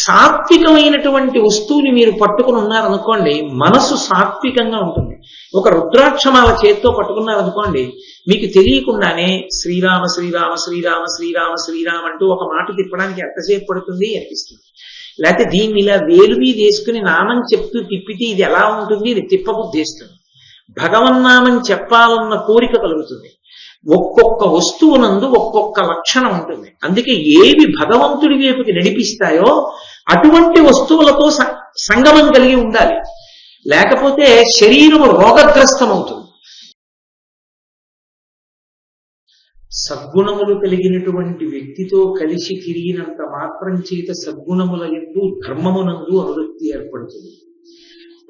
సాత్వికమైనటువంటి వస్తువుని మీరు పట్టుకుని ఉన్నారనుకోండి, మనసు సాత్వికంగా ఉంటుంది. ఒక రుద్రాక్షమాల చేత్తో పట్టుకున్నారనుకోండి, మీకు తెలియకుండానే శ్రీరామ శ్రీరామ శ్రీరామ శ్రీరామ శ్రీరామ అంటూ ఒక మాట తిప్పడానికి ఎంతసేపు పడుతుంది అనిపిస్తుంది. లేకపోతే దీన్ని ఇలా వేలు మీద వేసుకుని నామం చెప్తూ తిప్పితే ఇది ఎలా ఉంటుంది, ఇది తిప్పబుద్ధేస్తుంది. భగవన్నామం చెప్పాలన్న కోరిక కలుగుతుంది. ఒక్కొక్క వస్తువునందు ఒక్కొక్క లక్షణం ఉంటుంది. అందుకే ఏవి భగవంతుడి వైపుకి నడిపిస్తాయో అటువంటి వస్తువులతో సంగమం కలిగి ఉండాలి. లేకపోతే శరీరం రోగగ్రస్తం అవుతుంది. సద్గుణములు కలిగినటువంటి వ్యక్తితో కలిసి తిరిగినంత మాత్రం చేత సద్గుణముల యందు ధర్మమునందు అనురక్తి ఏర్పడుతుంది.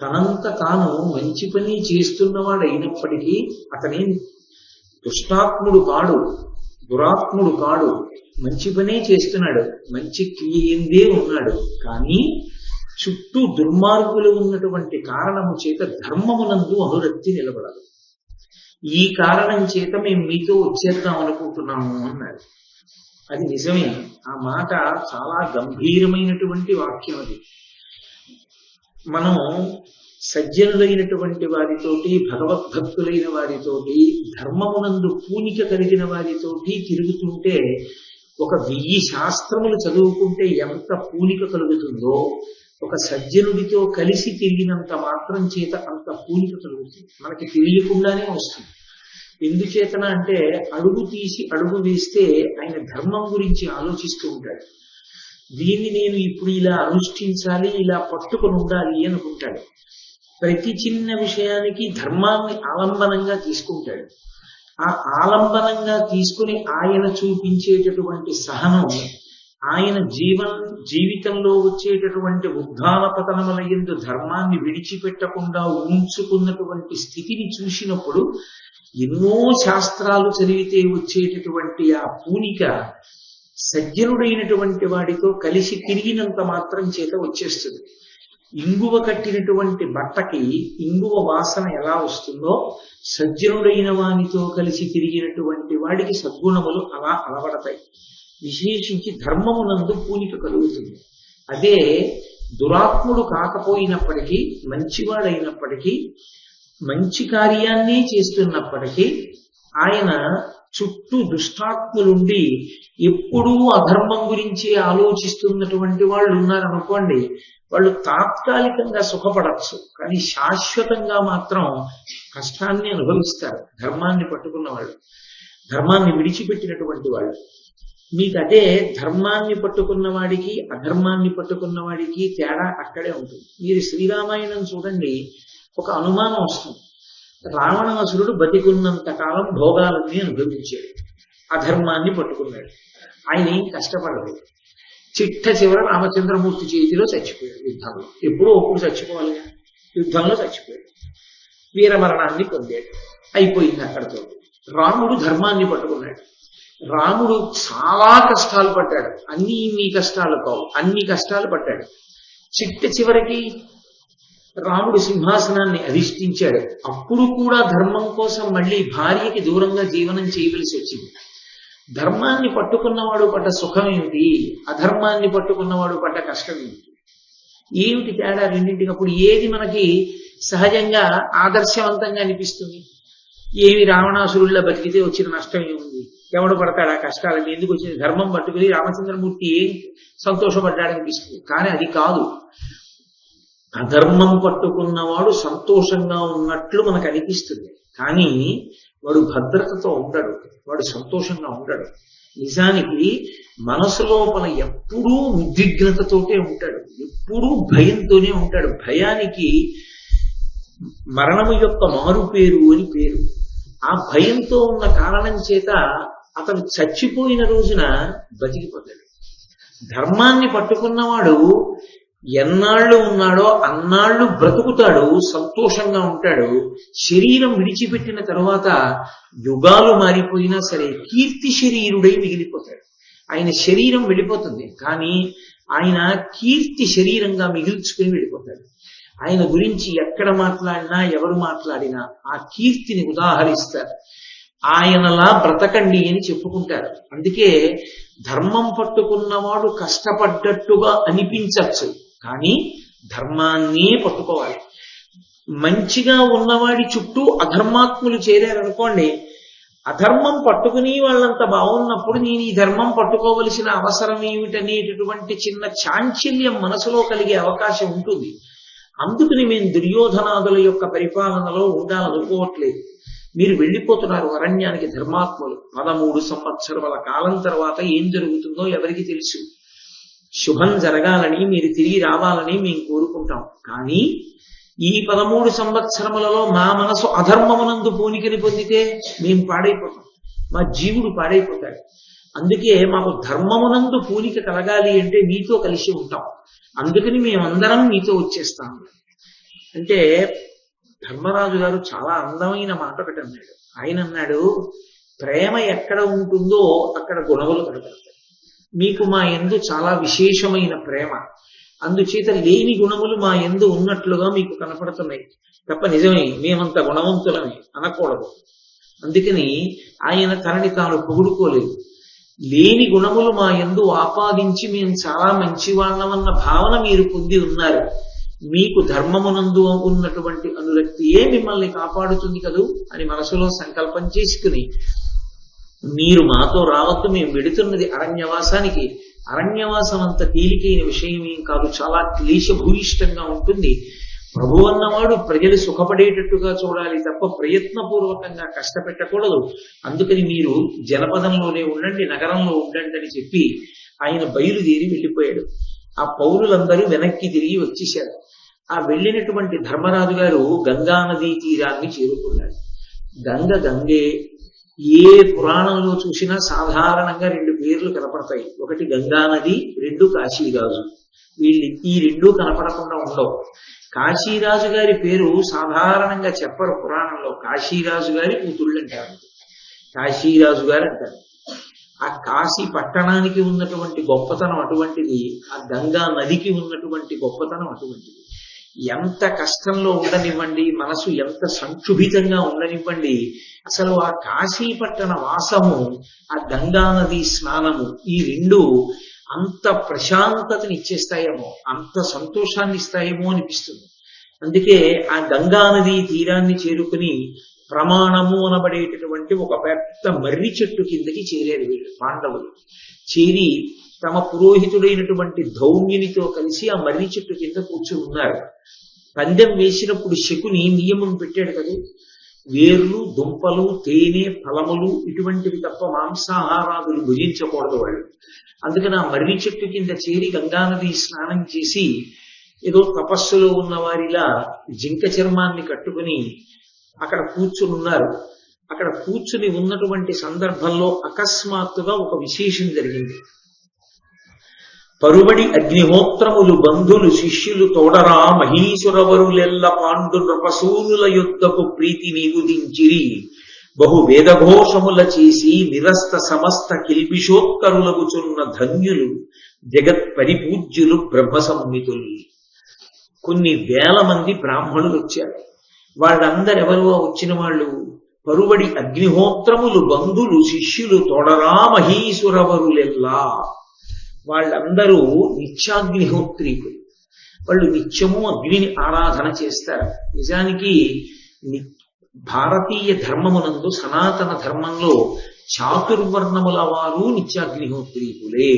తనంత తాను మంచి పని చేస్తున్నవాడు అయినప్పటికీ అతనే దుష్టాత్ముడు కాడు, దురాత్ముడు కాడు, మంచి పనే చేస్తున్నాడు, మంచి క్రియ ఎందే ఉన్నాడు. కానీ చుట్టూ దుర్మార్గులు ఉన్నటువంటి కారణము చేత ధర్మమునందు అనురక్తి నిలబడదు. ఈ కారణం చేత మేము మీతో వచ్చేద్దాం అనుకుంటున్నాము అన్నారు. అది నిజమే. ఆ మాట చాలా గంభీరమైనటువంటి వాక్యం. అది మనం సజ్జనులైనటువంటి వారితోటి, భగవద్భక్తులైన వారితోటి, ధర్మమునందు పూనిక కలిగిన వారితోటి తిరుగుతుంటే, ఒక 1000 శాస్త్రములు చదువుకుంటే ఎంత పూనిక కలుగుతుందో, ఒక సజ్జనుడితో కలిసి తిరిగినంత మాత్రం చేత అంత పూనిక కలుగుతుంది. మనకి తెలియకుండానే వస్తుంది. ఎందుచేతన అంటే అడుగు తీసి అడుగు వేస్తే ఆయన ధర్మం గురించి ఆలోచిస్తూ ఉంటాడు. దీన్ని నేను ఇప్పుడు ఇలా అనుష్ఠించాలి, ఇలా పట్టుకొని ఉండాలి అనుకుంటాడు. ప్రతి చిన్న విషయానికి ధర్మాన్ని ఆలంబనంగా తీసుకుంటాడు. ఆ ఆలంబనంగా తీసుకుని ఆయన చూపించేటటువంటి సహనం, ఆయన జీవితంలో వచ్చేటటువంటి ఉద్ధాన పతనముల యందు ధర్మాన్ని విడిచిపెట్టకుండా ఉంచుకున్నటువంటి స్థితిని చూసినప్పుడు ఎన్నో శాస్త్రాలు చదివితే వచ్చేటటువంటి ఆ పూనిక సజ్జనుడైనటువంటి వాడితో కలిసి తిరిగినంత మాత్రం చేత వచ్చేస్తుంది. ఇంగువ కట్టినటువంటి బట్టకి ఇంగువ వాసన ఎలా వస్తుందో, సజ్జనుడైన వానితో కలిసి తిరిగినటువంటి వాడికి సద్గుణములు అలా అలవడతాయి. విశేషించి ధర్మమునందు పూనిక కలుగుతుంది. అదే దురాత్ముడు కాకపోయినప్పటికీ, మంచివాడైనప్పటికీ, మంచి కార్యాన్ని చేస్తున్నప్పటికీ ఆయన చుట్టూ దుష్టాత్ములుండి ఎప్పుడూ అధర్మం గురించి ఆలోచిస్తున్నటువంటి వాళ్ళు ఉన్నారనుకోండి, వాళ్ళు తాత్కాలికంగా సుఖపడచ్చు, కానీ శాశ్వతంగా మాత్రం కష్టాన్ని అనుభవిస్తారు. ధర్మాన్ని పట్టుకున్న వాళ్ళు, ధర్మాన్ని విడిచిపెట్టినటువంటి వాళ్ళు. మీకు అదే ధర్మాన్ని పట్టుకున్న వాడికి అధర్మాన్ని పట్టుకున్న వాడికి తేడా అక్కడే ఉంటుంది. మీరు శ్రీరామాయణం చూడండి, ఒక అనుమానం వస్తుంది. రావణాసురుడు బతికున్నంత కాలం భోగాలన్నీ అనుభవించాడు, అధర్మాన్ని పట్టుకున్నాడు. ఆయన ఏం కష్టపడలేదు. చిట్ట చివర రామచంద్రమూర్తి చేతిలో చచ్చిపోయాడు యుద్ధంలో. ఎప్పుడో ఒప్పుడు చచ్చిపోవాలి, యుద్ధంలో చచ్చిపోయాడు, వీరమరణాన్ని పొందాడు. అయిపోయింది అక్కడితో. రాముడు ధర్మాన్ని పట్టుకున్నాడు. రాముడు చాలా కష్టాలు పడ్డాడు. అన్ని ఇన్ని కష్టాలు కావు, అన్ని కష్టాలు పడ్డాడు. చిట్ట చివరికి రాముడు సింహాసనాన్ని అధిష్ఠించాడు. అప్పుడు కూడా ధర్మం కోసం మళ్ళీ భార్యకి దూరంగా జీవనం చేయవలసి వచ్చింది. ధర్మాన్ని పట్టుకున్నవాడు పడ్డ సుఖం ఏమిటి, అధర్మాన్ని పట్టుకున్నవాడు పడ్డ కష్టం ఏమిటి? ఏమిటి తేడా రెండింటికి? అప్పుడు ఏది మనకి సహజంగా ఆదర్శవంతంగా అనిపిస్తుంది? ఏమి రావణాసురుల్లో బతికితే వచ్చిన నష్టం ఏముంది? ఎవడు పడతాడు ఆ కష్టాలని? ఎందుకు వచ్చింది? ధర్మం పట్టుకుని రామచంద్రమూర్తి ఏం సంతోషపడ్డాడనిపిస్తుంది. కానీ అది కాదు. అధర్మం పట్టుకున్నవాడు సంతోషంగా ఉన్నట్లు మనకు అనిపిస్తుంది, కానీ వాడు భద్రతతో ఉండడు, వాడు సంతోషంగా ఉండడు. నిజానికి మనసు లోపల ఎప్పుడూ ఉద్విగ్నతతోటే ఉంటాడు, ఎప్పుడూ భయంతోనే ఉంటాడు. భయానికి మరణము యొక్క మారు పేరు అని పేరు. ఆ భయంతో ఉన్న కారణం చేత అతను చచ్చిపోయిన రోజున బతికిపోతాడు. ధర్మాన్ని పట్టుకున్నవాడు ఎన్నాళ్ళు ఉన్నాడో అన్నాళ్ళు బ్రతుకుతాడు, సంతోషంగా ఉంటాడు. శరీరం విడిచిపెట్టిన తరువాత యుగాలు మారిపోయినా సరే కీర్తి శరీరుడై మిగిలిపోతాడు. ఆయన శరీరం వెళ్ళిపోతుంది, కానీ ఆయన కీర్తి శరీరంగా మిగిల్చుకుని వెళ్ళిపోతాడు. ఆయన గురించి ఎక్కడ మాట్లాడినా, ఎవరు మాట్లాడినా ఆ కీర్తిని ఉదాహరిస్తారు. ఆయనలా బ్రతకండి అని చెప్పుకుంటారు. అందుకే ధర్మం పట్టుకున్నవాడు కష్టపడ్డట్టుగా అనిపించచ్చు, కానీ ధర్మాన్నే పట్టుకోవాలి. మంచిగా ఉన్నవాడి చుట్టూ అధర్మాత్ములు చేరారనుకోండి, అధర్మం పట్టుకుని వాళ్ళంత బాగున్నప్పుడు నేను ఈ ధర్మం పట్టుకోవలసిన అవసరం ఏమిటనేటటువంటి చిన్న చాంచల్యం మనసులో కలిగే అవకాశం ఉంటుంది. అందుకని మేము దుర్యోధనాదుల యొక్క పరిపాలనలో ఉండాలనుకోవట్లేదు. మీరు వెళ్ళిపోతున్నారు అరణ్యానికి ధర్మాత్ములు. 13 సంవత్సరాల కాలం తర్వాత ఏం జరుగుతుందో ఎవరికి తెలుసు. శుభం జరగాలని, మీరు తిరిగి రావాలని మేము కోరుకుంటాం. కానీ ఈ 13 సంవత్సరములలో మా మనసు అధర్మమునందు పూనికని పొందితే మేము పాడైపోతాం, మా జీవుడు పాడైపోతాడు. అందుకే మాకు ధర్మమునందు పూనిక కలగాలి అంటే మీతో కలిసి ఉంటాం, అందుకని మేమందరం మీతో వచ్చేస్తాం అంటే. ధర్మరాజు గారు చాలా అందమైన మాట ఒకటి అన్నాడు. ఆయన అన్నాడు, ప్రేమ ఎక్కడ ఉంటుందో అక్కడ గుణములు కనపడతాయి. మీకు మా యందు చాలా విశేషమైన ప్రేమ, అందుచేత లేని గుణములు మా యందు ఉన్నట్లుగా మీకు కనపడుతున్నాయి తప్ప నిజమే మేమంత గుణవంతులమే అనకూడదు. అందుకని ఆయన తనని తాను పొగుడుకోలేదు. లేని గుణములు మా యందు ఆపాదించి మేము చాలా మంచివాళ్ళమన్న భావన మీరు పొంది ఉన్నారు. మీకు ధర్మమునందు ఉన్నటువంటి అనురక్తియే మిమ్మల్ని కాపాడుతుంది కదూ అని మనసులో సంకల్పం చేసుకుని, మీరు మాతో రావద్దు, మేము వెడుతున్నది అరణ్యవాసానికి. అరణ్యవాసం అంత తేలికైన విషయం ఏం కాదు, చాలా క్లేశభూయిష్టంగా ఉంటుంది. ప్రభు అన్నవాడు ప్రజలు సుఖపడేటట్టుగా చూడాలి తప్ప ప్రయత్నపూర్వకంగా కష్టపెట్టకూడదు. అందుకని మీరు జనపదంలోనే ఉండండి, నగరంలో ఉండండి అని చెప్పి ఆయన బయలుదేరి వెళ్ళిపోయాడు. ఆ పౌరులందరూ వెనక్కి తిరిగి వచ్చేశారు. ఆ వెళ్ళినటువంటి ధర్మరాజు గారు గంగా నదీ తీరాన్ని చేరుకున్నాడు. గంగే ఏ పురాణంలో చూసినా సాధారణంగా 2 పేర్లు కనపడతాయి. ఒకటి గంగా నది, 2 కాశీరాజు. ఈ 2 కనపడకుండా ఉండవు. కాశీరాజు గారి పేరు సాధారణంగా చెప్పరు పురాణంలో. కాశీరాజు గారి కూతుళ్ళు అంటారు, కాశీరాజు గారు అంటారు. ఆ కాశీ పట్టణానికి ఉన్నటువంటి గొప్పతనం అటువంటిది, ఆ గంగా నదికి ఉన్నటువంటి గొప్పతనం అటువంటిది. ఎంత కష్టంలో ఉండనివ్వండి, మనసు ఎంత సంక్షుభితంగా ఉండనివ్వండి, అసలు ఆ కాశీపట్టణ వాసము, ఆ గంగా నది స్నానము, ఈ 2 అంత ప్రశాంతతని ఇచ్చేస్తాయేమో, అంత సంతోషాన్ని ఇస్తాయేమో అనిపిస్తుంది. అందుకే ఆ గంగా నది తీరాన్ని చేరుకుని ప్రమాణము అనబడేటటువంటి ఒక పెద్ద మర్రి చెట్టు కిందకి చేరారు వీళ్ళు పాండవులు. చేరి తమ పురోహితుడైనటువంటి ధౌమ్యునితో కలిసి ఆ మర్రి చెట్టు కింద కూర్చుని ఉన్నారు. పందెం వేసినప్పుడు శకుని నియమం పెట్టాడు కదా, వేర్లు, దుంపలు, తేనె, ఫలములు ఇటువంటివి తప్ప మాంసాహారాదులు భుజించకూడదు వాళ్ళు. అందుకని ఆ మర్రి చెట్టు కింద చేరి గంగానది స్నానం చేసి ఏదో తపస్సులో ఉన్న వారిలా జింక చర్మాన్ని కట్టుకుని అక్కడ కూర్చుని ఉన్నారు. అక్కడ కూర్చుని ఉన్నటువంటి సందర్భంలో అకస్మాత్తుగా ఒక విశేషం జరిగింది. పరుబడి అగ్నిహోత్రములు బంధులు శిష్యులు తోడరా మహీసురవరులెల్ల పాండు నృపసూనుల యుద్ధకు ప్రీతి నీగుదించిరి. బహు వేదఘోషముల చేసి నిరస్త సమస్త కిల్బిషోత్కరులగుచున్న ధన్యులు జగత్ పరిపూజ్యులు బ్రహ్మ సంహితులు. కొన్ని వేల మంది బ్రాహ్మణులు వచ్చారు. వాళ్ళందరెవరో వచ్చిన వాళ్ళు పరుబడి అగ్నిహోత్రములు బంధులు శిష్యులు తోడరా మహీసురవరులెల్లా. వాళ్ళందరూ నిత్యాగ్నిహోత్రీకులు. వాళ్ళు నిత్యము అగ్నిని ఆరాధన చేస్తారు. నిజానికి భారతీయ ధర్మమునందు సనాతన ధర్మంలో చాతుర్వర్ణముల వారు నిత్యాగ్నిహోత్రీకులే.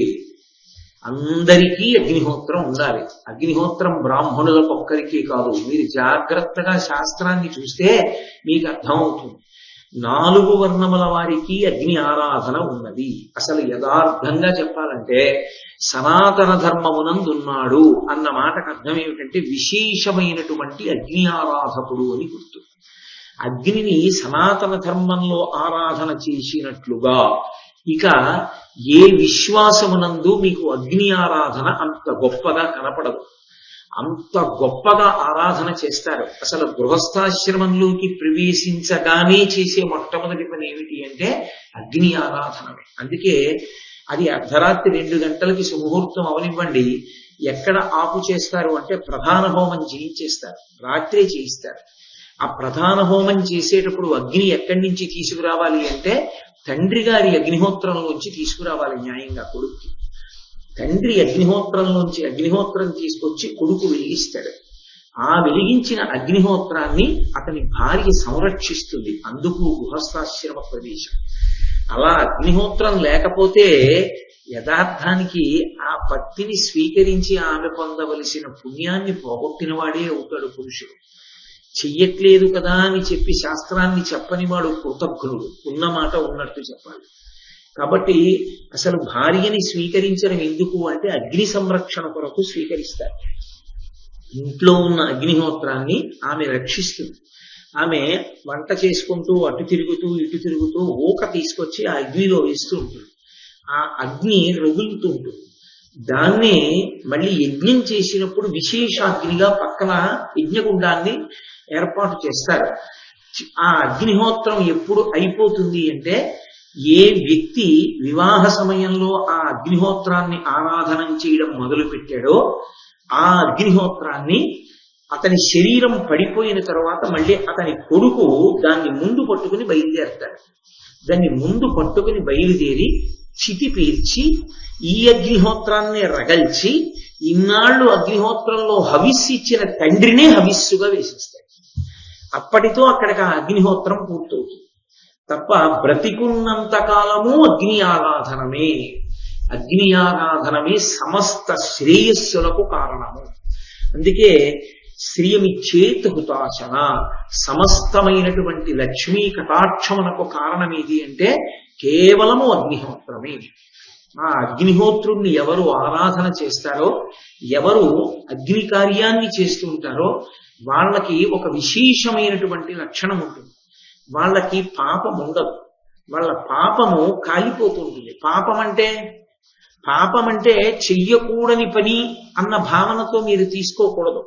అందరికీ అగ్నిహోత్రం ఉండాలి. అగ్నిహోత్రం బ్రాహ్మణులకు ఒక్కరికీ కాదు. మీరు జాగ్రత్తగా శాస్త్రాన్ని చూస్తే మీకు అర్థమవుతుంది. 4 వర్ణముల వారికి అగ్ని ఆరాధన ఉన్నది. అసలు యథార్థంగా చెప్పాలంటే సనాతన ధర్మమునందున్నాడు అన్న మాటకు అర్థం ఏమిటంటే విశేషమైనటువంటి అగ్ని ఆరాధకుడు అని గుర్తు. అగ్నిని సనాతన ధర్మంలో ఆరాధన చేసినట్లుగా ఇక ఏ విశ్వాసమునందు మీకు అగ్ని ఆరాధన అంత గొప్పగా కనపడదు. అంత గొప్పగా ఆరాధన చేస్తారు. అసలు గృహస్థాశ్రమంలోకి ప్రవేశించగానే చేసే మొట్టమొదటి పని ఏమిటి అంటే అగ్ని ఆరాధనమే. అందుకే అది అర్ధరాత్రి 2 గంటలకి సుముహూర్తం అవనివ్వండి, ఎక్కడ ఆపు చేస్తారు అంటే ప్రధాన హోమం చేయించేస్తారు, రాత్రే చేయిస్తారు. ఆ ప్రధాన హోమం చేసేటప్పుడు అగ్ని ఎక్కడి నుంచి తీసుకురావాలి అంటే తండ్రి గారి అగ్నిహోత్రంలోంచి తీసుకురావాలి న్యాయంగా కొడుక్కి. తండ్రి అగ్నిహోత్రంలోంచి అగ్నిహోత్రం తీసుకొచ్చి కొడుకు వెలిగిస్తాడు. ఆ వెలిగించిన అగ్నిహోత్రాన్ని అతని భార్య సంరక్షిస్తుంది. అందుకు గృహస్థాశ్రమ ప్రదేశం. అలా అగ్నిహోత్రం లేకపోతే యథార్థానికి ఆ పత్తిని స్వీకరించి ఆమె పొందవలసిన పుణ్యాన్ని పోగొట్టిన వాడే అవుతాడు పురుషుడు. చెయ్యట్లేదు కదా అని చెప్పి శాస్త్రాన్ని చెప్పని వాడు కృతజ్ఞుడు. ఉన్నమాట ఉన్నట్టు చెప్పాలి. కాబట్టి అసలు భార్యని స్వీకరించడం ఎందుకు అంటే అగ్ని సంరక్షణ కొరకు స్వీకరిస్తారు. ఇంట్లో ఉన్న అగ్నిహోత్రాన్ని ఆమె రక్షిస్తుంది. ఆమె వంట చేసుకుంటూ అటు తిరుగుతూ ఇటు తిరుగుతూ ఊక తీసుకొచ్చి ఆ అగ్నిలో వేస్తూ ఉంటుంది. ఆ అగ్ని రగులుతూ ఉంటుంది. దాన్నే మళ్ళీ యజ్ఞం చేసినప్పుడు విశేషాగ్నిగా పక్కన యజ్ఞగుండాన్ని ఏర్పాటు చేస్తారు. ఆ అగ్నిహోత్రం ఎప్పుడు అయిపోతుంది అంటే ఏ వ్యక్తి వివాహ సమయంలో ఆ అగ్నిహోత్రాన్ని ఆరాధన చేయడం మొదలు పెట్టాడో ఆ అగ్నిహోత్రాన్ని అతని శరీరం పడిపోయిన తర్వాత మళ్ళీ అతని కొడుకు దాన్ని ముందు పట్టుకుని బయలుదేరతాడు. దాన్ని ముందు పట్టుకుని బయలుదేరి చితి పీల్చి ఈ అగ్నిహోత్రాన్ని రగల్చి ఇన్నాళ్ళు అగ్నిహోత్రంలో హవిస్సు ఇచ్చిన తండ్రినే హవిస్సుగా వేసేస్తాడు. అప్పటితో అక్కడికి ఆ అగ్నిహోత్రం పూర్తవుతుంది. తప్ప బ్రతికున్నంత కాలము అగ్ని ఆరాధనమే. అగ్ని ఆరాధనమే సమస్త శ్రేయస్సులకు కారణము. అందుకే శ్రియమిచ్చేత్ హుతాశన, సమస్తమైనటువంటి లక్ష్మీ కటాక్షమునకు కారణం ఏది అంటే కేవలము అగ్నిహోత్రమే. ఆ అగ్నిహోత్రుణ్ణి ఎవరు ఆరాధన చేస్తారో, ఎవరు అగ్ని కార్యాన్ని చేస్తుంటారో వాళ్ళకి ఒక విశేషమైనటువంటి లక్షణం ఉంటుంది. వాళ్ళకి పాపం ఉండదు. వాళ్ళ పాపము కాలిపోతుంటుంది. పాపం అంటే చెయ్యకూడని పని అన్న భావనతో మీరు తీసుకోకూడదు.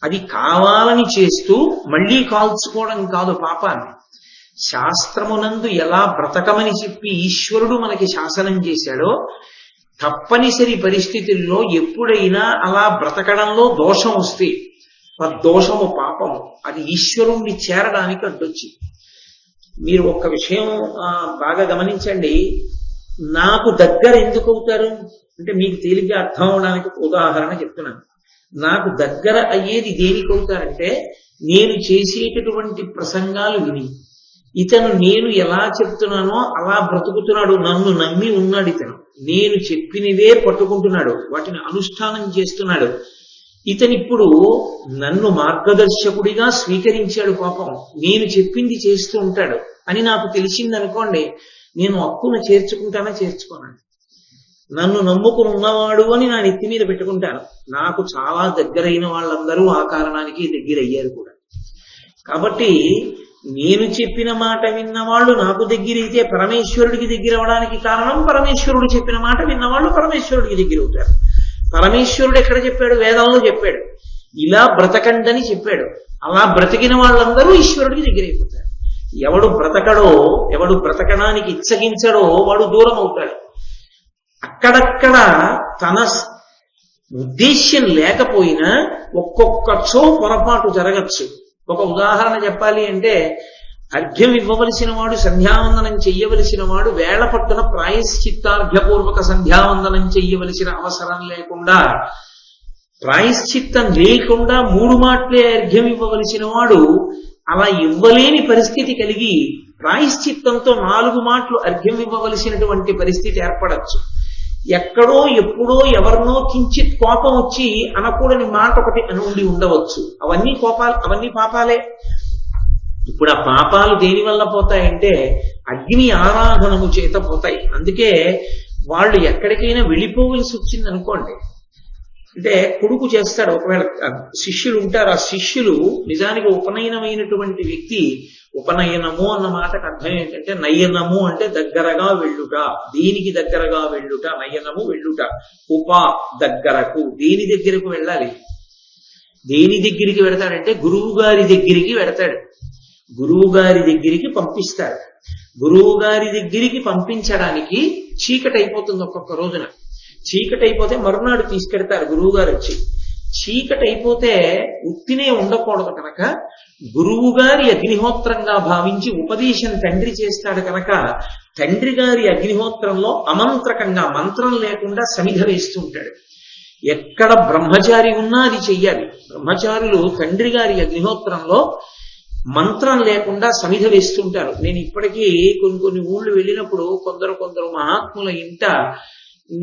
అది కావాలని చేస్తూ మళ్ళీ కాల్చుకోవడం కాదు పాపాన్ని. శాస్త్రమునందు ఎలా బ్రతకమని చెప్పి ఈశ్వరుడు మనకి శాసనం చేశాడో తప్పనిసరి పరిస్థితుల్లో ఎప్పుడైనా అలా బ్రతకడంలో దోషం వస్తే దోషము పాపము, అది ఈశ్వరుణ్ణి చేరడానికి అడ్డొచ్చింది. మీరు ఒక్క విషయం బాగా గమనించండి. నాకు దగ్గర ఎందుకు అవుతారు అంటే మీకు తేలిగ్గా అర్థం అవడానికి ఉదాహరణ చెప్తున్నాను. నాకు దగ్గర అయ్యేది దేనికి అవుతారంటే నేను చేసేటటువంటి ప్రసంగాలు విని ఇతను నేను ఎలా చెప్తున్నానో అలా బ్రతుకుతున్నాడు, నన్ను నమ్మి ఉన్నాడు, ఇతను నేను చెప్పినవే పట్టుకుంటున్నాడు, వాటిని అనుష్ఠానం చేస్తున్నాడు, ఇతనిప్పుడు నన్ను మార్గదర్శకుడిగా స్వీకరించాడు, పాపం నేను చెప్పింది చేస్తూ ఉంటాడు అని నాకు తెలిసిందనుకోండి, నేను హక్కును చేర్చుకోనండి. నన్ను నమ్ముకుని ఉన్నవాడు అని నా నెత్తి మీద పెట్టుకుంటాను. నాకు చాలా దగ్గరైన వాళ్ళందరూ ఆ కారణానికి దగ్గరయ్యారు కూడా. కాబట్టి నేను చెప్పిన మాట విన్నవాళ్ళు నాకు దగ్గరైతే పరమేశ్వరుడికి దగ్గర అవడానికి కారణం పరమేశ్వరుడు చెప్పిన మాట విన్నవాళ్ళు పరమేశ్వరుడికి దగ్గర అవుతారు. పరమేశ్వరుడు ఎక్కడ చెప్పాడు? వేదంలో చెప్పాడు. ఇలా బ్రతకండని చెప్పాడు. అలా బ్రతికిన వాళ్ళందరూ ఈశ్వరుడికి దగ్గరైపోతారు. ఎవడు బ్రతకడో, ఎవడు బ్రతకడానికి ఇచ్చగించడో వాడు దూరం అవుతాడు. అక్కడక్కడ తన ఉద్దేశ్యం లేకపోయినా ఒక్కొక్కచో పొరపాటు జరగచ్చు. ఒక ఉదాహరణ చెప్పాలి అంటే అర్ఘ్యం ఇవ్వవలసిన వాడు, సంధ్యావందనం చెయ్యవలసిన వాడు వేళ పట్టున ప్రాయశ్చిత్తార్ఘ్యపూర్వక సంధ్యావందనం చెయ్యవలసిన అవసరం లేకుండా, ప్రాయశ్చిత్తం లేకుండా 3 మాటలే అర్ఘ్యం ఇవ్వవలసిన వాడు అలా ఇవ్వలేని పరిస్థితి కలిగి ప్రాయశ్చిత్తంతో 4 మాటలు అర్ఘ్యం ఇవ్వవలసినటువంటి పరిస్థితి ఏర్పడచ్చు. ఎక్కడో ఎప్పుడో ఎవరినో కించిత్ కోపం వచ్చి అనకూడని మాట ఒకటి అని ఉండవచ్చు. అవన్నీ పాపాలే. ఇప్పుడు ఆ పాపాలు దేని వల్ల పోతాయంటే అగ్ని ఆరాధనము చేత పోతాయి. అందుకే వాళ్ళు ఎక్కడికైనా వెళ్ళిపోవలసి వచ్చింది అనుకోండి, అంటే కొడుకు చేస్తాడు, ఒకవేళ శిష్యులు ఉంటారు, ఆ శిష్యులు నిజానికి ఉపనయనమైనటువంటి వ్యక్తి, ఉపనయనము అన్న మాటకు అర్థం ఏంటంటే నయనము అంటే దగ్గరగా వెళ్ళుట. దేనికి దగ్గరగా వెళ్ళుట? నయనము వెళ్ళుట. దగ్గరకు, దేని దగ్గరకు వెళ్ళాలి? దేని దగ్గరికి వెడతాడంటే గురువు గారి దగ్గరికి వెడతాడు. గురువు గారి దగ్గరికి పంపిస్తాడు. గురువు గారి దగ్గరికి పంపించడానికి చీకటి అయిపోతుంది. ఒక్కొక్క రోజున చీకటి అయిపోతే మరునాడు తీసుకెడతారు గురువు గారు వచ్చి. చీకటి అయిపోతే ఉత్తినే ఉండకూడదు కనుక గురువు గారి అగ్నిహోత్రంగా భావించి ఉపదేశం తండ్రి చేస్తాడు కనుక తండ్రి గారి అగ్నిహోత్రంలో అమంత్రకంగా మంత్రం లేకుండా సమిధ వేస్తుంటాడు. ఎక్కడ బ్రహ్మచారి ఉన్నా అది చెయ్యాలి. బ్రహ్మచారులు తండ్రి గారి అగ్నిహోత్రంలో మంత్రం లేకుండా సమిధ వేస్తుంటారు. నేను ఇప్పటికీ కొన్ని ఊళ్ళు వెళ్ళినప్పుడు కొందరు మహాత్ముల ఇంట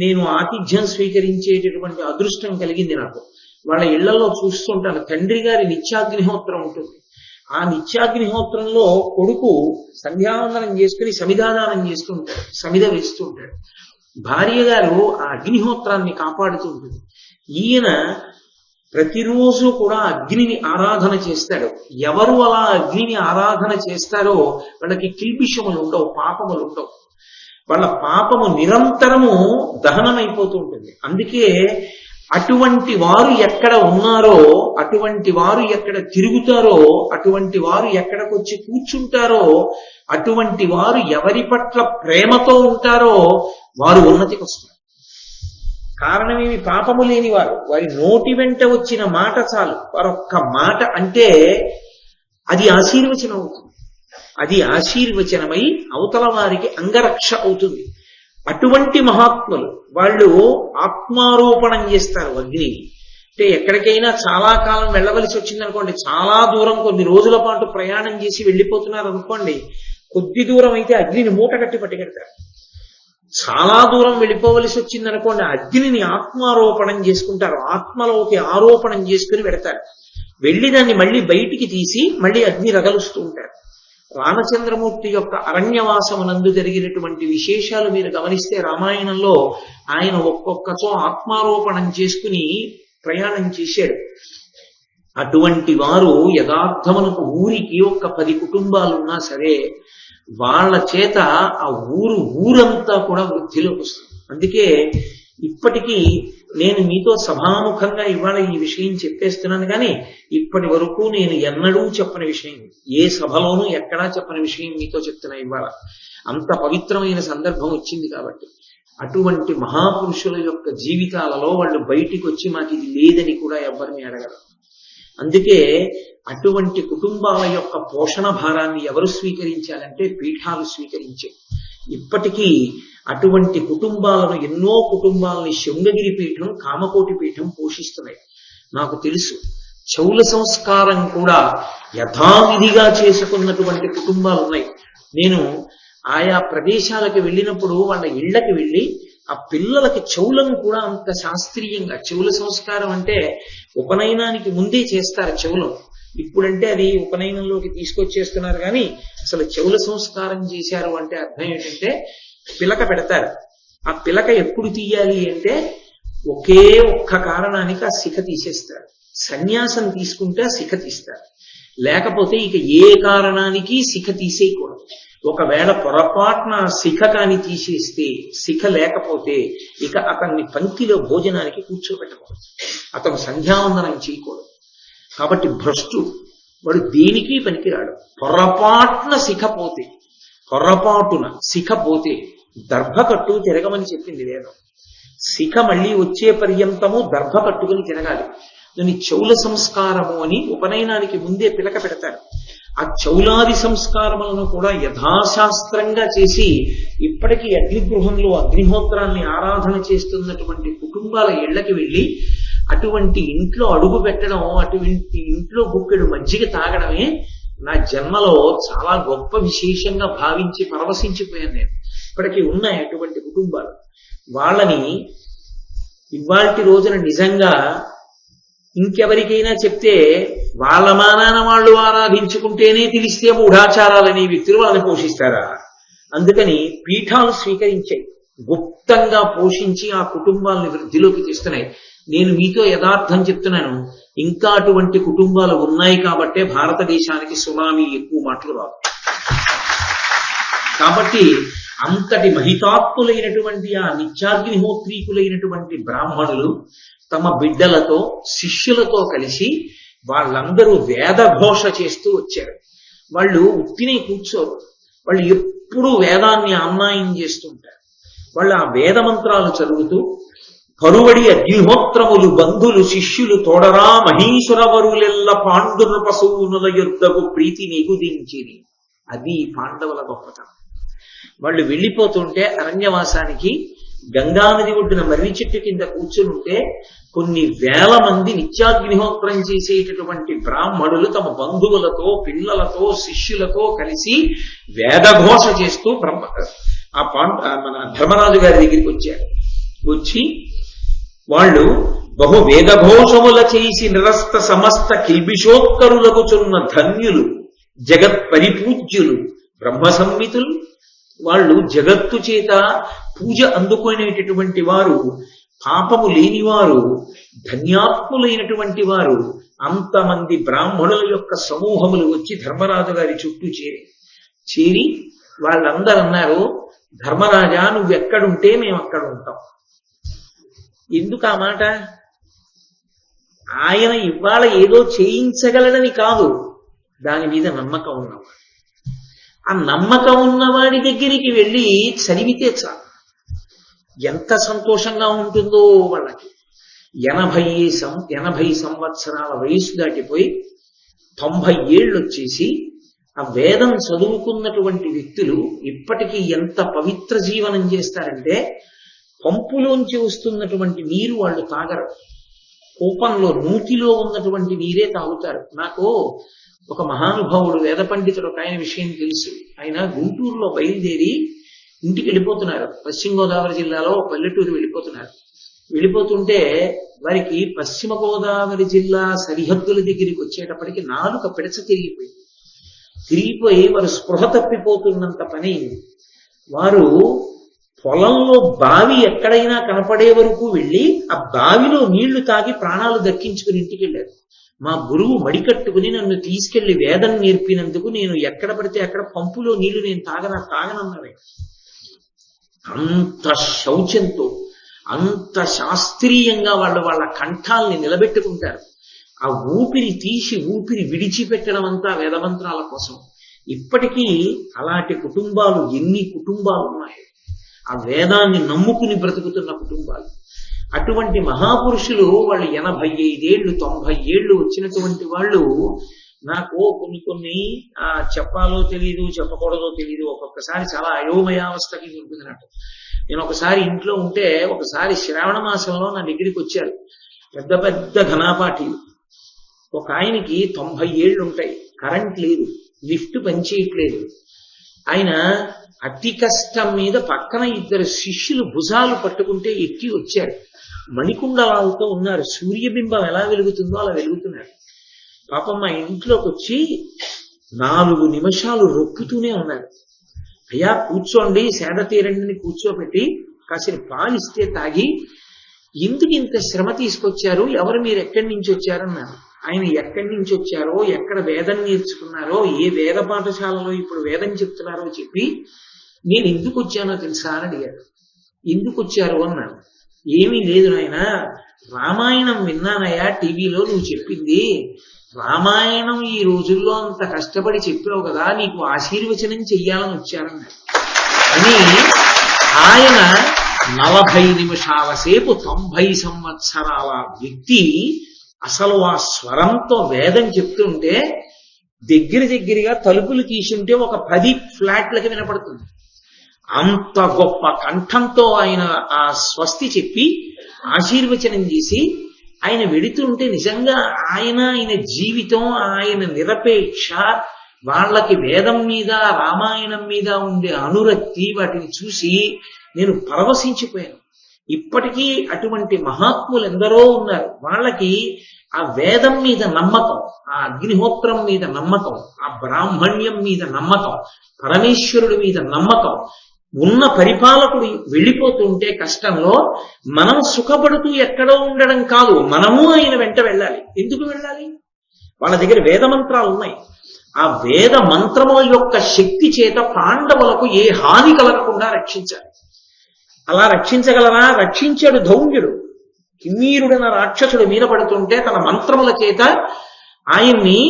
నేను ఆతిథ్యం స్వీకరించేటటువంటి అదృష్టం కలిగింది నాకు. వాళ్ళ ఇళ్లలో చూస్తుంటాను తండ్రి గారి నిత్యాగ్నిహోత్రం ఉంటుంది. ఆ నిత్యాగ్నిహోత్రంలో కొడుకు సంధ్యావందనం చేసుకుని సమిధాదానం చేస్తుంటాడు, సమిధ వేస్తుంటాడు. భార్య గారు ఆ అగ్నిహోత్రాన్ని కాపాడుతూ ఉంటుంది. ఈయన ప్రతిరోజు కూడా అగ్నిని ఆరాధన చేస్తాడు. ఎవరు అలా అగ్నిని ఆరాధన చేస్తారో వాళ్ళకి కిల్బిషములు ఉండవు, పాపములు ఉండవు. వాళ్ళ పాపము నిరంతరము దహనమైపోతూ ఉంటుంది. అందుకే అటువంటి వారు ఎక్కడ ఉన్నారో, అటువంటి వారు ఎక్కడ తిరుగుతారో, అటువంటి వారు ఎక్కడికొచ్చి కూర్చుంటారో, అటువంటి వారు ఎవరి పట్ల ప్రేమతో ఉంటారో వారు ఉన్నతికి వస్తారు. కారణమేమి? పాపము లేని వారు. వారి నోటి వెంట వచ్చిన మాట చాలు. వారొక్క మాట అంటే అది ఆశీర్వచనం అవుతుంది. అది ఆశీర్వచనమై అవతల వారికి అంగరక్ష అవుతుంది. అటువంటి మహాత్ములు వాళ్ళు ఆత్మారోపణం చేస్తారు అగ్ని. అంటే ఎక్కడికైనా చాలా కాలం వెళ్ళవలసి వచ్చిందనుకోండి, చాలా దూరం కొన్ని రోజుల పాటు ప్రయాణం చేసి వెళ్ళిపోతున్నారు అనుకోండి, కొద్ది దూరం అయితే అగ్నిని మూట కట్టి పట్టుకెడతారు. చాలా దూరం వెళ్ళిపోవలసి వచ్చిందనుకోండి, అగ్నిని ఆత్మారోపణం చేసుకుంటారు. ఆత్మలోకి ఆరోపణం చేసుకుని పెడతారు. వెళ్ళి దాన్ని మళ్ళీ బయటికి తీసి మళ్ళీ అగ్ని రగలుస్తూ ఉంటారు. రామచంద్రమూర్తి యొక్క అరణ్యవాసమునందు జరిగినటువంటి విశేషాలు మీరు గమనిస్తే రామాయణంలో ఆయన ఒక్కొక్కచో ఆత్మారోపణం చేసుకుని ప్రయాణం చేశాడు. అటువంటి వారు యథార్థమునకు ఊరికి ఒక్క 10 కుటుంబాలున్నా సరే వాళ్ళ చేత ఆ ఊరంతా కూడా వృద్ధిలోకి వస్తుంది. అందుకే ఇప్పటికీ నేను మీతో సభాముఖంగా ఇవాళ ఈ విషయం చెప్పేస్తున్నాను, కానీ ఇప్పటి వరకు నేను ఎన్నడూ చెప్పని విషయం, ఏ సభలోనూ ఎక్కడా చెప్పని విషయం మీతో చెప్తున్నా ఇవాళ. అంత పవిత్రమైన సందర్భం వచ్చింది కాబట్టి. అటువంటి మహాపురుషుల యొక్క జీవితాలలో వాళ్ళు బయటికి వచ్చి మాకు ఇది లేదని కూడా ఎవరిని అడగరు. అందుకే అటువంటి కుటుంబాల యొక్క పోషణ భారాన్ని ఎవరు స్వీకరించాలంటే పీఠాలు స్వీకరించాయి. ఇప్పటికీ అటువంటి కుటుంబాలను, ఎన్నో కుటుంబాలని శృంగగిరి పీఠం, కామకోటి పీఠం పోషిస్తున్నాయి. నాకు తెలుసు చౌల సంస్కారం కూడా యథావిధిగా చేసుకున్నటువంటి కుటుంబాలు ఉన్నాయి. నేను ఆయా ప్రదేశాలకు వెళ్ళినప్పుడు వాళ్ళ ఇళ్లకి వెళ్ళి ఆ పిల్లలకి చౌలను కూడా అంత శాస్త్రీయంగా, చౌల సంస్కారం అంటే ఉపనయనానికి ముందే చేస్తారు చౌలం. ఇప్పుడంటే అది ఉపనయనంలోకి తీసుకొచ్చేస్తున్నారు, కానీ అసలు చౌల సంస్కారం చేశారు అంటే అర్థం ఏంటంటే పిలక పెడతారు. ఆ పిలక ఎప్పుడు తీయాలి అంటే ఒకే ఒక్క కారణానికి ఆ శిఖ తీసేస్తారు. సన్యాసం తీసుకుంటే ఆ శిఖ తీస్తారు, లేకపోతే ఇక ఏ కారణానికి శిఖ తీసేయకూడదు. ఒకవేళ పొరపాటున శిఖ కాని తీసేస్తే, శిఖ లేకపోతే ఇక అతన్ని పంక్తిలో భోజనానికి కూర్చోబెట్టకూడదు, అతను సంధ్యావందనం చేయకూడదు. కాబట్టి భ్రష్టుడు వాడు దేనికి పనికిరాడు. పొరపాటున శిఖ పోతే దర్భకట్టు తిరగమని చెప్పింది వేదం. శిఖ మళ్ళీ వచ్చే పర్యంతము దర్భ కట్టుకుని తిరగాలి. దాన్ని చౌల సంస్కారము అని ఉపనయనానికి ముందే పిలక పెడతారు. ఆ చౌలాది సంస్కారములను కూడా యథాశాస్త్రంగా చేసి ఇప్పటికీ అగ్నిగృహంలో అగ్నిహోత్రాన్ని ఆరాధన చేస్తున్నటువంటి కుటుంబాల ఇళ్లకి వెళ్ళి అటువంటి ఇంట్లో అడుగు పెట్టడం, అటువంటి ఇంట్లో గుక్కెడు మజ్జిగ తాగడమే నా జన్మలో చాలా గొప్ప విశేషంగా భావించి పరవశించిపోయాను నేను. ఇప్పటికీ ఉన్నాయి అటువంటి కుటుంబాలు. వాళ్ళని ఇవాల్టి రోజున నిజంగా ఇంకెవరికైనా చెప్తే వాళ్ళ మానాన వాళ్ళు ఆరాధించుకుంటేనే తెలిస్తే మూఢాచారాలనే వ్యక్తులు వాళ్ళని పోషిస్తారా? అందుకని పీఠాలు స్వీకరించాయి, గుప్తంగా పోషించి ఆ కుటుంబాలని వృద్ధిలోకి తెస్తున్నాయి. నేను మీతో యథార్థం చెప్తున్నాను, ఇంకా అటువంటి కుటుంబాలు ఉన్నాయి కాబట్టే భారతదేశానికి సునామీ ఎక్కువ మాటలు రాదు. కాబట్టి అంతటి మహితాత్ములైనటువంటి ఆ నిత్యాగ్నిహోత్రీకులైనటువంటి బ్రాహ్మణులు తమ బిడ్డలతో, శిష్యులతో కలిసి వాళ్ళందరూ వేదఘోష చేస్తూ వచ్చారు. వాళ్ళు ఉత్తినే కూర్చోరు, వాళ్ళు ఎప్పుడూ వేదాన్ని అన్యాయం చేస్తుంటారు. వాళ్ళు ఆ వేద మంత్రాలు చదువుతూ కరువడి అగ్నిహోత్రములు బంధులు శిష్యులు తోడరా మహీశ్వరవరులెల్ల పాండుర పశువునుల యుద్ధకు ప్రీతి నిగుదించిరి. అది పాండవుల గొప్పతనం. వాళ్ళు వెళ్ళిపోతుంటే అరణ్యవాసానికి గంగానది ఒడ్డున మర్రి చెట్టు కింద కూర్చునుంటే కొన్ని వేల మంది నిత్యాగ్నిహోత్రం చేసేటటువంటి బ్రాహ్మణులు తమ బంధువులతో పిల్లలతో శిష్యులతో కలిసి వేదఘోష చేస్తూ మన ధర్మరాజు గారి దగ్గరికి వచ్చారు. వచ్చి వాళ్ళు బహు వేదఘోషముల చేసి నిరస్త సమస్త కిల్బిషోత్తరులకు చున్న ధన్యులు జగత్ పరిపూజ్యులు బ్రహ్మ సంహితులు. వాళ్ళు జగత్తు చేత పూజ అందుకునేటటువంటి వారు, పాపము లేనివారు, ధన్యాత్ములైనటువంటి వారు. అంతమంది బ్రాహ్మణుల యొక్క సమూహములు వచ్చి ధర్మరాజు గారి చుట్టూ చేరి వాళ్ళందరూ అన్నారు, ధర్మరాజా నువ్వెక్కడుంటే మేము అక్కడ ఉంటాం. ఎందుకు ఆ మాట? ఆయన ఇవాళ ఏదో చేయించగలడని కాదు, దాని మీద నమ్మకం ఉన్నవాడు. ఆ నమ్మకం ఉన్నవాడి దగ్గరికి వెళ్ళి చదివితే చాలు, ఎంత సంతోషంగా ఉంటుందో వాళ్ళకి. 80 సంవత్సరాల వయసు దాటిపోయి 90 ఏళ్ళు వచ్చేసి ఆ వేదం చదువుకున్నటువంటి వ్యక్తులు ఇప్పటికీ ఎంత పవిత్ర జీవనం చేస్తారంటే, పంపులోంచి వస్తున్నటువంటి నీరు వాళ్ళు తాగరు, కూపంలో నూతిలో ఉన్నటువంటి నీరే తాగుతారు. నాకు ఒక మహానుభావుడు వేద పండితుడు ఒక ఆయన విషయం తెలుసు. ఆయన గుంటూరులో బయలుదేరి ఇంటికి వెళ్ళిపోతున్నారు. పశ్చిమ గోదావరి జిల్లాలో పల్లెటూరు వెళ్ళిపోతుంటే వారికి పశ్చిమ గోదావరి జిల్లా సరిహద్దుల దగ్గరికి వచ్చేటప్పటికి నాలుక పిడచ తిరిగిపోయి వారు స్పృహ తప్పిపోతున్నంత పని. వారు పొలంలో బావి ఎక్కడైనా కనపడే వరకు వెళ్ళి ఆ బావిలో నీళ్లు తాగి ప్రాణాలు దక్కించుకుని ఇంటికి వెళ్ళారు. మా గురువు మడికట్టుకుని నన్ను తీసుకెళ్లి వేదం నేర్పినందుకు నేను ఎక్కడ పడితే అక్కడ పంపులో నీళ్లు నేను తాగనన్నారే. అంత శౌచంతో, అంత శాస్త్రీయంగా వాళ్ళ కంఠాల్ని నిలబెట్టుకుంటారు. ఆ ఊపిరి తీసి ఊపిరి విడిచిపెట్టడం అంతా వేదమంత్రాల కోసం. ఇప్పటికీ అలాంటి కుటుంబాలు ఎన్ని కుటుంబాలు ఉన్నాయి, ఆ వేదాన్ని నమ్ముకుని బ్రతుకుతున్న కుటుంబాలు. అటువంటి మహాపురుషులు వాళ్ళు 85 ఏళ్ళు 90 ఏళ్ళు వచ్చినటువంటి వాళ్ళు నాకు కొన్ని చెప్పాలో తెలీదు, చెప్పకూడదో తెలీదు. ఒక్కొక్కసారి చాలా అయోమయావస్థకి ఉంటుంది నాకు. నేను ఒకసారి ఇంట్లో ఉంటే, ఒకసారి శ్రావణ మాసంలో నా దగ్గరికి వచ్చారు పెద్ద పెద్ద ఘనాపాఠీలు. ఒక ఆయనకి 90 ఏళ్ళు ఉంటాయి, కరెంట్ లేదు, లిఫ్ట్ పనిచేయట్లేదు. ఆయన అతి కష్టం మీద పక్కన 2 శిష్యులు భుజాలు పట్టుకుంటే ఎక్కి వచ్చారు. మణికుండలాలతో ఉన్నారు, సూర్యబింబం ఎలా వెలుగుతుందో అలా వెలుగుతున్నారు. పాపం మా ఇంట్లోకి వచ్చి 4 నిమిషాలు రొక్కుతూనే ఉన్నారు. అయ్యా కూర్చోండి, సేద తీరండిని కూర్చోబెట్టి కాసిన పాలిస్తే తాగి, ఎందుకు ఇంత శ్రమ తీసుకొచ్చారు, ఎవరు మీరు ఎక్కడి నుంచి వచ్చారన్నారు. ఆయన ఎక్కడి నుంచి వచ్చారో, ఎక్కడ వేదం నేర్చుకున్నారో, ఏ వేద పాఠశాలలో ఇప్పుడు వేదం చెప్తున్నారో చెప్పి, నేను ఎందుకు వచ్చానో తెలుసా అని అడిగారు. ఎందుకు వచ్చారు అన్నాను. ఏమీ లేదు నాయన, రామాయణం విన్నానయ్యా టీవీలో, నువ్వు చెప్పింది రామాయణం ఈ రోజుల్లో అంత కష్టపడి చెప్పావు కదా, నీకు ఆశీర్వచనం చెయ్యాలని వచ్చానన్నారు. అని ఆయన 40 నిమిషాల సేపు 90 సంవత్సరాల వ్యక్తి అసలు ఆ స్వరంతో వేదం చెప్తుంటే దగ్గరగా తలుపులు తీసుంటే ఒక 10 ఫ్లాట్లకి వినపడుతుంది. అంత గొప్ప కంఠంతో ఆయన ఆ స్వస్తి చెప్పి ఆశీర్వచనం చేసి ఆయన వెడుతుంటే నిజంగా ఆయన జీవితం, ఆయన నిరపేక్ష, వాళ్ళకి వేదం మీద రామాయణం మీద ఉండే అనురక్తి, వాటిని చూసి నేను పరవశించిపోయాను. ఇప్పటికీ అటువంటి మహాత్ములు ఎందరో ఉన్నారు. వాళ్ళకి ఆ వేదం మీద నమ్మకం, ఆ అగ్నిహోత్రం మీద నమ్మకం, ఆ బ్రాహ్మణ్యం మీద నమ్మకం, పరమేశ్వరుడి మీద నమ్మకం ఉన్న పరిపాలకుడు వెళ్ళిపోతుంటే కష్టంలో మనం సుఖపడుతూ ఎక్కడో ఉండడం కాదు, మనము ఆయన వెంట వెళ్ళాలి. ఎందుకు వెళ్ళాలి? వాళ్ళ దగ్గర వేద మంత్రాలు ఉన్నాయి. ఆ వేద మంత్రముల యొక్క శక్తి చేత పాండవులకు ఏ హాని కలగకుండా రక్షించాలి. అలా రక్షించగలరా? రక్షించాడు ధౌమ్యుడు. కిన్నీరుడైన రాక్షసుడు మీద పడుతుంటే తన మంత్రముల చేత ఆయన్ని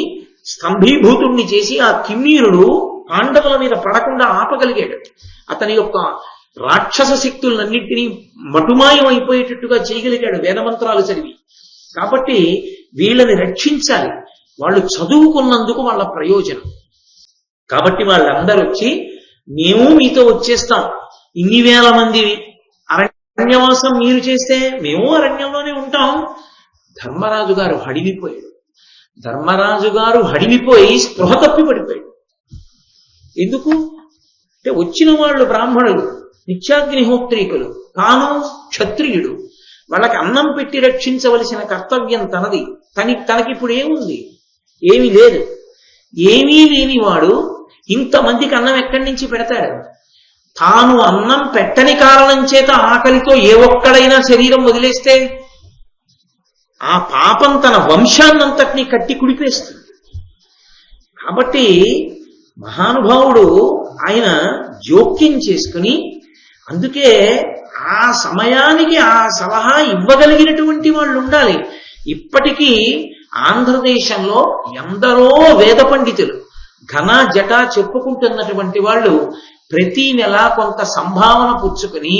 స్తంభీభూతుణ్ణి చేసి ఆ కిన్నీరుడు పాండవుల మీద పడకుండా ఆపగలిగాడు. అతని యొక్క రాక్షస శక్తులన్నింటినీ మటుమాయం అయిపోయేటట్టుగా చేయగలిగాడు వేదమంత్రాలు చదివి. కాబట్టి వీళ్ళని రక్షించాలి. వాళ్ళు చదువుకున్నందుకు వాళ్ళ ప్రయోజనం. కాబట్టి వాళ్ళందరూ వచ్చి మేము మీతో వచ్చేస్తాం, ఇన్ని వేల మంది అరణ్యవాసం మీరు చేస్తే మేము అరణ్యంలోనే ఉంటాం. ధర్మరాజు గారు హడిలిపోయాడు. ధర్మరాజు గారు హడిలిపోయి స్పృహ తప్పి పడిపోయాడు. ఎందుకు అంటే వచ్చిన వాళ్ళు బ్రాహ్మణులు, నిత్యాగ్నిహోత్రీకులు, తాను క్షత్రియుడు, వాళ్ళకి అన్నం పెట్టి రక్షించవలసిన కర్తవ్యం తనది. తనకిప్పుడు ఏముంది? ఏమీ లేదు. ఏమీ లేనివాడు ఇంతమందికి అన్నం ఎక్కడి నుంచి పెడతాడు? తాను అన్నం పెట్టని కారణం చేత ఆకలితో ఏ ఒక్కడైనా శరీరం వదిలేస్తే ఆ పాపం తన వంశాన్నంతటినీ కట్టి కుడిపేస్తుంది. కాబట్టి మహానుభావుడు ఆయన జోక్యం చేసుకుని, అందుకే ఆ సమయానికి ఆ సలహా ఇవ్వగలిగినటువంటి వాళ్ళు ఉండాలి. ఇప్పటికీ ఆంధ్రదేశంలో ఎందరో వేద పండితులు ఘన జట చెప్పుకుంటున్నటువంటి వాళ్ళు ప్రతి నెల కొంత సంభావన పుచ్చుకుని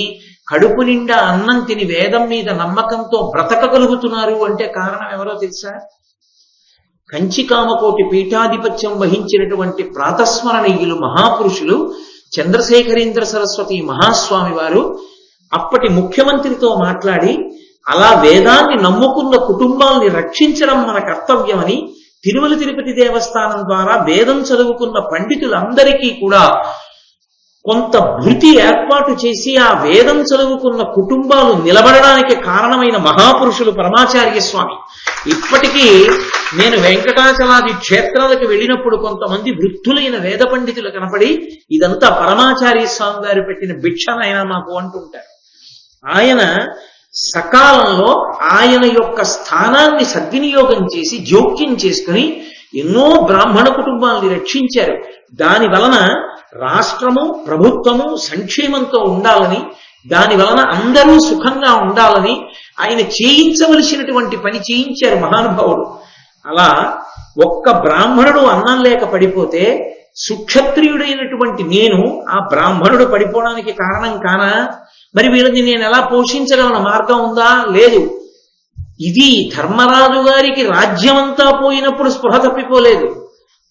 కడుపు నిండా అన్నం తిని వేదం మీద నమ్మకంతో బ్రతకగలుగుతున్నారు అంటే కారణం ఎవరో తెలుసా? కంచికామకోటి పీఠాధిపత్యం వహించినటువంటి ప్రాతస్మరణీయులు మహాపురుషులు చంద్రశేఖరేంద్ర సరస్వతి మహాస్వామి వారు అప్పటి ముఖ్యమంత్రితో మాట్లాడి, అలా వేదాన్ని నమ్ముకున్న కుటుంబాల్ని రక్షించడం మన కర్తవ్యమని తిరుమల తిరుపతి దేవస్థానం ద్వారా వేదం చదువుకున్న పండితులందరికీ కూడా కొంత భృతి ఏర్పాటు చేసి ఆ వేదం చదువుకున్న కుటుంబాలు నిలబడడానికి కారణమైన మహాపురుషులు పరమాచార్య స్వామి. ఇప్పటికీ నేను వెంకటాచలాది క్షేత్రాలకు వెళ్ళినప్పుడు కొంతమంది వృద్ధులైన వేద పండితులు కనపడి, ఇదంతా పరమాచార్య స్వామి గారు పెట్టిన భిక్షనైనా మాకు అంటుంటారు. ఆయన సకాలంలో ఆయన యొక్క స్థానాన్ని సద్వినియోగం చేసి జోక్యం చేసుకుని ఎన్నో బ్రాహ్మణ కుటుంబాలని రక్షించారు. దాని వలన రాష్ట్రము ప్రభుత్వము సంక్షేమంతో ఉండాలని, దాని వలన అందరూ సుఖంగా ఉండాలని ఆయన చేయించవలసినటువంటి పని చేయించారు మహానుభావుడు. అలా ఒక్క బ్రాహ్మణుడు అన్నం లేక పడిపోతే సుక్షత్రియుడైనటువంటి నేను ఆ బ్రాహ్మణుడు పడిపోవడానికి కారణం కానా? మరి వీళ్ళని నేను ఎలా పోషించగలను? మార్గం ఉందా? లేదు. ఇది ధర్మరాజు గారికి రాజ్యమంతా పోయినప్పుడు స్పృహ తప్పిపోలేదు.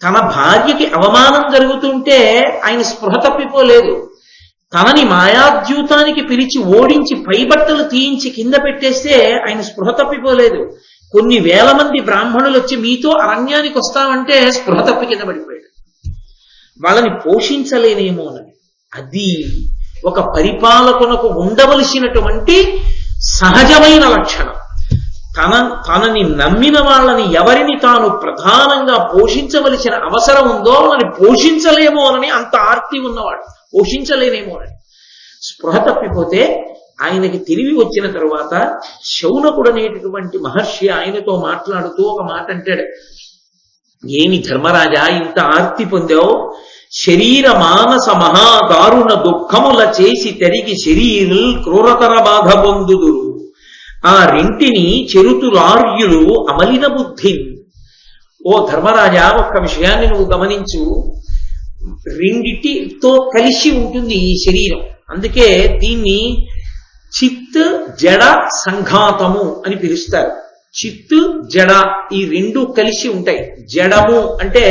తన భార్యకి అవమానం జరుగుతుంటే ఆయన స్పృహ తప్పిపోలేదు. తనని మాయాద్యూతానికి పిలిచి ఓడించి పైబట్టలు తీయించి కింద పెట్టేస్తే ఆయన స్పృహ తప్పిపోలేదు. కొన్ని వేల మంది బ్రాహ్మణులు వచ్చి మీతో అరణ్యానికి వస్తామంటే స్పృహ తప్పి కింద పడిపోయాడు. వాళ్ళని పోషించలేనేమో అని. అది ఒక పరిపాలకునకు ఉండవలసినటువంటి సహజమైన లక్షణం. తనని నమ్మిన వాళ్ళని ఎవరిని తాను ప్రధానంగా పోషించవలసిన అవసరం ఉందో వాళ్ళని పోషించలేమో అని అంత ఆర్తి ఉన్నవాడు, పోషించలేనేమో అని స్పృహ తప్పిపోతే ఆయనకి తెలివి వచ్చిన తరువాత శౌనకుడు అనేటటువంటి మహర్షి ఆయనతో మాట్లాడుతూ ఒక మాట అంటాడు. ఏమి ధర్మరాజా ఇంత ఆర్తి పొందావు? శరీర మానస మహాదారుణ దుఃఖముల చేసి తెరిగి శరీరుల్ క్రూరతర బాధ పొందుదురు, ఆ రెంటిని చెరుతులార్యులు అమలిన బుద్ధి. ఓ ధర్మరాజా, ఒక్క విషయాన్ని నువ్వు గమనించు. రెండిటితో కలిసి ఉంటుంది ఈ శరీరం. అందుకే దీన్ని చిత్ జడ సంఘాతము అని పిలుస్తారు. చిత్తు జడ ఈ రెండు కలిసి ఉంటాయి. జడము అంటే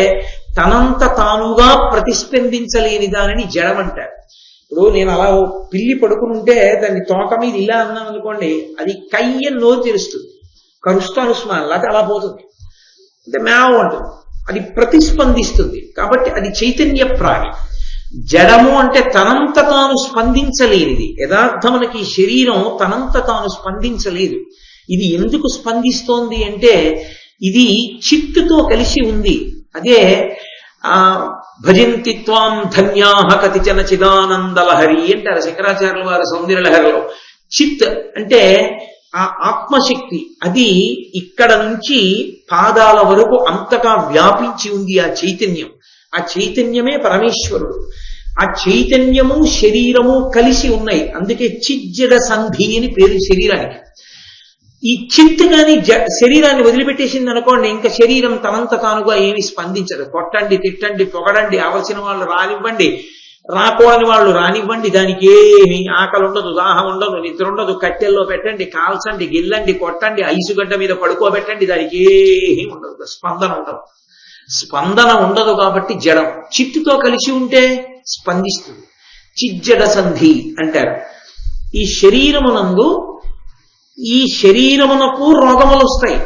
తనంత తానుగా ప్రతిస్పందించలేని దానిని జడమంటారు. ఇప్పుడు నేను అలా ఓ పిల్లి పడుకుని ఉంటే దాన్ని తోక మీద ఇలా అన్నాం అనుకోండి, అది కయ్యని నోరు తెరుస్తుంది, కరుస్తాను లేకపోతే అలా పోతుంది, అంటే మేవ అంటుంది, అది ప్రతిస్పందిస్తుంది. కాబట్టి అది చైతన్య ప్రాణి. జడము అంటే తనంత తాను స్పందించలేనిది. యథార్థమునకి శరీరం తనంత తాను స్పందించలేదు. ఇది ఎందుకు స్పందిస్తోంది అంటే ఇది చిత్తుతో కలిసి ఉంది. అదే భజంతి త్వాం ధన్యాహ కతిచన చిదానందలహరి అంటారు శంకరాచార్యుల వారు సౌందర్యలహరిలో. చిత్ అంటే ఆ ఆత్మశక్తి, అది ఇక్కడ నుంచి పాదాల వరకు అంతటా వ్యాపించి ఉంది ఆ చైతన్యం. ఆ చైతన్యమే పరమేశ్వరుడు. ఆ చైతన్యము శరీరము కలిసి ఉన్నాయి. అందుకే చిజ్జడ సంధి అని పేరు శరీరానికి. ఈ చిత్ గాని శరీరాన్ని వదిలిపెట్టేసింది అనుకోండి, ఇంకా శరీరం తనంత తానుగా ఏమి స్పందించదు. కొట్టండి, తిట్టండి, పొగడండి, అవలసిన వాళ్ళు రానివ్వండి, రాకూడని వాళ్ళు రానివ్వండి, దానికి ఏమి ఆకలి ఉండదు, దాహం ఉండదు, నిద్ర ఉండదు, కట్టెల్లో పెట్టండి, కాల్చండి, గిల్లండి, కొట్టండి, ఐసుగడ్డ మీద పడుకోబెట్టండి, దానికి ఏమీ ఉండదు, స్పందన ఉండదు. స్పందన ఉండదు కాబట్టి జడం. చిత్తుతో కలిసి ఉంటే స్పందిస్తుంది. చిజ్జడ సంధి అంటారు. ఈ శరీరమునందు ఈ శరీరమునకు రోగములు వస్తాయి,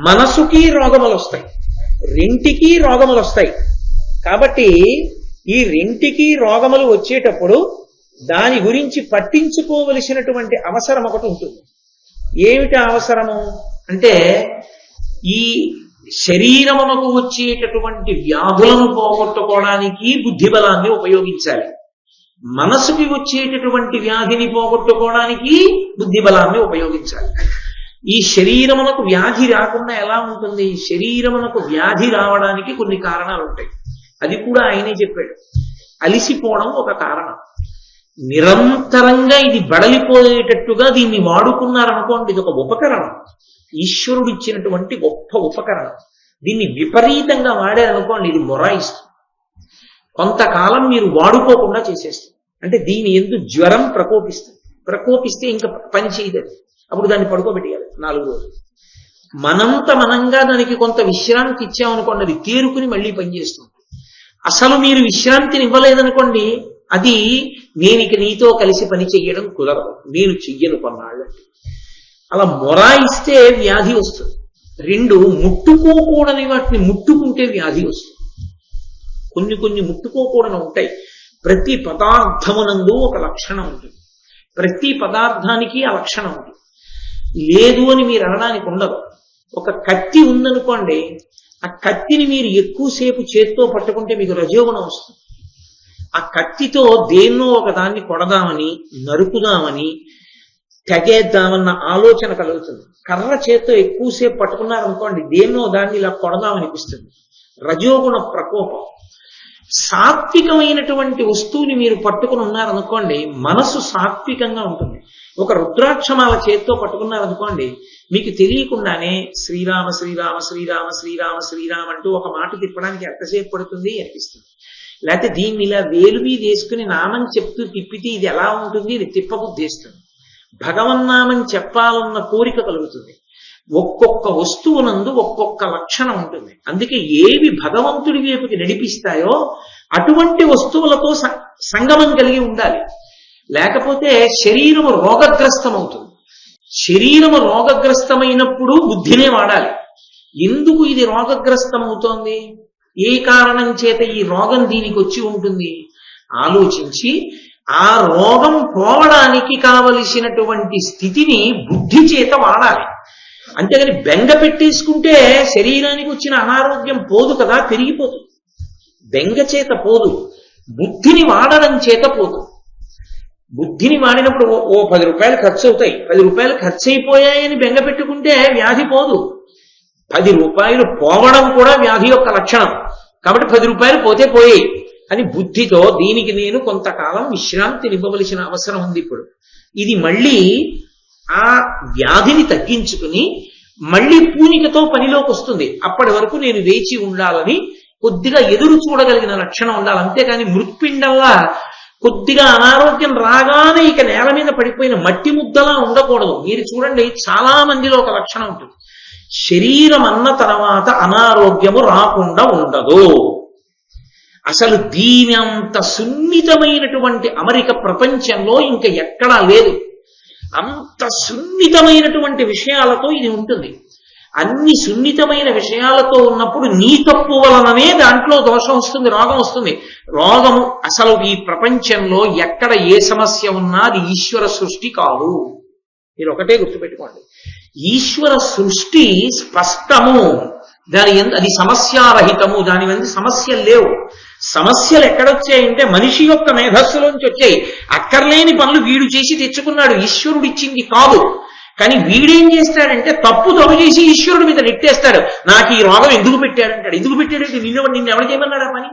మనసుకి రోగములు వస్తాయి, రెంటికి రోగములు వస్తాయి. కాబట్టి ఈ రెంటికి రోగములు వచ్చేటప్పుడు దాని గురించి పట్టించుకోవలసినటువంటి అవసరం ఒకటి ఉంటుంది. ఏమిటి అవసరము అంటే, ఈ శరీరమునకు వచ్చేటటువంటి వ్యాధులను పోగొట్టుకోవడానికి బుద్ధి బలాన్ని ఉపయోగించాలి, మనసుకి వచ్చేటటువంటి వ్యాధిని పోగొట్టుకోవడానికి బుద్ధి బలాన్ని ఉపయోగించాలి. ఈ శరీరమునకు వ్యాధి రాకుండా ఎలా ఉంటుంది? శరీరమునకు వ్యాధి రావడానికి కొన్ని కారణాలు ఉంటాయి. అది కూడా ఆయనే చెప్పాడు. అలిసిపోవడం ఒక కారణం. నిరంతరంగా ఇది బడలిపోయేటట్టుగా దీన్ని వాడుకున్నారనుకోండి, ఇది ఒక ఉపకరణం, ఈశ్వరుడు ఇచ్చినటువంటి గొప్ప ఉపకరణం. దీన్ని విపరీతంగా వాడారనుకోండి, ఇది మొరాయిస్తుంది. కొంతకాలం మీరు వాడుకోకుండా చేసేస్తుంది. అంటే దీని ఎందు జ్వరం ప్రకోపిస్తే ఇంకా పని చేయదు. అప్పుడు దాన్ని పడుకోబెట్టేయాలి 4 రోజులు. మనంగా దానికి కొంత విశ్రాంతి ఇచ్చామనుకోండి, అది తేరుకుని మళ్ళీ పనిచేస్తుంది. అసలు మీరు విశ్రాంతిని ఇవ్వలేదనుకోండి, అది నేనిక నీతో కలిసి పని చెయ్యడం కుదరదు, నేను చెయ్యను కొన్నాళ్ళు. అలా మొరాయిస్తే వ్యాధి వస్తుంది. 2, ముట్టుకోకూడని వాటిని ముట్టుకుంటే వ్యాధి వస్తుంది. కొన్ని ముట్టుకోకూడని ఉంటాయి. ప్రతి పదార్థమునందు ఒక లక్షణం ఉంటుంది, ప్రతి పదార్థానికి ఆ లక్షణం ఉంటుంది. లేదు అని మీరు అనడానికి ఉండదు. ఒక కత్తి ఉందనుకోండి, ఆ కత్తిని మీరు ఎక్కువసేపు చేత్తో పట్టుకుంటే మీకు రజోగుణం వస్తుంది. ఆ కత్తితో దేన్నో ఒక దాన్ని కొడదామని, నరుకుదామని, తెగేద్దామన్న ఆలోచన కలుగుతుంది. కర్ర చేత్తో ఎక్కువసేపు పట్టుకున్నారనుకోండి, దేన్నో దాన్ని ఇలా కొడదామనిపిస్తుంది, రజోగుణ ప్రకోపం. సాత్వికమైనటువంటి వస్తువుని మీరు పట్టుకుని ఉన్నారనుకోండి, మనసు సాత్వికంగా ఉంటుంది. ఒక రుద్రాక్షమాల చేత్తో పట్టుకున్నారనుకోండి, మీకు తెలియకుండానే శ్రీరామ శ్రీరామ శ్రీరామ శ్రీరామ శ్రీరామ అంటూ ఒక మాట తిప్పడానికి ఎంతసేపు పడుతుంది అనిపిస్తుంది. లేకపోతే దీన్ని ఇలా వేలు మీద వేసుకుని నామం చెప్తూ తిప్పితే ఇది ఎలా ఉంటుంది, ఇది తిప్పబుద్ధేస్తుంది. భగవన్నామని చెప్పాలన్న కోరిక కలుగుతుంది. ఒక్కొక్క వస్తువునందు ఒక్కొక్క లక్షణం ఉంటుంది. అందుకే ఏవి భగవంతుడి వైపుకి నడిపిస్తాయో అటువంటి వస్తువులతో సంగమం కలిగి ఉండాలి. లేకపోతే శరీరము రోగగ్రస్తమవుతుంది. శరీరము రోగగ్రస్తమైనప్పుడు బుద్ధినే వాడాలి. ఎందుకు ఇది రోగగ్రస్తమవుతోంది, ఏ కారణం చేత ఈ రోగం దీనికి వచ్చి ఉంటుంది ఆలోచించి ఆ రోగం పోవడానికి కావలసినటువంటి స్థితిని బుద్ధి చేత వాడాలి. అంతేగాని బెంగ పెట్టేసుకుంటే శరీరానికి వచ్చిన అనారోగ్యం పోదు కదా, పెరిగిపోతుంది. బెంగ చేత పోదు, బుద్ధిని వాడడం చేత పోదు. బుద్ధిని వాడినప్పుడు ఓ 10 రూపాయలు ఖర్చు అవుతాయి, 10 రూపాయలు ఖర్చు అయిపోయాయని బెంగ పెట్టుకుంటే వ్యాధి పోదు. 10 రూపాయలు పోవడం కూడా వ్యాధి యొక్క లక్షణం. కాబట్టి 10 రూపాయలు పోతే పోయి అని బుద్ధితో దీనికి నేను కొంతకాలం విశ్రాంతినివ్వవలసిన అవసరం ఉంది. ఇప్పుడు ఇది మళ్ళీ ఆ వ్యాధిని తగ్గించుకుని మళ్ళీ పూనికతో పనిలోకి వస్తుంది. అప్పటి వరకు నేను వేచి ఉండాలని కొద్దిగా ఎదురు చూడగలిగిన లక్షణం ఉండాలి. అంతేకాని మృత్పిండల్లా కొద్దిగా అనారోగ్యం రాగానే ఇక నేల మీద పడిపోయిన మట్టి ముద్దలా ఉండకూడదు. మీరు చూడండి, చాలా మందిలో ఒక లక్షణం ఉంటుంది, శరీరం అన్న తర్వాత అనారోగ్యము రాకుండా ఉండదు. అసలు దీని అంత సున్నితమైనటువంటి అమరిక ప్రపంచంలో ఇంకా ఎక్కడా లేదు. అంత సున్నితమైనటువంటి విషయాలతో ఇది ఉంటుంది. అన్ని సున్నితమైన విషయాలతో ఉన్నప్పుడు నీ తప్పు వలననే దాంట్లో దోషం వస్తుంది, రోగం వస్తుంది. రోగము అసలు ఈ ప్రపంచంలో ఎక్కడ ఏ సమస్య ఉన్నా అది ఈశ్వర సృష్టి కాదు. మీరు ఒకటే గుర్తుపెట్టుకోండి, ఈశ్వర సృష్టి స్పష్టము, అది సమస్యారహితము, దాని మీద సమస్యలు లేవు. సమస్యలు ఎక్కడొచ్చాయంటే మనిషి యొక్క మేధస్సులోంచి వచ్చాయి. అక్కర్లేని పనులు వీడు చేసి తెచ్చుకున్నాడు, ఈశ్వరుడు ఇచ్చింది కాదు. కానీ వీడేం చేస్తాడంటే తప్పు చేసి ఈశ్వరుడి మీద నెట్టేస్తాడు. నాకు ఈ రోగం ఎందుకు పెట్టాడంటాడు. ఎందుకు పెట్టాడంటే నిన్ను ఎవరు చేయమన్నాడు ఆ పని?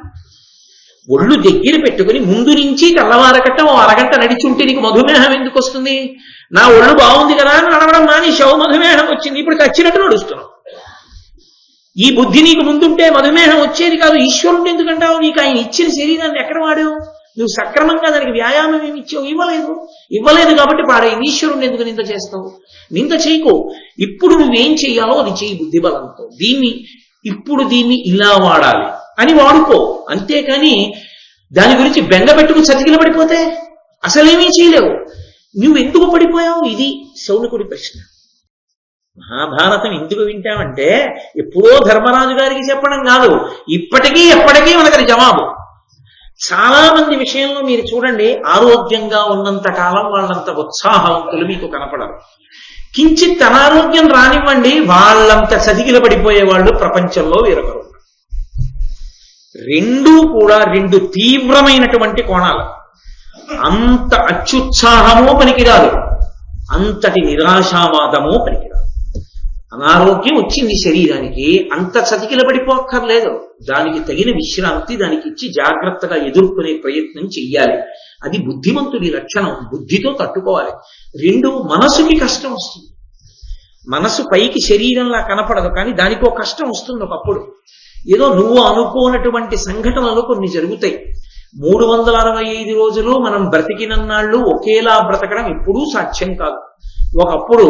ఒళ్ళు దగ్గర పెట్టుకుని ముందు నుంచి తెల్లవారకట్ట ఓ అరగంట నడిచి ఉంటే నీకు మధుమేహం ఎందుకు వస్తుంది? నా ఒళ్ళు బాగుంది కదా అని నడవడం మానేశావు, మధుమేహం వచ్చింది. ఇప్పుడు చచ్చినట్టు నడుస్తున్నావు. ఈ బుద్ధి నీకు ముందుంటే మధుమేహం వచ్చేది కాదు. ఈశ్వరుడు ఎందుకంటావు? నీకు ఆయన ఇచ్చిన శరీరాన్ని ఎక్కడ వాడావు? నువ్వు సక్రమంగా దానికి వ్యాయామం ఏమి ఇచ్చావు? ఇవ్వలేదు కాబట్టి పాడైంది. ఈశ్వరుణ్ణి ఎందుకు నింద చేస్తావు? నింద చేయకు. ఇప్పుడు నువ్వేం చెయ్యాలో అది చెయ్యి బుద్ధి బలంతో. దీన్ని ఇలా వాడాలి అని వాడుకో. అంతేకాని దాని గురించి బెంగ పెట్టుకు చతికిల పడిపోతే అసలేమీ చేయలేవు. నువ్వు ఎందుకు పడిపోయావు? ఇది శౌనకుడి ప్రశ్న. మహాభారతం ఎందుకు వింటామంటే ఎప్పుడో ధర్మరాజు గారికి చెప్పడం కాదు, ఇప్పటికీ ఎప్పటికీ మనకది జవాబు. చాలా మంది విషయంలో మీరు చూడండి, ఆరోగ్యంగా ఉన్నంత కాలం వాళ్ళంత ఉత్సాహవంతులు మీకు కనపడరు. కించిత్ అనారోగ్యం రానివ్వండి, వాళ్ళంత చతికిల పడిపోయే వాళ్ళు ప్రపంచంలో వేరొకరు. రెండూ కూడా రెండు తీవ్రమైనటువంటి కోణాలు. అంత అత్యుత్సాహమూ పనికిరాదు, అంతటి నిరాశావాదమూ పనికిరాదు. అనారోగ్యం వచ్చింది శరీరానికి, అంత చతికిల పడిపోక్కర్లేదు. దానికి తగిన విశ్రాంతి దానికి ఇచ్చి జాగ్రత్తగా ఎదుర్కొనే ప్రయత్నం చెయ్యాలి. అది బుద్ధిమంతుడి లక్షణం. బుద్ధితో తట్టుకోవాలి. రెండు, మనసుకి కష్టం వస్తుంది. మనసు పైకి శరీరంలా కనపడదు, కానీ దానికో కష్టం వస్తుంది ఒకప్పుడు. ఏదో నువ్వు అనుకోనటువంటి సంఘటనలు కొన్ని జరుగుతాయి. 365 రోజులు మనం బ్రతికినన్నాళ్ళు ఒకేలా బ్రతకడం ఎప్పుడూ సాధ్యం కాదు. ఒకప్పుడు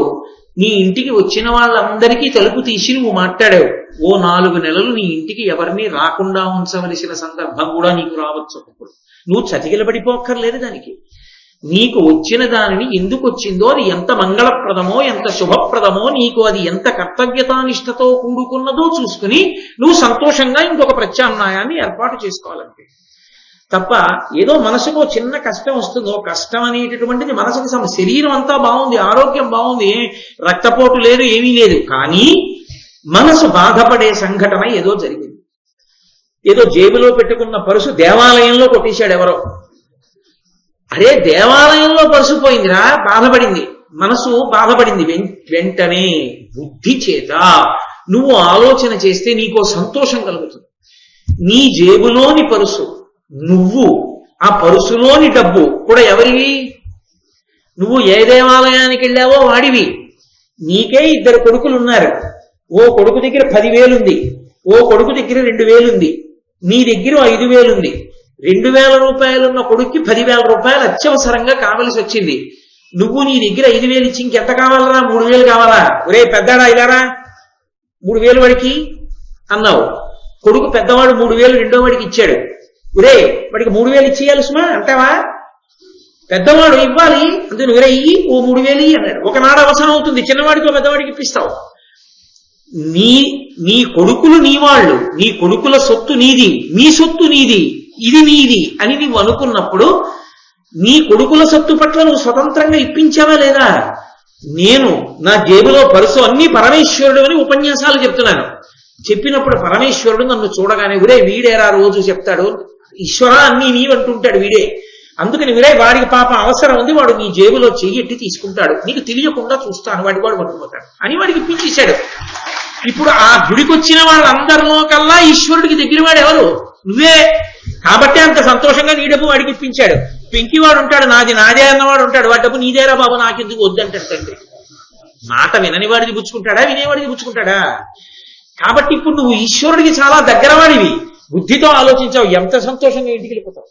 నీ ఇంటికి వచ్చిన వాళ్ళందరికీ తలుపు తీసి నువ్వు మాట్లాడావు. ఓ 4 నెలలు నీ ఇంటికి ఎవరిని రాకుండా ఉంచవలసిన సందర్భం కూడా నీకు రావచ్చు. ఒకప్పుడు నువ్వు చతికిల పడిపోక్కర్లేదు. దానికి నీకు వచ్చిన దానిని ఎందుకు వచ్చిందో, అది ఎంత మంగళప్రదమో ఎంత శుభప్రదమో, నీకు అది ఎంత కర్తవ్యతానిష్టతో కూడుకున్నదో చూసుకుని నువ్వు సంతోషంగా ఇంకొక ప్రత్యామ్నాయాన్ని ఏర్పాటు చేసుకోవాలంటే తప్ప ఏదో మనసుకో చిన్న కష్టం వస్తుందో, కష్టం అనేటటువంటిది మనసుకి శరీరం అంతా బాగుంది, ఆరోగ్యం బాగుంది, రక్తపోటు లేదు, ఏమీ లేదు, కానీ మనసు బాధపడే సంఘటన ఏదో జరిగింది. ఏదో జేబులో పెట్టుకున్న పరుసు దేవాలయంలో కొట్టేశాడు ఎవరో. అరే, దేవాలయంలో పరుసు పోయిందిరా, బాధపడింది, మనసు బాధపడింది. వెంటనే బుద్ధి చేత నువ్వు ఆలోచన చేస్తే నీకో సంతోషం కలుగుతుంది. నీ జేబులోని పరుసు నువ్వు, ఆ పరుసులోని డబ్బు కూడా ఎవరివి? నువ్వు ఏ దేవాలయానికి వెళ్ళావో వాడివి. నీకే 2 కొడుకులు ఉన్నారు. ఓ కొడుకు దగ్గర 10,000 ఉంది, ఓ కొడుకు దగ్గర 2,000 ఉంది, నీ దగ్గర 5,000 ఉంది. 2,000 రూపాయలున్న కొడుక్కి 10,000 రూపాయలు అత్యవసరంగా కావలసి వచ్చింది. నువ్వు నీ దగ్గర 5,000 ఇచ్చి ఇంకెంత కావాలరా? 3,000 కావాలా? ఒరే పెద్దాడా ఇలారా, 3,000 వాడికి అన్నావు. కొడుకు పెద్దవాడు 3,000 రెండో వాడికి ఇచ్చాడు. ఒరే వాడికి 3,000 ఇచ్చేయాలి సుమా అంటావా? పెద్దవాడు ఇవ్వాలి, అంతే. నువ్వురే ఇయ్యి, ఓ 3,000 అన్నాడు. ఒకనాడు అవసరం అవుతుంది, చిన్నవాడికి పెద్దవాడికి ఇప్పిస్తావు. నీ కొడుకులు నీ వాళ్ళు, నీ కొడుకుల సొత్తు నీది, మీ సొత్తు నీది, ఇది నీది అని నువ్వు అనుకున్నప్పుడు నీ కొడుకుల సొత్తు పట్ల నువ్వు స్వతంత్రంగా ఇప్పించావా లేదా? నేను నా జేబులో పరుసు అన్ని పరమేశ్వరుడు అని ఉపన్యాసాలు చెప్తున్నాను. చెప్పినప్పుడు పరమేశ్వరుడు నన్ను చూడగానే ఒరే వీడేరా రోజు చెప్తాడు, ఈశ్వరా అన్నీ నీవంటుంటాడు వీడే, అందుకని వీరే వాడికి పాప అవసరం ఉంది, వాడు నీ జేబులో చెయ్యెట్టి తీసుకుంటాడు, నీకు తెలియకుండా చూస్తాను, వాడు పట్టుకుపోతాడు అని వాడికి ఇప్పించేశాడు. ఇప్పుడు ఆ గుడికి వచ్చిన వాళ్ళందరిలో కల్లా ఈశ్వరుడికి దగ్గర వాడు ఎవరు? నువ్వే. కాబట్టి అంత సంతోషంగా నీ డబ్బు వాడికి ఇప్పించాడు. పెంకివాడు ఉంటాడు, నాదే అన్నవాడు ఉంటాడు, వాడి డబ్బు నీదేరా బాబు నాకెందుకు వద్దంటాడు తండ్రి. మాట వినని వాడిది పుచ్చుకుంటాడా, వినేవాడిది పుచ్చుకుంటాడా? కాబట్టి ఇప్పుడు నువ్వు ఈశ్వరుడికి చాలా దగ్గరవాడివి, బుద్ధితో ఆలోచించావు, ఎంత సంతోషంగా ఇంటికి వెళ్ళిపోతావు.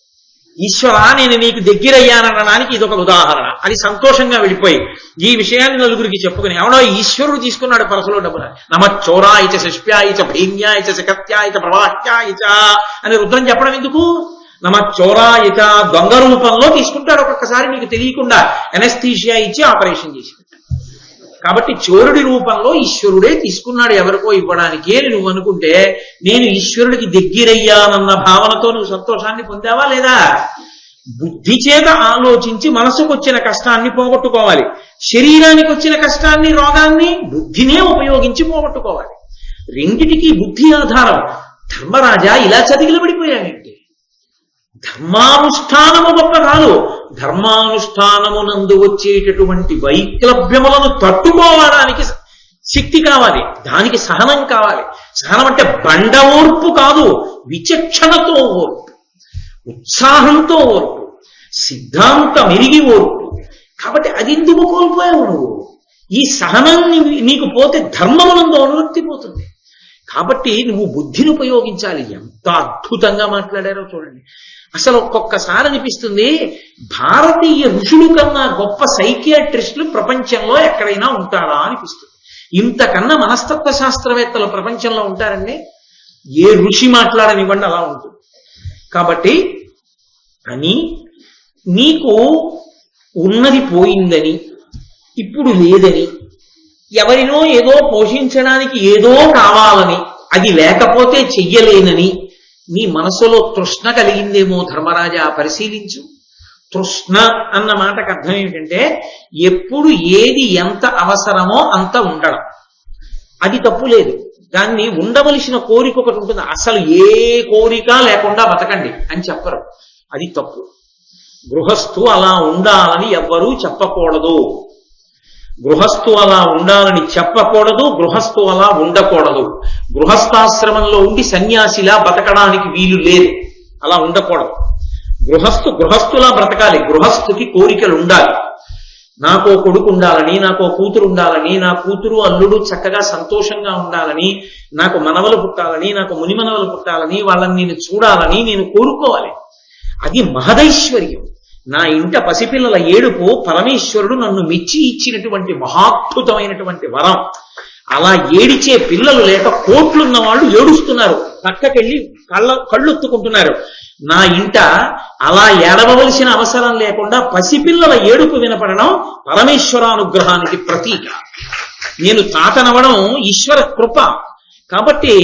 ఈశ్వరా నేను నీకు దగ్గరయ్యాననడానికి ఇదొక ఉదాహరణ. అది సంతోషంగా వెళ్ళిపోయి ఈ విషయాన్ని నలుగురికి చెప్పుకుని, ఎవడో ఈశ్వరుడు తీసుకున్నాడు పరసలో డబ్బున. నమచ్చోరాయిచ శిష్ప్యాయిచ భైన్యాయిచ శకత్యాయిచ ప్రవాహ్యాయిచ అని రుద్రం చెప్పడం ఎందుకు? నమచ్చోరాయిచ దొంగ రూపంలో తీసుకుంటాడు ఒక్కొక్కసారి నీకు తెలియకుండా, ఎనస్థీషియా ఇచ్చి ఆపరేషన్ చేసి. కాబట్టి చోరుడి రూపంలో ఈశ్వరుడే తీసుకున్నాడు ఎవరికో ఇవ్వడానికి అని నువ్వు అనుకుంటే, నేను ఈశ్వరుడికి దగ్గరయ్యానన్న భావనతో నువ్వు సంతోషాన్ని పొందావా లేదా? బుద్ధి చేత ఆలోచించి మనసుకు వచ్చిన కష్టాన్ని పోగొట్టుకోవాలి. శరీరానికి వచ్చిన కష్టాన్ని, రోగాన్ని బుద్ధినే ఉపయోగించి పోగొట్టుకోవాలి. రెండిటికి బుద్ధి ఆధారం. ధర్మరాజా ఇలా చతికిలబడిపోయాడంటే ధర్మానుష్ఠానము గొప్ప కాదు, ధర్మానుష్ఠానమునందు వచ్చేటటువంటి వైక్లభ్యములను తట్టుకోవడానికి శక్తి కావాలి, దానికి సహనం కావాలి. సహనం అంటే బండ ఓర్పు కాదు, విచక్షణతో ఓర్పు, ఉత్సాహంతో ఓర్పు, సిద్ధాంతం ఎరిగి ఓర్పు. కాబట్టి అది ఎందుకు కోల్పోయావు నువ్వు? ఈ సహనం నీకు పోతే ధర్మమునందు అనురక్తి పోతుంది. కాబట్టి నువ్వు బుద్ధిని ఉపయోగించాలి. ఎంత అద్భుతంగా మాట్లాడారో చూడండి. అసలు ఒక్కొక్కసారి అనిపిస్తుంది భారతీయ ఋషులు కన్నా గొప్ప సైకియాట్రిస్టులు ప్రపంచంలో ఎక్కడైనా ఉంటారా అనిపిస్తుంది. ఇంతకన్నా మనస్తత్వ శాస్త్రవేత్తలు ప్రపంచంలో ఉంటారండి? ఏ ఋషి మాట్లాడనివ్వండి అలా ఉంటుంది. కాబట్టి అని నీకు ఉన్నది పోయిందని, ఇప్పుడు లేదని, ఎవరినో ఏదో పోషించడానికి ఏదో కావాలని, అది లేకపోతే చెయ్యలేనని నీ మనసులో తృష్ణ కలిగిందేమో ధర్మరాజా, పరిశీలించు. తృష్ణ అన్న మాటకు అర్థం ఏమిటంటే ఎప్పుడు ఏది ఎంత అవసరమో అంత ఉండడం. అది తప్పు లేదు. దాన్ని ఉండవలసిన కోరిక ఒకటి ఉంటుంది. అసలు ఏ కోరిక లేకుండా బతకండి అని చెప్పరు, అది తప్పు. గృహస్థు అలా ఉండాలని ఎవ్వరూ చెప్పకూడదు. గృహస్థు అలా ఉండాలని చెప్పకూడదు, గృహస్థు అలా ఉండకూడదు. గృహస్థాశ్రమంలో ఉండి సన్యాసిలా బతకడానికి వీలు లేదు, అలా ఉండకూడదు. గృహస్థులా బ్రతకాలి. గృహస్థుకి కోరికలు ఉండాలి. నాకో కొడుకు ఉండాలని, నాకో కూతురు ఉండాలని, నా కూతురు అల్లుడు చక్కగా సంతోషంగా ఉండాలని, నాకు మనవలు పుట్టాలని, నాకు మునిమనవలు పుట్టాలని, వాళ్ళని నేను చూడాలని నేను కోరుకోవాలి. అది మహదైశ్వర్యం. నా ఇంట పసిపిల్లల ఏడుపు పరమేశ్వరుడు నన్ను మెచ్చి ఇచ్చినటువంటి మహాద్భుతమైనటువంటి వరం. అలా ఏడిచే పిల్లలు లేక కోట్లున్న వాళ్ళు ఏడుస్తున్నారు, పక్కకెళ్ళి కళ్ళొత్తుకుంటున్నారు. నా ఇంట అలా ఏడవలసిన అవసరం లేకుండా పసిపిల్లల ఏడుపు వినపడడం పరమేశ్వరానుగ్రహానికి ప్రతీక. నేను తాతనవడం ఈశ్వర కృప. కాబట్టి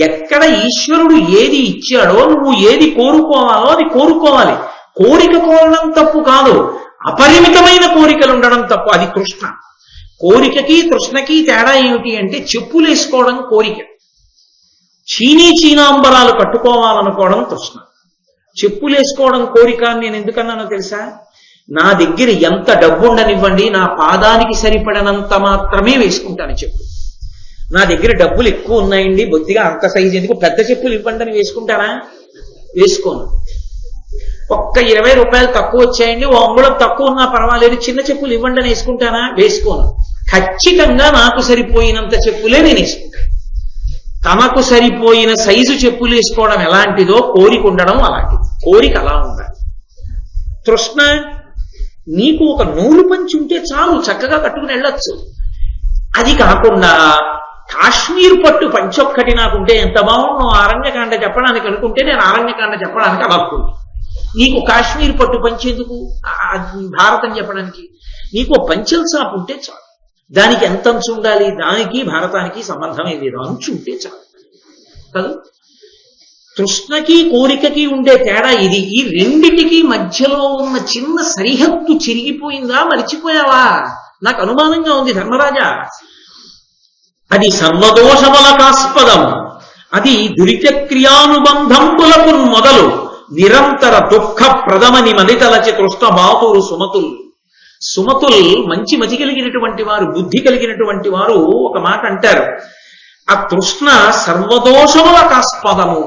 ఎక్కడ ఈశ్వరుడు ఏది ఇచ్చాడో నువ్వు ఏది కోరుకోవాలో అది కోరుకోవాలి. కోరిక కోరడం తప్పు కాదు, అపరిమితమైన కోరికలు ఉండడం తప్పు, అది తృష్ణ. కోరికకి తృష్ణకి తేడా ఏమిటి అంటే చెప్పులు వేసుకోవడం కోరిక, చీనాంబరాలు కట్టుకోవాలనుకోవడం తృష్ణ. చెప్పులు వేసుకోవడం కోరిక నేను ఎందుకన్నానో తెలుసా? నా దగ్గర ఎంత డబ్బు ఉండనివ్వండి, నా పాదానికి సరిపడనంత మాత్రమే వేసుకుంటాను చెప్పు. నా దగ్గర డబ్బులు ఎక్కువ ఉన్నాయండి, బొత్తిగా అంత సైజు ఎందుకు, పెద్ద చెప్పులు ఇవ్వండి అని వేసుకుంటానా? వేసుకోను. ఒక్క 20 రూపాయలు తక్కువ వచ్చాయండి, ఓ అంగుళం తక్కువ ఉన్నా పర్వాలేదు, చిన్న చెప్పులు ఇవ్వండి అని వేసుకుంటానా? వేసుకోను. ఖచ్చితంగా నాకు సరిపోయినంత చెప్పులే నేను వేసుకుంటాను. తమకు సరిపోయిన సైజు చెప్పులు వేసుకోవడం ఎలాంటిదో కోరిక ఉండడం అలాంటిది. కోరిక అలా ఉండాలి. తృష్ణ, నీకు ఒక నూలు పంచి ఉంటే చాలు, చక్కగా కట్టుకుని వెళ్ళొచ్చు. అది కాకుండా కాశ్మీర్ పట్టు పంచొక్కటి నాకుంటే ఎంత బాగుందో అరణ్యకాండ చెప్పడానికి అనుకుంటే నేను అరణ్యకాండ చెప్పడానికి అనర్హుడు. నీకు కాశ్మీర్ పట్టు పంచేందుకు భారతం చెప్పడానికి? నీకు పంచెల్ సాప్ ఉంటే చాలు. దానికి ఎంత అంచు ఉండాలి? దానికి భారతానికి సంబంధమే లేదు, అంచు ఉంటే చాలు కాదు. తృష్ణకి కోరికకి ఉండే తేడా ఇది. ఈ రెండిటికి మధ్యలో ఉన్న చిన్న సరిహద్దు చిరిగిపోయిందా, మరిచిపోయావా? నాకు అనుమానంగా ఉంది ధర్మరాజా. అది సర్వదోషములకాస్పదం, అది దురితక్రియానుబంధంబులకు మొదలు నిరంతర దుఃఖ ప్రథమని మదితలచి తృష్ణ బాతురు సుమతులు. సుమతుల్ మంచి మతి కలిగినటువంటి వారు, బుద్ధి కలిగినటువంటి వారు ఒక మాట అంటారు, ఆ తృష్ణ సర్వదోషములకాస్పదము.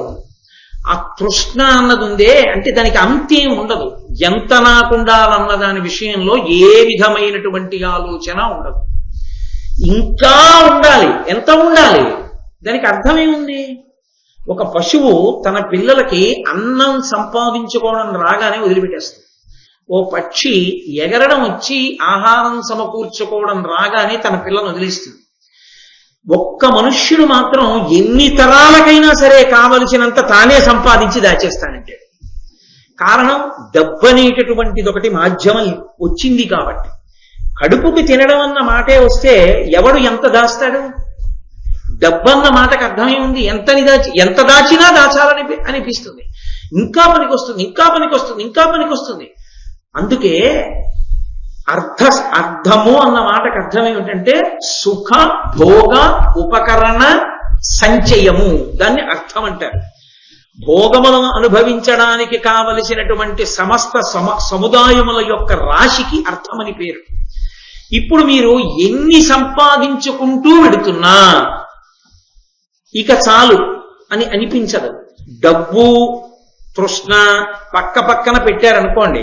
ఆ తృష్ణ అన్నది ఉందే అంటే దానికి అంతేం ఉండదు. ఎంత నాకుండాలన్న దాని విషయంలో ఏ విధమైనటువంటి ఆలోచన ఉండదు. ఇంకా ఉండాలి. ఎంత ఉండాలి? దానికి అర్థమేముంది? ఒక పశువు తన పిల్లలకి అన్నం సంపాదించుకోవడం రాగానే వదిలిపెట్టేస్తుంది. ఓ పక్షి ఎగరడం వచ్చి ఆహారం సమకూర్చుకోవడం రాగానే తన పిల్లను వదిలేస్తుంది. ఒక్క మనుష్యుడు మాత్రం ఎన్ని తరాలకైనా సరే కావలసినంత తానే సంపాదించి దాచేస్తానంటే కారణం డబ్బనేటటువంటిది ఒకటి మాధ్యమం వచ్చింది కాబట్టి. కడుపుకి తినడం అన్న మాటే వస్తే ఎవడు ఎంత దాస్తాడు? డబ్బన్న మాటకు అర్థమే ఉంది. ఎంత దాచినా దాచాలని అనిపిస్తుంది. ఇంకా పనికొస్తుంది, ఇంకా పనికొస్తుంది, ఇంకా పనికొస్తుంది. అందుకే అర్థము అన్న మాటకు అర్థం ఏమిటంటే సుఖ భోగ ఉపకరణ సంచయము, దాన్ని అర్థం అంటారు. భోగములను అనుభవించడానికి కావలసినటువంటి సమస్త సముదాయముల యొక్క రాశికి అర్థమని పేరు. ఇప్పుడు మీరు ఎన్ని సంపాదించుకుంటూ వెడుతున్నా ఇక చాలు అని అనిపించదు. డబ్బు తృష్ణ పక్క పక్కన పెట్టారనుకోండి,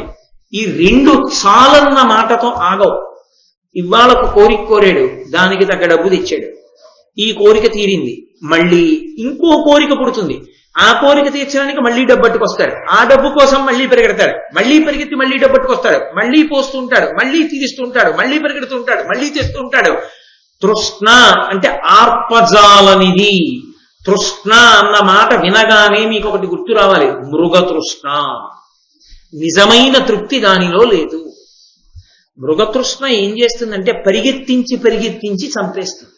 ఈ రెండు చాలన్న మాటతో ఆగవు. ఇవాళకు కోరిక కోరాడు, దానికి తగ్గ డబ్బు తెచ్చాడు, ఈ కోరిక తీరింది. మళ్ళీ ఇంకో కోరిక పుడుతుంది. ఆ కోరిక తీర్చడానికి మళ్ళీ డబ్బు పట్టుకొస్తాడు. ఆ డబ్బు కోసం మళ్ళీ పరిగెడతాడు. మళ్ళీ పరిగెత్తి మళ్ళీ డబ్బు పట్టుకొస్తాడు. మళ్ళీ పోస్తూ ఉంటాడు. మళ్ళీ తీస్తూ ఉంటాడు. మళ్ళీ పరిగెడుతూ ఉంటాడు. మళ్ళీ తెస్తూ ఉంటాడు. తృష్ణ అంటే ఆర్పజాలనిది. తృష్ణ అన్న మాట వినగానే మీకు ఒకటి గుర్తు రావాలి, మృగతృష్ణ. నిజమైన తృప్తి దానిలో లేదు. మృగతృష్ణ ఏం చేస్తుందంటే పరిగెత్తించి పరిగెత్తించి చంపేస్తుంది.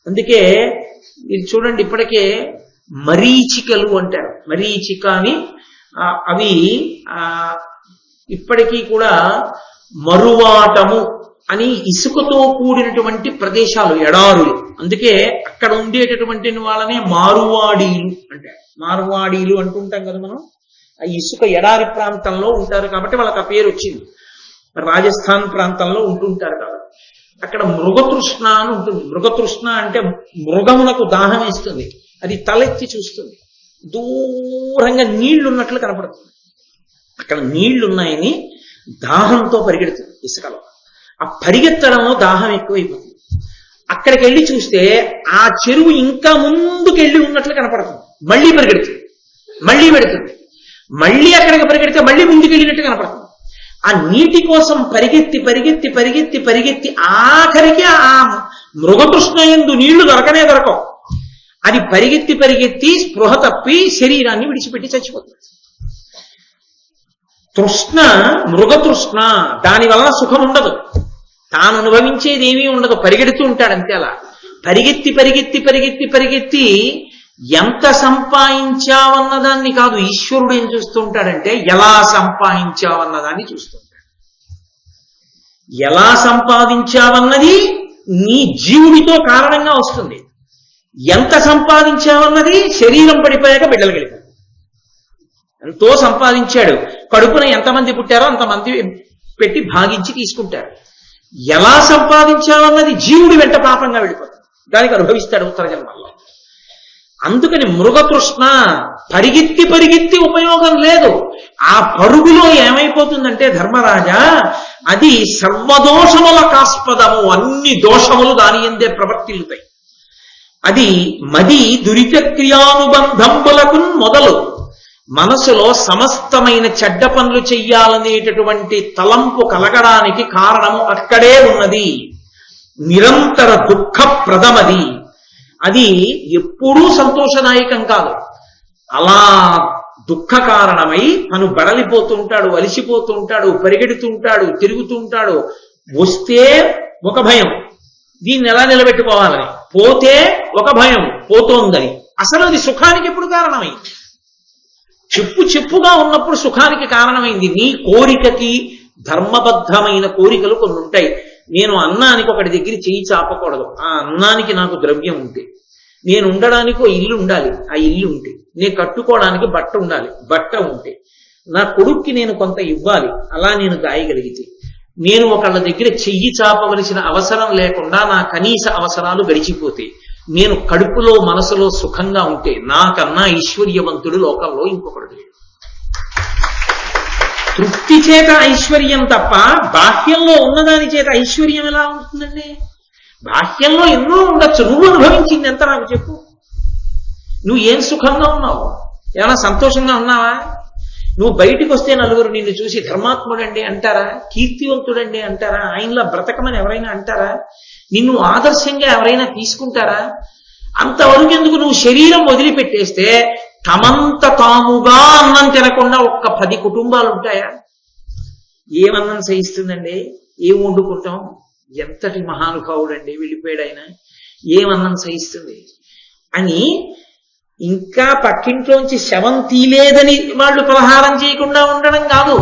అందుకే మీరు చూడండి, ఇప్పటికే మరీచికలు అంటారు. మరీచిక అని అవి ఇప్పటికీ కూడా మరువాటము అని ఇసుకతో కూడినటువంటి ప్రదేశాలు, ఎడారులు. అందుకే అక్కడ ఉండేటటువంటి వాళ్ళనే మారువాడీలు అంటారు. మారువాడీలు అంటుంటాం కదా మనం. ఆ ఇసుక ఎడారి ప్రాంతంలో ఉంటారు కాబట్టి వాళ్ళకి ఆ పేరు వచ్చింది. రాజస్థాన్ ప్రాంతంలో ఉంటుంటారు కాబట్టి అక్కడ మృగతృష్ణ అని ఉంటుంది. మృగతృష్ణ అంటే మృగమునకు దాహం వేస్తుంది, అది తలెత్తి చూస్తుంది, దూరంగా నీళ్లున్నట్లు కనపడుతుంది. అక్కడ నీళ్లున్నాయని దాహంతో పరిగెడుతుంది ఇసుకలో. ఆ పరిగెత్తడంలో దాహం ఎక్కువైపోతుంది. అక్కడికి వెళ్ళి చూస్తే ఆ చెరువు ఇంకా ముందుకెళ్ళి ఉన్నట్లు కనపడుతుంది. మళ్ళీ పరిగెడుతుంది, మళ్ళీ పెడుతుంది, మళ్ళీ అక్కడికి పరిగెడితే మళ్ళీ ముందుకెళ్ళినట్టు కనపడుతుంది. ఆ నీటి కోసం పరిగెత్తి పరిగెత్తి పరిగెత్తి పరిగెత్తి ఆఖరికి ఆ మృగతృష్ణ యందు నీళ్లు దొరకనే దొరకవు. అది పరిగెత్తి పరిగెత్తి స్పృహ తప్పి శరీరాన్ని విడిచిపెట్టి చచ్చిపోతుంది. తృష్ణ, మృగతృష్ణ, దానివల్ల సుఖం ఉండదు, తాను అనుభవించేది ఏమీ ఉండదు. పరిగెడుతూ ఉంటాడు అంతే. అలా పరిగెత్తి పరిగెత్తి పరిగెత్తి పరిగెత్తి ఎంత సంపాదించావన్నదాన్ని కాదు, ఈశ్వరుడు ఏం చూస్తూ ఉంటాడంటే ఎలా సంపాదించావన్నదాన్ని చూస్తుంటాడు. ఎలా సంపాదించావన్నది నీ జీవుడితో కారణంగా వస్తుంది. ఎంత సంపాదించావన్నది శరీరం పడిపోయాక బిడ్డలు గెలిపారు. ఎంతో సంపాదించాడు, కడుపున ఎంతమంది పుట్టారో అంతమంది పెట్టి భాగించి తీసుకుంటారు. ఎలా సంపాదించావన్నది జీవుడి వెంట పాపంగా వెళ్ళిపోతుంది, దానికి అనుభవిస్తాడు ఉత్తర జన్మల్లో. అందుకని మృగతృష్ణ, పరిగెత్తి పరిగెత్తి ఉపయోగం లేదు. ఆ పరుగులో ఏమైపోతుందంటే ధర్మరాజా, అది సర్వదోషముల కాస్పదము, అన్ని దోషములు దాని ఎందే ప్రవర్తిల్లుతాయి. అది మది దురిత క్రియానుబంధములకు మొదలు మనసులో సమస్తమైన చెడ్డ పనులు చెయ్యాలనేటటువంటి తలంపు కలగడానికి కారణము అక్కడే ఉన్నది. నిరంతర దుఃఖప్రదమది. అది ఎప్పుడూ సంతోషదాయకం కాదు. అలా దుఃఖ కారణమై తను బడలిపోతూ ఉంటాడు, అలిసిపోతూ ఉంటాడు, పరిగెడుతూ ఉంటాడు, తిరుగుతూ ఉంటాడు. వస్తే ఒక భయం, దీన్ని ఎలా నిలబెట్టుకోవాలని, పోతే ఒక భయం, పోతోందని. అసలు అది సుఖానికి ఎప్పుడు కారణమైంది? చెప్పుగా ఉన్నప్పుడు సుఖానికి కారణమైంది. నీ కోరికకి ధర్మబద్ధమైన కోరికలు కొన్ని ఉంటాయి. నేను అన్నానికి ఒకటి దగ్గర చేయి చాపకూడదు, ఆ అన్నానికి నాకు ద్రవ్యం ఉంటే. నేను ఉండడానికి ఇల్లు ఉండాలి, ఆ ఇల్లు ఉంటే. నేను కట్టుకోవడానికి బట్ట ఉండాలి, బట్ట ఉంటే. నా కొడుక్కి నేను కొంత ఇవ్వాలి, అలా నేను దాయగలిగితే. నేను ఒకళ్ళ దగ్గర చెయ్యి చాపవలసిన అవసరం లేకుండా నా కనీస అవసరాలు గడిచిపోతే, నేను కడుపులో మనసులో సుఖంగా ఉంటే, నాకన్నా ఐశ్వర్యవంతుడు లోకంలో ఇంకొకడు లేడు. తృప్తి చేత ఐశ్వర్యం తప్ప బాహ్యంలో ఉన్నదాని చేత ఐశ్వర్యం ఎలా ఉంటుందండి? బాహ్యంలో ఎన్నో ఉండొచ్చు, నువ్వు అనుభవించింది ఎంత నాకు చెప్పు. నువ్వు ఏం సుఖంగా ఉన్నావు? ఏమైనా సంతోషంగా ఉన్నావా? నువ్వు బయటికి వస్తే నలుగురు నిన్ను చూసి ధర్మాత్ముడండి అంటారా, కీర్తివంతుడండి అంటారా, ఆయనలా బ్రతకమని ఎవరైనా అంటారా, నిన్ను ఆదర్శంగా ఎవరైనా తీసుకుంటారా? అంతవరకు ఎందుకు నువ్వు శరీరం వదిలిపెట్టేస్తే తమంత తాముగా అన్నం తినకుండా ఒక్క 10 కుటుంబాలు ఉంటాయా? ఏమన్నం సహిస్తుందండి? ఏం వండుకుంటాం? ఎంతటి మహానుభావుడండి వెళ్ళిపోయాడు ఆయన, ఏమన్నం సహిస్తుంది అని. ఇంకా పక్కింట్లోంచి శవం తీలేదని వాళ్ళు పలహారం చేయకుండా ఉండడం కాదు,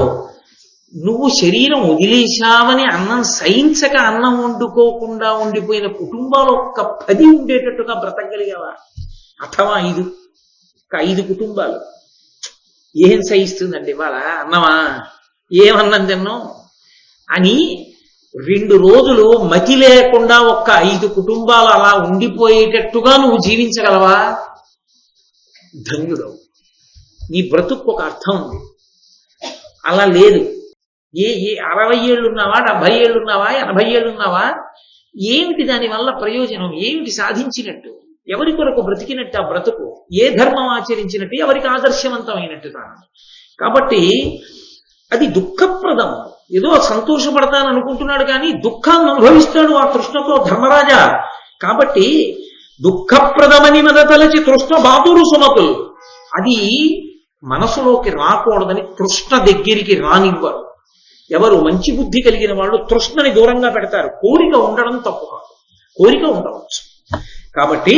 నువ్వు శరీరం వదిలేశావని అన్నం సహించక అన్నం వండుకోకుండా ఉండిపోయిన కుటుంబాలు ఒక్క 10 ఉండేటట్టుగా బ్రతకగలిగావా? అథవా 5 కుటుంబాలు. ఏం సహిస్తుందండి వాళ్ళ అన్నమా? ఏమన్నం తిన్నాం అని 2 రోజులు మతి లేకుండా ఒక్క 5 కుటుంబాలు అలా ఉండిపోయేటట్టుగా నువ్వు జీవించగలవా? ధన్యుడవు. నీ బ్రతుకు ఒక అర్థం ఉంది. అలా లేదు. ఏ 60 ఏళ్ళున్నావా, 70 ఏళ్ళున్నావా, 80 ఏళ్ళున్నావా, ఏమిటి దానివల్ల ప్రయోజనం? ఏమిటి సాధించినట్టు? ఎవరి కొరకు బ్రతికినట్టు ఆ బ్రతుకు, ఏ ధర్మం ఆచరించినట్టు ఎవరికి ఆదర్శవంతమైనట్టు తాను. కాబట్టి అది దుఃఖప్రదం. ఏదో సంతోషపడతాను అనుకుంటున్నాడు కానీ దుఃఖాన్ని అనుభవిస్తాడు ఆ తృష్ణతో ధర్మరాజా. కాబట్టి దుఃఖప్రదమని మదతలచి తృష్ణ బాదురు సుమతులు, అది మనసులోకి రాకూడదని తృష్ణ దగ్గరికి రానివ్వరు. ఎవరు మంచి బుద్ధి కలిగిన వాళ్ళు తృష్ణని దూరంగా పెడతారు. కోరిక ఉండడం తప్పు కాదు, కోరిక ఉండవచ్చు. కాబట్టి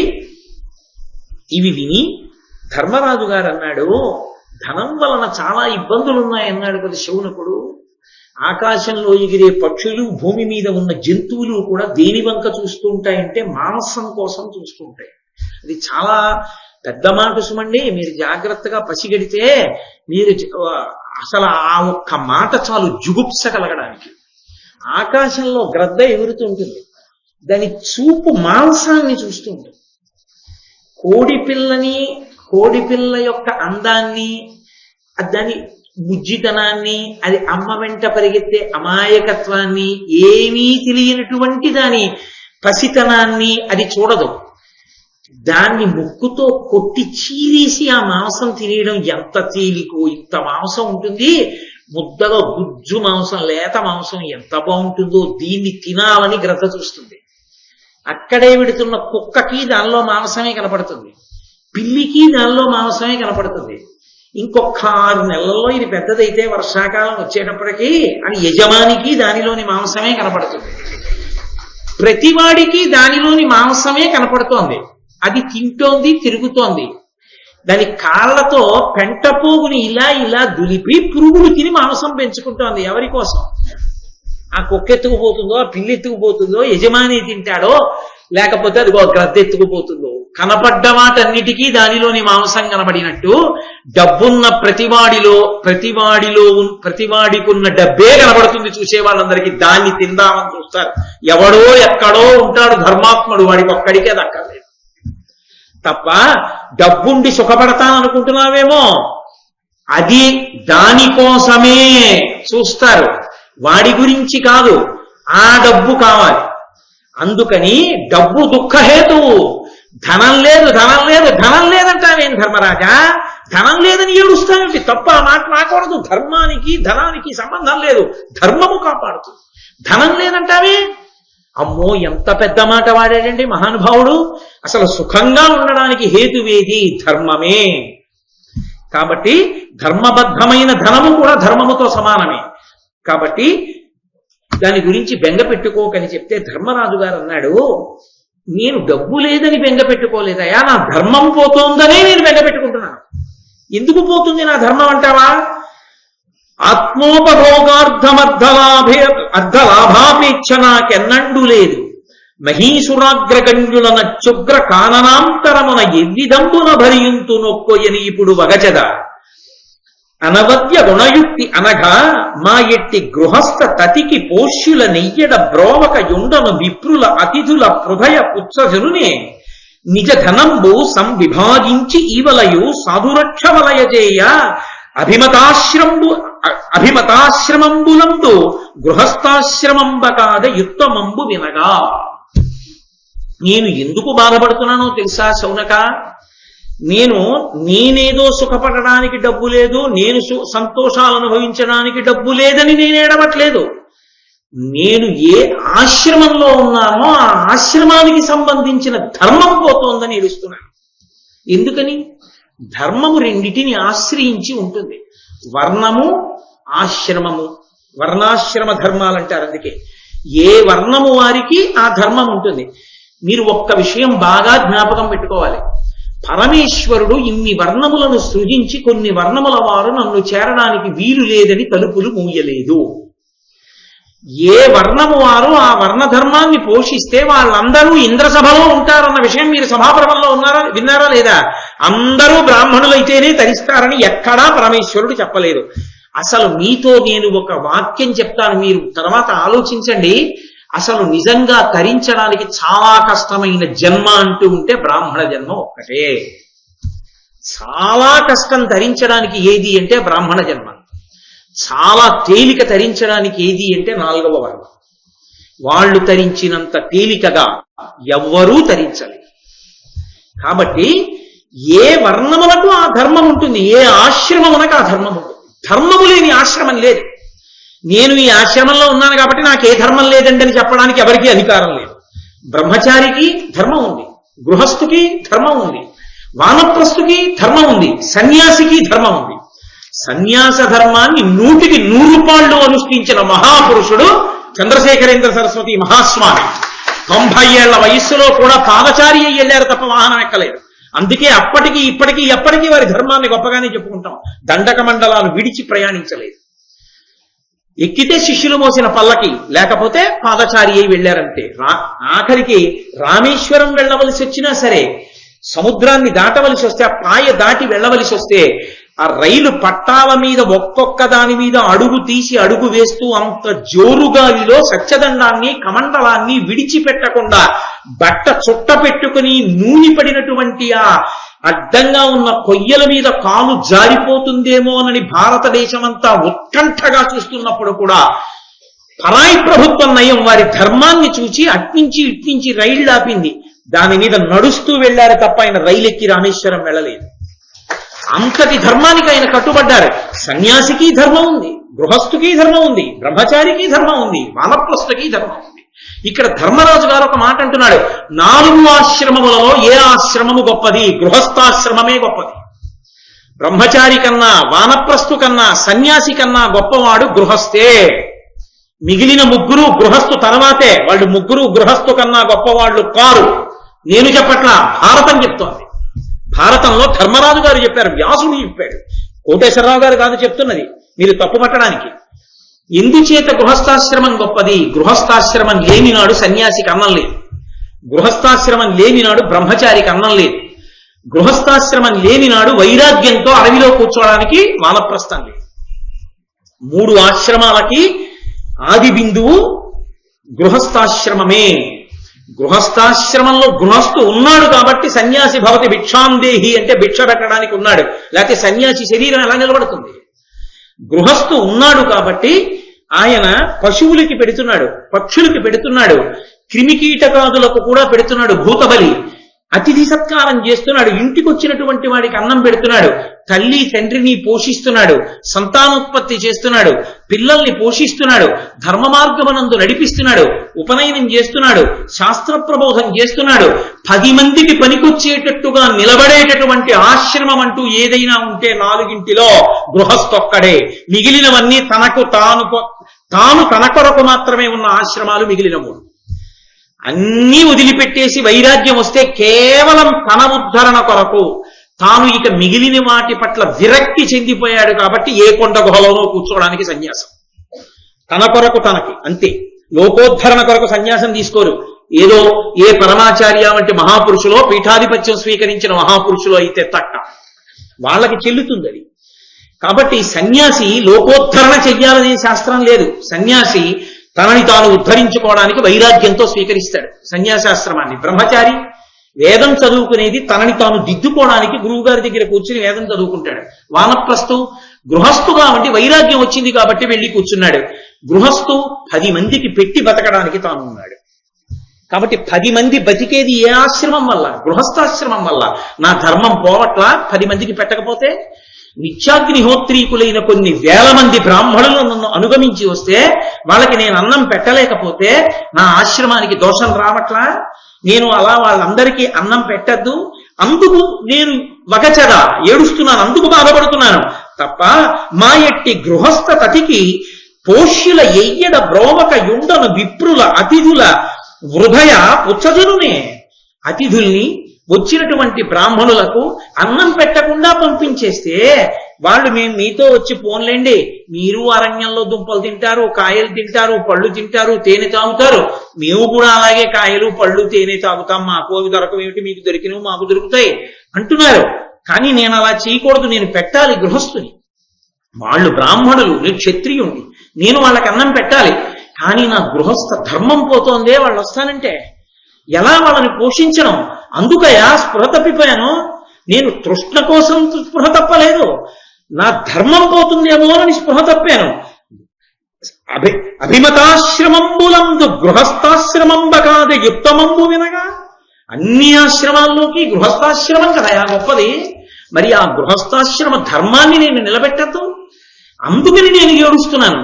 ఇవి విని ధర్మరాజు గారు అన్నాడు, ధనం వలన చాలా ఇబ్బందులు ఉన్నాయన్నాడు కదా శౌనకుడు. ఆకాశంలో ఎగిరే పక్షులు, భూమి మీద ఉన్న జంతువులు కూడా దేని వంక చూస్తూ ఉంటాయంటే మాంసం కోసం చూస్తూ ఉంటాయి. అది చాలా పెద్ద మాట సుమండి. మీరు జాగ్రత్తగా పసిగడితే మీరు అసలు ఆ ఒక్క మాట చాలు జుగుప్స కలగడానికి. ఆకాశంలో గ్రద్ద ఎగురుతూ ఉంటుంది, దాని చూపు మాంసాన్ని చూస్తూ ఉంటుంది. కోడిపిల్ల యొక్క అందాన్ని, దాని బుజ్జితనాన్ని, అది అమ్మ వెంట పరిగెత్తే అమాయకత్వాన్ని, ఏమీ తెలియనటువంటి దాని పసితనాన్ని అది చూడదు. దాన్ని ముక్కుతో కొట్టి చీరేసి ఆ మాంసం తినేయడం ఎంత తేలికో. ఇంత మాంసం ఉంటుంది, ముద్దగా గుజ్జు మాంసం, లేత మాంసం ఎంత బాగుంటుందో. దీన్ని తినాలని గ్రద్ద చూస్తుంది. అక్కడే విడుతున్న కుక్కకి దానిలో మాంసమే కనపడుతుంది, పిల్లికి దానిలో మాంసమే కనపడుతుంది. ఇంకొక 6 నెలల్లో ఇది పెద్దదైతే వర్షాకాలం వచ్చేటప్పటికీ అని యజమానికి దానిలోని మాంసమే కనపడుతుంది. ప్రతివాడికి దానిలోని మాంసమే కనపడుతోంది. అది తింటోంది, తిరుగుతోంది. దాని కాళ్లతో పెంటపోగుని ఇలా ఇలా దులిపి పురుగులు తిని మాంసం పెంచుకుంటోంది. ఎవరి కోసం? ఆ కుక్క ఎత్తుకుపోతుందో, ఆ పిల్లి ఎత్తుకుపోతుందో, యజమాని తింటాడో, లేకపోతే అది గ్రద్ద ఎత్తుకుపోతుందో. కనపడ్డ వాటన్నిటికీ దానిలోని మాంసం కనబడినట్టు డబ్బున్న ప్రతివాడికున్న డబ్బే కనబడుతుంది చూసే వాళ్ళందరికీ. దాన్ని తిందామని చూస్తారు. ఎవడో ఎక్కడో ఉంటాడు ధర్మాత్ముడు, వాడికి ఒక్కడికే దక్కలేదు తప్ప. డబ్బుండి సుఖపడతాననుకుంటున్నావేమో, అది దానికోసమే చూస్తారు, వాడి గురించి కాదు. ఆ డబ్బు కావాలి. అందుకని డబ్బు దుఃఖహేతువు. ధనం లేదు, ధనం లేదు, ధనం లేదంటావేం ధర్మరాజా? ధనం లేదని ఏడుస్తావేంటి? తప్ప ఆ మాట రాకూడదు. ధర్మానికి ధనానికి సంబంధం లేదు, ధర్మము కాపాడుతుంది. ధనం లేదంటావే? అమ్మో, ఎంత పెద్ద మాట వాడాడండి మహానుభావుడు. అసలు సుఖంగా ఉండడానికి హేతువేది? ధర్మమే. కాబట్టి ధర్మబద్ధమైన ధనము కూడా ధర్మముతో సమానమే. కాబట్టి దాని గురించి బెంగ పెట్టుకోకని చెప్తే ధర్మరాజు గారు అన్నాడు, నేను డబ్బు లేదని బెంగ పెట్టుకోలేదయా, నా ధర్మం పోతోందనే నేను బెంగ పెట్టుకుంటున్నాను. ఎందుకు పోతుంది నా ధర్మం అంటావా? అర్ధలాభాపేక్ష నాకెన్నండు లేదు, మహీసురాగ్రగణ్యుల నచ్చుగ్ర కాననాంతరమున ఎవ్విదంబున భరియుంతు నొక్కొయని ఇప్పుడు వగచద అనవద్య గుణయుక్తి అనగా మా ఎట్టి గృహస్థ తతికి పోష్యుల నెయ్యడ బ్రోవక యుండను విప్రుల అతిథుల హృదయ పుత్సజనునే నిజ ధనంబు సంవిభాగించి ఈవలయు సాధురక్షవలయజేయ అభిమతాశ్రమంబులందు గృహస్థాశ్రమంబకాద యుక్తమంబు వినగా. నేను ఎందుకు బాధపడుతున్నానో తెలుసా శౌనక? నేనేదో సుఖపడడానికి డబ్బు లేదు, నేను సంతోషాలు అనుభవించడానికి డబ్బు లేదని నేను ఏడవట్లేదు. నేను ఏ ఆశ్రమంలో ఉన్నానో ఆ ఆశ్రమానికి సంబంధించిన ధర్మం పోతోందని ఏడుస్తున్నాను. ఎందుకని? ధర్మము రెండిటిని ఆశ్రయించి ఉంటుంది. వర్ణము, ఆశ్రమము. వర్ణాశ్రమ ధర్మాలు అంటారు. అందుకే ఏ వర్ణము వారికి ఆ ధర్మం ఉంటుంది. మీరు ఒక్క విషయం బాగా జ్ఞాపకం పెట్టుకోవాలి. పరమేశ్వరుడు ఇన్ని వర్ణములను సృజించి కొన్ని వర్ణముల వారు నన్ను చేరడానికి వీలు లేదని తలుపులు మూయలేదు. ఏ వర్ణము వారు ఆ వర్ణ ధర్మాన్ని పోషిస్తే వాళ్ళందరూ ఇంద్రసభలో ఉంటారన్న విషయం మీరు సభాపర్వంలో విన్నారా లేదా? అందరూ బ్రాహ్మణులైతేనే తరిస్తారని ఎక్కడా పరమేశ్వరుడు చెప్పలేదు. అసలు మీతో నేను ఒక వాక్యం చెప్తాను, మీరు తర్వాత ఆలోచించండి. అసలు నిజంగా తరించడానికి చాలా కష్టమైన జన్మ అంటూ ఉంటే బ్రాహ్మణ జన్మ ఒక్కటే. చాలా కష్టం తరించడానికి ఏది అంటే బ్రాహ్మణ జన్మ. చాలా తేలిక తరించడానికి ఏది అంటే 4వ వర్గం. వాళ్ళు తరించినంత తేలికగా ఎవ్వరూ తరించలేదు. కాబట్టి ఏ వర్ణములకు ఆ ధర్మం ఉంటుంది, ఏ ఆశ్రమమునకు ఆ ధర్మం ఉంటుంది. ధర్మము లేని ఆశ్రమం లేదు. నేను ఈ ఆశ్రమంలో ఉన్నాను కాబట్టి నాకు ఏ ధర్మం లేదండి అని చెప్పడానికి ఎవరికీ అధికారం లేదు. బ్రహ్మచారికి ధర్మం ఉంది, గృహస్థుకి ధర్మం ఉంది, వానప్రస్థుకి ధర్మం ఉంది, సన్యాసికి ధర్మం ఉంది. సన్యాస ధర్మాన్ని 100కి 100 పాళ్ళు అనుష్ఠించిన మహాపురుషుడు చంద్రశేఖరేంద్ర సరస్వతి మహాస్వామి. 90 ఏళ్ల వయస్సులో కూడా పాదచారి అయ్యి వెళ్ళారు తప్ప వాహనం ఎక్కలేదు. అందుకే అప్పటికి ఇప్పటికీ ఎప్పటికీ వారి ధర్మాన్ని గొప్పగానే చెప్పుకుంటాం. దండక మండలాలు విడిచి ప్రయాణించలేదు. ఎక్కితే శిష్యులు మోసిన పల్లకి, లేకపోతే పాదచారి అయి వెళ్ళారంటే. ఆఖరికి రామేశ్వరం వెళ్ళవలసి వచ్చినా సరే, సముద్రాన్ని దాటవలసి వస్తే, ఆ పాయ దాటి వెళ్ళవలసి వస్తే, ఆ రైలు పట్టాల మీద ఒక్కొక్క దాని మీద అడుగు తీసి అడుగు వేస్తూ అంత జోరుగాలిలో సత్యదండాన్ని కమండలాన్ని విడిచిపెట్టకుండా బట్ట చుట్ట పెట్టుకుని నూనె పడినటువంటి ఆ అడ్డంగా ఉన్న కొయ్యల మీద కాలు జారిపోతుందేమోనని భారతదేశమంతా ఉత్కంఠగా చూస్తున్నప్పుడు కూడా పరాయి ప్రభుత్వం నయం వారి ధర్మాన్ని చూచి అట్నుంచి ఇట్నుంచి రైలు ఆపింది. దాని మీద నడుస్తూ వెళ్లారు తప్ప ఆయన రైలు ఎక్కి రామేశ్వరం వెళ్ళలేదు. అంతటి ధర్మానికి ఆయన కట్టుబడ్డారు. సన్యాసికి ధర్మం ఉంది, గృహస్థుకి ధర్మం ఉంది, బ్రహ్మచారికి ధర్మం ఉంది, వానప్రస్థుకి ధర్మం ఉంది. ఇక్కడ ధర్మరాజు గారు ఒక మాట అంటున్నాడు, 4 ఆశ్రమములలో ఏ ఆశ్రమము గొప్పది? గృహస్థాశ్రమమే గొప్పది. బ్రహ్మచారి కన్నా, వానప్రస్థు కన్నా, సన్యాసి కన్నా గొప్పవాడు గృహస్థే. మిగిలిన 3 గృహస్థు తర్వాతే. వాళ్ళు 3 గృహస్థు కన్నా గొప్పవాళ్ళు కారు. నేను చెప్పట్లా, భారతం చెప్తోంది. భారతంలో ధర్మరాజు గారు చెప్పారు, వ్యాసుడు చెప్పాడు, కోటేశ్వరరావు గారు కాదు చెప్తున్నది, మీరు తప్పు పట్టడానికి. ఎందుచేత గృహస్థాశ్రమం గొప్పది? గృహస్థాశ్రమం లేనినాడు సన్యాసికి అన్నం లేదు, గృహస్థాశ్రమం లేనినాడు బ్రహ్మచారికి అన్నం లేదు, గృహస్థాశ్రమం లేనినాడు వైరాగ్యంతో అడవిలో కూర్చోవడానికి వానప్రస్థం లేదు. 3 ఆశ్రమాలకి ఆది బిందువు గృహస్థాశ్రమమే. గృహస్థాశ్రమంలో గృహస్థు ఉన్నాడు కాబట్టి సన్యాసి భవతి భిక్షాందేహి అంటే భిక్ష పెట్టడానికి ఉన్నాడు, లేకపోతే సన్యాసి శరీరం ఎలా నిలబడుతుంది? గృహస్థు ఉన్నాడు కాబట్టి ఆయన పశువులకి పెడుతున్నాడు, పక్షులకి పెడుతున్నాడు, క్రిమికీటకాదులకు కూడా పెడుతున్నాడు, భూతబలి, అతిథి సత్కారం చేస్తున్నాడు, ఇంటికి వచ్చినటువంటి వాడికి అన్నం పెడుతున్నాడు, తల్లి తండ్రిని పోషిస్తున్నాడు, సంతానోత్పత్తి చేస్తున్నాడు, పిల్లల్ని పోషిస్తున్నాడు, ధర్మ మార్గమనందు నడిపిస్తున్నాడు, ఉపనయనం చేస్తున్నాడు, శాస్త్ర ప్రబోధం చేస్తున్నాడు. 10 మందికి పనికొచ్చేటట్టుగా నిలబడేటటువంటి ఆశ్రమం అంటూ ఏదైనా ఉంటే 4గింటిలో గృహస్థొక్కడే. మిగిలినవన్నీ తాను తన కొరకు మాత్రమే ఉన్న ఆశ్రమాలు మిగిలిన 3. అన్నీ వదిలిపెట్టేసి వైరాగ్యం వస్తే కేవలం తన ఉద్ధరణ కొరకు, తాను ఇక మిగిలిన వాటి పట్ల విరక్తి చెందిపోయాడు కాబట్టి ఏ కొండ గుహలోనో కూర్చోవడానికి సన్యాసం. తన కొరకు తనకి అంతే. లోకోద్ధరణ కొరకు సన్యాసం తీసుకోరు. ఏదో ఏ పరమాచార్య వంటి మహాపురుషులో, పీఠాధిపత్యం స్వీకరించిన మహాపురుషులో అయితే తక్క వాళ్ళకి చెల్లుతుంది అది. కాబట్టి సన్యాసి లోకోద్ధరణ చెయ్యాలనే శాస్త్రం లేదు. సన్యాసి తనని తాను ఉద్ధరించుకోవడానికి వైరాగ్యంతో స్వీకరిస్తాడు సన్యాసాశ్రమాన్ని. బ్రహ్మచారి వేదం చదువుకునేది తనని తాను దిద్దుకోవడానికి గురువు గారి దగ్గర కూర్చుని వేదం చదువుకుంటాడు. వానప్రస్థు గృహస్థు కాబట్టి వైరాగ్యం వచ్చింది కాబట్టి వెళ్ళి కూర్చున్నాడు. గృహస్థు 10 మందికి పెట్టి బతకడానికి తాను ఉన్నాడు. కాబట్టి 10 మంది బతికేది ఏ ఆశ్రమం వల్ల? గృహస్థాశ్రమం వల్ల. నా ధర్మం పోవట్ల 10 మందికి పెట్టకపోతే? నిత్యాగ్నిహోత్రీకులైన కొన్ని వేల మంది బ్రాహ్మణులు నన్ను అనుగమించి వస్తే వాళ్ళకి నేను అన్నం పెట్టలేకపోతే నా ఆశ్రమానికి దోషం రావట్లా? నేను అలా వాళ్ళందరికీ అన్నం పెట్టద్దు, అందుకు నేను వగచదా ఏడుస్తున్నాను, అందుకు బాధపడుతున్నాను తప్ప మా ఎట్టి గృహస్థ తతికి పోష్యుల ఎయ్యడ బ్రోవక యుండను విప్రుల అతిథుల హృదయ పుచ్చజనునే. అతిథుల్ని, వచ్చినటువంటి బ్రాహ్మణులకు అన్నం పెట్టకుండా పంపించేస్తే వాళ్ళు మేము మీతో వచ్చి పోన్లేండి, మీరు అరణ్యంలో దుంపలు తింటారు, కాయలు తింటారు, పళ్ళు తింటారు, తేనె తాగుతారు, మేము కూడా అలాగే కాయలు పళ్ళు తేనె తాగుతాం, మాకు అవి దొరకవేమిటి, మీకు దొరికినవి మాకు దొరుకుతాయి అంటున్నారు. కానీ నేను అలా చేయకూడదు, నేను పెట్టాలి గృహస్థుని. వాళ్ళు బ్రాహ్మణులు, నేను క్షత్రియుణ్ణి, నేను వాళ్ళకి అన్నం పెట్టాలి. కానీ నా గృహస్థ ధర్మం పోతోందే వాళ్ళు వస్తానంటే ఎలా వాళ్ళని పోషించడం? అందుకయా స్పృహ తప్పిపోయాను. నేను తృష్ణ కోసం స్పృహ తప్పలేదు, నా ధర్మం పోతుందేమోనని స్పృహ తప్పాను. అభిమతాశ్రమంబులందు గృహస్థాశ్రమంబ కాదు యుక్తమంబు వినగా. అన్ని ఆశ్రమాల్లోకి గృహస్థాశ్రమం కదా గొప్పది. మరి ఆ గృహస్థాశ్రమ ధర్మాన్ని నేను నిలబెట్టద్దు, అందుకని నేను ఏడుస్తున్నాను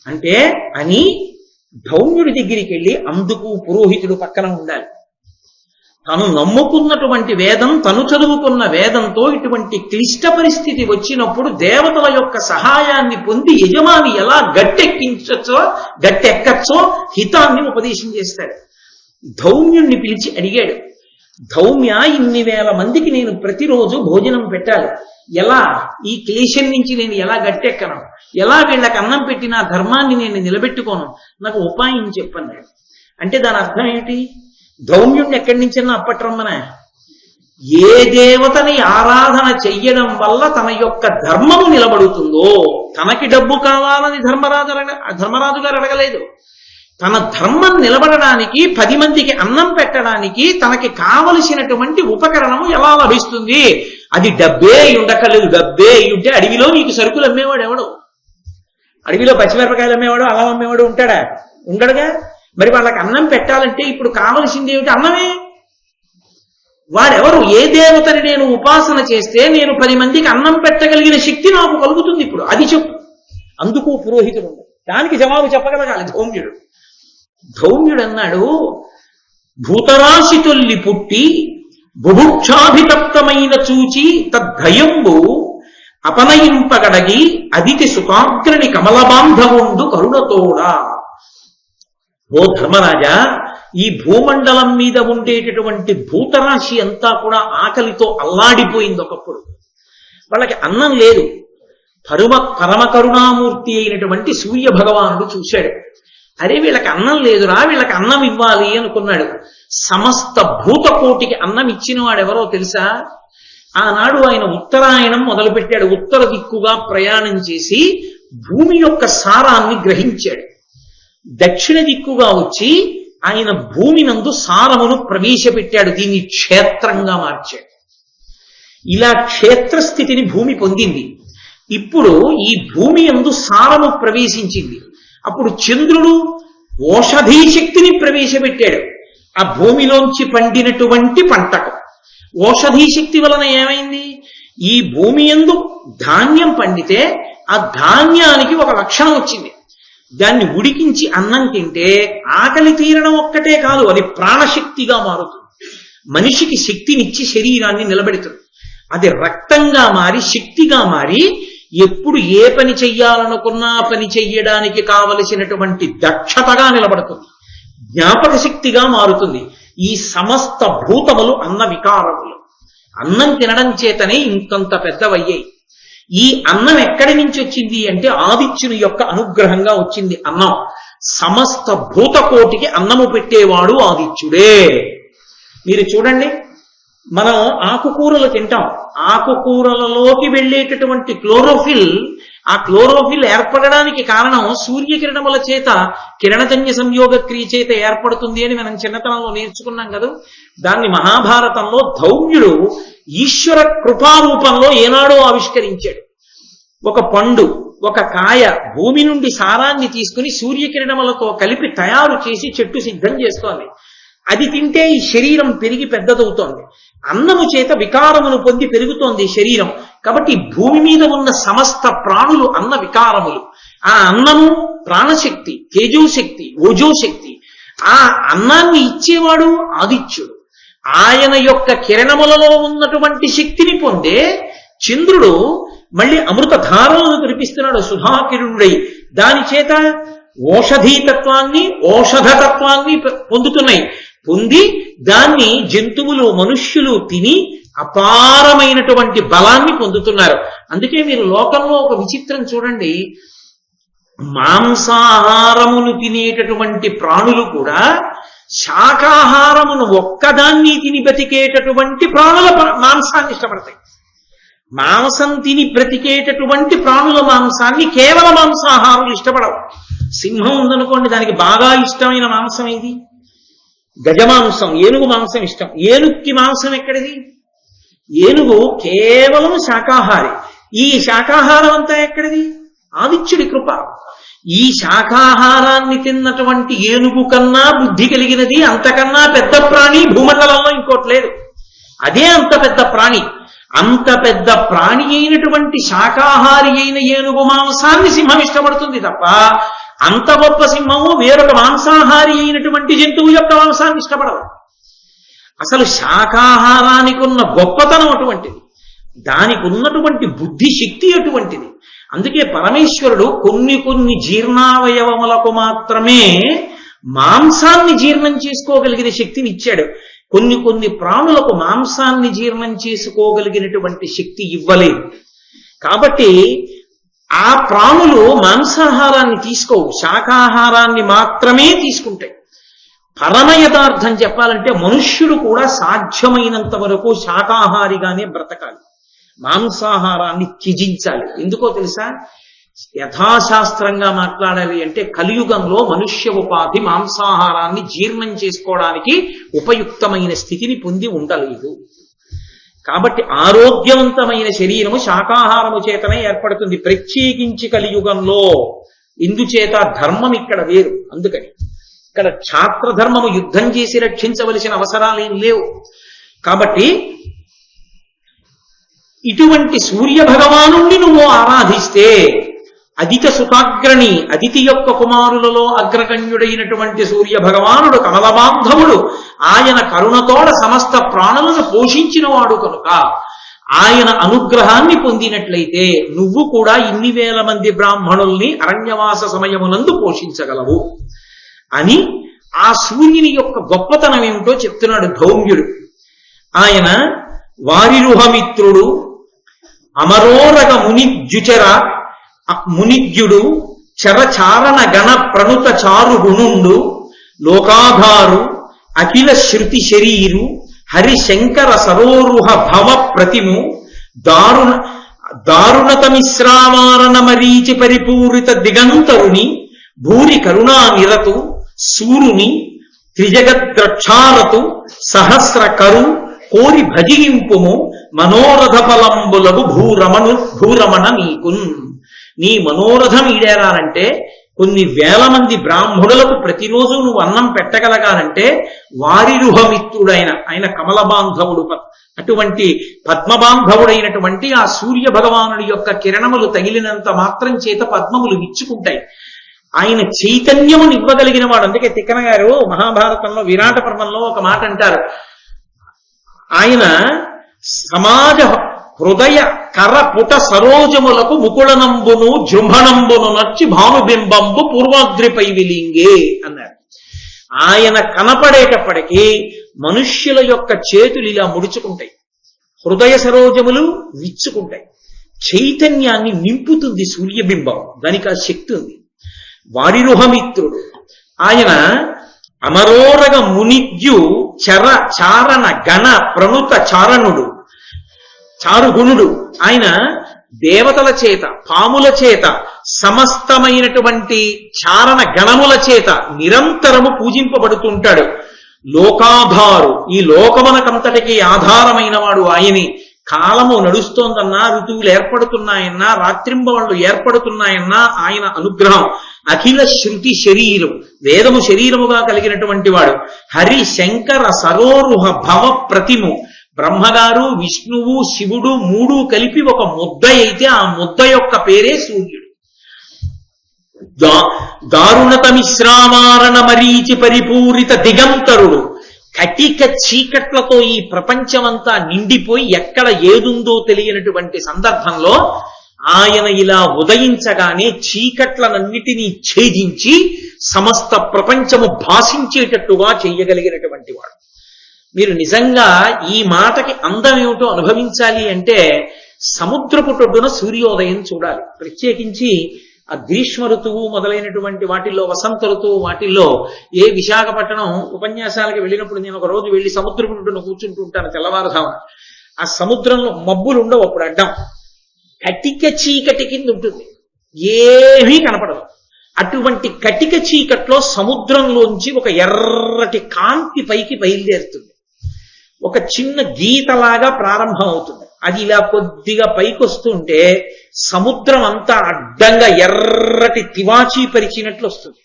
అంటే అని ధౌమ్యుడి దగ్గరికి వెళ్ళి, అందుకు పురోహితుడు పక్కన ఉండాలి. తను నమ్ముకున్నటువంటి వేదం, తను చదువుకున్న వేదంతో ఇటువంటి క్లిష్ట పరిస్థితి వచ్చినప్పుడు దేవతల యొక్క సహాయాన్ని పొంది యజమాని ఎలా గట్టెక్కచ్చో హితాన్ని ఉపదేశం చేస్తాడు. ధౌమ్యుణ్ణి పిలిచి అడిగాడు, ధౌమ్య, ఇన్ని వేల మందికి నేను ప్రతిరోజు భోజనం పెట్టాలి, ఎలా ఈ క్లేశం నుంచి నేను ఎలా గట్టెక్కను, ఎలా వీళ్ళకి అన్నం పెట్టిన ధర్మాన్ని నేను నిలబెట్టుకోను, నాకు ఉపాయం చెప్పన్నాడు. అంటే దాని అర్థం ఏమిటి? ధౌమ్యుణ్ణి ఎక్కడి నుంచన్నా అప్పట్రమ్మన, ఏ దేవతని ఆరాధన చెయ్యడం వల్ల తన యొక్క ధర్మము నిలబడుతుందో, తనకి డబ్బు కావాలని ధర్మరాజు గారు అడగలేదు. తన ధర్మం నిలబడడానికి, 10 మందికి అన్నం పెట్టడానికి తనకి కావలసినటువంటి ఉపకరణము ఎలా లభిస్తుంది? అది డబ్బే ఉండక్కర్లేదు. డబ్బే ఉంటే అడవిలో నీకు సరుకులు అమ్మేవాడు ఎవడు? అడవిలో పచ్చిమిరపకాయలు అమ్మేవాడు, అల్లం అమ్మేవాడు ఉంటాడా? ఉండడుగా. మరి వాళ్ళకి అన్నం పెట్టాలంటే ఇప్పుడు కావలసింది ఏమిటి? అన్నమే. వాడెవరు? ఏ దేవతని నేను ఉపాసన చేస్తే నేను 10 మందికి అన్నం పెట్టగలిగిన శక్తి నాకు కలుగుతుంది ఇప్పుడు, అది చెప్పు. అందుకు పురోహితుడు దానికి జవాబు చెప్పగలగాలి ధౌమ్యుడు. ధౌమ్యుడు అన్నాడు, భూతరాశి తొల్లి పుట్టి బుభుక్షాభితప్తమైన చూచి తద్భయంబు అపనయింపగడగి అదితి సుతాగ్రని కమలబాంధవుండు కరుణతోడా. ఓ ధర్మరాజా, ఈ భూమండలం మీద ఉండేటటువంటి భూతరాశి అంతా కూడా ఆకలితో అల్లాడిపోయింది ఒకప్పుడు. వాళ్ళకి అన్నం లేదు. పరమ కరుణామూర్తి అయినటువంటి సూర్య భగవానుడు చూశాడు, అరే వీళ్ళకి అన్నం లేదురా, వీళ్ళకి అన్నం ఇవ్వాలి అనుకున్నాడు. సమస్త భూతకోటికి అన్నం ఇచ్చిన వాడెవరో తెలుసా? ఆనాడు ఆయన ఉత్తరాయణం మొదలుపెట్టాడు. ఉత్తర దిక్కుగా ప్రయాణం చేసి భూమి యొక్క సారాన్ని గ్రహించాడు. దక్షిణ దిక్కుగా వచ్చి ఆయన భూమి నందు సారమును ప్రవేశపెట్టాడు. దీన్ని క్షేత్రంగా మార్చాడు. ఇలా క్షేత్రస్థితిని భూమి పొందింది. ఇప్పుడు ఈ భూమి యందు సారము ప్రవేశించింది. అప్పుడు చంద్రుడు ఓషధీ శక్తిని ప్రవేశపెట్టాడు ఆ భూమిలోంచి పండినటువంటి పంటకు. ఓషధీ శక్తి వలన ఏమైంది? ఈ భూమి యందు ధాన్యం పండితే ఆ ధాన్యానికి ఒక లక్షణం వచ్చింది. దాన్ని ఉడికించి అన్నం తింటే ఆకలి తీరడం ఒక్కటే కాదు, అది ప్రాణశక్తిగా మారుతుంది. మనిషికి శక్తినిచ్చి శరీరాన్ని నిలబెడుతుంది. అది రక్తంగా మారి శక్తిగా మారి ఎప్పుడు ఏ పని చెయ్యాలనుకున్నా పని చెయ్యడానికి కావలసినటువంటి దక్షతగా నిలబడుతుంది. జ్ఞాపక శక్తిగా మారుతుంది. ఈ సమస్త భూతములు అన్న వికారములు అన్నం తినడం చేతనే ఇంకంత పెద్దవయ్యాయి. ఈ అన్నం ఎక్కడి నుంచి వచ్చింది అంటే ఆదిత్యుని యొక్క అనుగ్రహంగా వచ్చింది అన్నం. సమస్త భూతకోటికి అన్నము పెట్టేవాడు ఆదిత్యుడే. మీరు చూడండి, మనం ఆకుకూరలు తింటాం. ఆకుకూరలలోకి వెళ్ళేటటువంటి క్లోరోఫిల్, ఆ క్లోరోఫిల్ ఏర్పడడానికి కారణం సూర్యకిరణముల చేత కిరణజన్య సంయోగ క్రియ చేత ఏర్పడుతుంది అని మనం చిన్నతనంలో నేర్చుకున్నాం కదా. దాన్ని మహాభారతంలో ధౌమ్యుడు ఈశ్వర కృపారూపంలో ఏనాడో ఆవిష్కరించాడు. ఒక పండు, ఒక కాయ భూమి నుండి సారాన్ని తీసుకుని సూర్యకిరణములతో కలిపి తయారు చేసి చెట్టు సిద్ధం చేస్తోంది. అది తింటే ఈ శరీరం పెరిగి పెద్దదవుతోంది. అన్నము చేత వికారమును పొంది పెరుగుతోంది శరీరం. కాబట్టి భూమి మీద ఉన్న సమస్త ప్రాణులు అన్న వికారములు. ఆ అన్నము ప్రాణశక్తి, తేజోశక్తి, ఓజోశక్తి. ఆ అన్నాన్ని ఇచ్చేవాడు ఆదిత్యుడు. ఆయన యొక్క కిరణములలో ఉన్నటువంటి శక్తిని పొందే చంద్రుడు మళ్ళీ అమృతధారలను కురిపిస్తున్నాడు సుధాకిరణుడై. దాని చేత ఓషధీతత్వాన్ని, ఔషధతత్వాన్ని పొందుతున్నాయి. పొంది దాన్ని జంతువులు, మనుష్యులు తిని అపారమైనటువంటి బలాన్ని పొందుతున్నారు. అందుకే మీరు లోకంలో ఒక విచిత్రం చూడండి, మాంసాహారమును తినేటటువంటి ప్రాణులు కూడా శాకాహారమును ఒక్కదాన్ని తిని బ్రతికేటటువంటి ప్రాణుల మాంసాన్ని ఇష్టపడతాయి. మాంసం తిని బ్రతికేటటువంటి ప్రాణుల మాంసాన్ని కేవల మాంసాహారులు ఇష్టపడవు. సింహం ఉందనుకోండి, దానికి బాగా ఇష్టమైన మాంసం ఏది? గజమాంసం, ఏనుగు మాంసం ఇష్టం. ఏనుగుకి మాంసం ఎక్కడిది? ఏనుగు కేవలం శాకాహారి. ఈ శాకాహారం అంతా ఎక్కడిది? ఆదిత్యుడి కృప. ఈ శాకాహారాన్ని తిన్నటువంటి ఏనుగు కన్నా బుద్ధి కలిగినది, అంతకన్నా పెద్ద ప్రాణి భూమండలంలో ఇంకోటి లేదు. అదే అంత పెద్ద ప్రాణి. అంత పెద్ద ప్రాణి అయినటువంటి శాకాహారి అయిన ఏనుగు మాంసాన్ని సింహం ఇష్టపడుతుంది తప్ప, అంత గొప్ప సింహము వేరొక మాంసాహారి అయినటువంటి జంతువు యొక్క మాంసాన్ని ఇష్టపడదు. అసలు శాకాహారానికి ఉన్న గొప్పతనం అటువంటిది, దానికి ఉన్నటువంటి బుద్ధి శక్తి అటువంటిది. అందుకే పరమేశ్వరుడు కొన్ని జీర్ణావయవములకు మాత్రమే మాంసాన్ని జీర్ణం చేసుకోగలిగిన శక్తిని ఇచ్చాడు. కొన్ని ప్రాణులకు మాంసాన్ని జీర్ణం చేసుకోగలిగినటువంటి శక్తి ఇవ్వలేదు. కాబట్టి ఆ ప్రాణులు మాంసాహారాన్ని తీసుకోవు, శాకాహారాన్ని మాత్రమే తీసుకుంటాయి. పరమ యథార్థం చెప్పాలంటే మనుష్యుడు కూడా సాధ్యమైనంత వరకు శాకాహారిగానే బ్రతకాలి, మాంసాహారాన్ని త్యజించాలి. ఎందుకో తెలుసా? యథాశాస్త్రంగా మాట్లాడాలి అంటే కలియుగంలో మనుష్య ఉపాధి మాంసాహారాన్ని జీర్ణం చేసుకోవడానికి ఉపయుక్తమైన స్థితిని పొంది ఉండలేదు. కాబట్టి ఆరోగ్యవంతమైన శరీరము శాకాహారము చేతనే ఏర్పడుతుంది, ప్రత్యేకించి కలియుగంలో. ఇందుచేత ధర్మం ఇక్కడ వేరు. అందుకని ఇక్కడ క్షాత్రధర్మము యుద్ధం చేసి రక్షించవలసిన అవసరాలేం లేవు. కాబట్టి ఇటువంటి సూర్య భగవానుణ్ణి నువ్వు ఆరాధిస్తే అదిత సుఖాగ్రణి, అదితి యొక్క కుమారులలో అగ్రగణ్యుడైనటువంటి సూర్య భగవానుడు కమలబాంధవుడు, ఆయన కరుణతోడ సమస్త ప్రాణులను పోషించినవాడు కనుక ఆయన అనుగ్రహాన్ని పొందినట్లయితే నువ్వు కూడా ఇన్ని వేల మంది బ్రాహ్మణుల్ని అరణ్యవాస సమయమునందు పోషించగలవు అని ఆ సూర్యుని యొక్క గొప్పతనం ఏమిటో చెప్తున్నాడు ధౌమ్యుడు. ఆయన వారిరుహమిత్రుడు, అమరోరగ మునిద్యుచర మునిజ్యుడు, చరచారణ గణ ప్రణుత చారు గుణుండు, లోకాధారు, అఖిల శృతి శరీరు, హరిశంకర సరోరుహ భవ ప్రతిము, దారుణతమిశ్రామారణ మరీచి పరిపూరిత దిగంతరుని, భూరి కరుణా నిరతు, సూరుని, త్రిజగద్రక్షారతు, సహస్ర కరు కోరి భజింపుము, మనోరథ ఫలంబులకు భూరమణ నీకున్. నీ మనోరథం ఈడేరాలంటే, కొన్ని వేల మంది బ్రాహ్మణులకు ప్రతిరోజు నువ్వు అన్నం పెట్టగలగాలంటే వారిరుహమిత్రుడైన ఆయన కమలబాంధవుడు, అటువంటి పద్మబాంధవుడైనటువంటి ఆ సూర్య భగవానుడి యొక్క కిరణములు తగిలినంత మాత్రం చేత పద్మములు విచ్చుకుంటాయి. ఆయన చైతన్యమును ఇవ్వగలిగిన వాడు. అందుకే తిక్కన గారు మహాభారతంలో విరాట పర్వంలో ఒక మాట అంటారు, ఆయన సమాజ హృదయ కరపుట సరోజములకు ముకుళనంబును జృంభణంబును నచ్చి భానుబింబంబు పూర్వాద్రిపై విలింగే అన్నారు. ఆయన కనపడేటప్పటికీ మనుష్యుల యొక్క చేతులు ఇలా ముడుచుకుంటాయి, హృదయ సరోజములు విచ్చుకుంటాయి, చైతన్యాన్ని నింపుతుంది సూర్యబింబం, దానికి ఆ శక్తి ఉంది. వారిరుహమిత్రుడు ఆయన అమరోరగ మునిద్యు చర చారణ గణ ప్రణుత చారణుడు, చారుగుణుడు. ఆయన దేవతల చేత, పాముల చేత, సమస్తమైనటువంటి చారణ గణముల చేత నిరంతరము పూజింపబడుతుంటాడు. లోకాధారు, ఈ లోకమునకంతటికి ఆధారమైన వాడు ఆయనే. కాలము నడుస్తోందన్నా, ఋతువులు ఏర్పడుతున్నాయన్నా, రాత్రింబవళ్ళు ఏర్పడుతున్నాయన్నా ఆయన అనుగ్రహం. అఖిల శృతి శరీరం, వేదము శరీరముగా కలిగినటువంటి వాడు. హరి శంకర సరోరుహ భవ ప్రతిము, బ్రహ్మగారు విష్ణువు శివుడు మూడు కలిపి ఒక ముద్ద అయితే ఆ ముద్ద యొక్క పేరే సూర్యుడు. దారుణతమిశ్రామారణ మరీచి పరిపూరిత దిగంతరుడు, కటిక చీకట్లతో ఈ ప్రపంచమంతా నిండిపోయి ఎక్కడ ఏదుందో తెలియనటువంటి సందర్భంలో ఆయన ఇలా ఉదయించగానే చీకట్లనన్నిటినీ ఛేదించి సమస్త ప్రపంచము భాషించేటట్టుగా చెయ్యగలిగినటువంటి వాడు. మీరు నిజంగా ఈ మాటకి అందం ఏమిటో అనుభవించాలి అంటే సముద్రపు టొడ్డున సూర్యోదయం చూడాలి. ప్రత్యేకించి ఆ గ్రీష్మ ఋతువు మొదలైనటువంటి వాటిల్లో, వసంత ఋతువు వాటిల్లో, ఏ విశాఖపట్నం ఉపన్యాసాలకు వెళ్ళినప్పుడు నేను ఒక రోజు వెళ్ళి సముద్రపు టొడ్డున కూర్చుంటూ ఉంటాను తెల్లవారుజామున. ఆ సముద్రంలో మబ్బులు ఉండవు, అప్పుడు అడ్డం కటిక చీకటి కింద ఉంటుంది, ఏమీ కనపడదు. అటువంటి కటిక చీకట్లో సముద్రంలోంచి ఒక ఎర్రటి కాంతి పైకి బయలుదేరుతుంది, ఒక చిన్న గీతలాగా ప్రారంభం అవుతుంది. అది ఇలా కొద్దిగా పైకొస్తుంటే సముద్రం అంతా అడ్డంగా ఎర్రటి తివాచీ పరిచినట్లు వస్తుంది.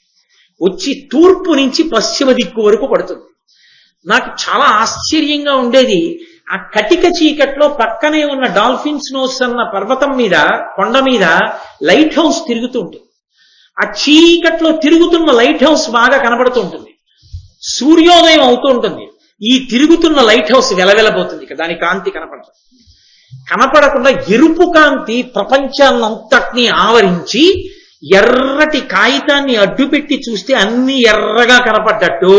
వచ్చి తూర్పు నుంచి పశ్చిమ దిక్కు వరకు పడుతుంది. నాకు చాలా ఆశ్చర్యంగా ఉండేది. ఆ కటిక చీకట్లో పక్కనే ఉన్న డాల్ఫిన్స్ నోస్ అన్న పర్వతం మీద, కొండ మీద లైట్ హౌస్ తిరుగుతూ ఉంటుంది. ఆ చీకట్లో తిరుగుతున్న లైట్ హౌస్ బాగా కనబడుతూ ఉంటుంది. సూర్యోదయం అవుతూ ఉంటుంది. ఈ తిరుగుతున్న లైట్ హౌస్ వెలవెలబోతుంది. దాని కాంతి కనపడదు. కనపడకుండా ఎరుపు కాంతి ప్రపంచాన్నంతటినీ ఆవరించి ఎర్రటి కాగితాన్ని అడ్డుపెట్టి చూస్తే అన్ని ఎర్రగా కనపడ్డట్టు,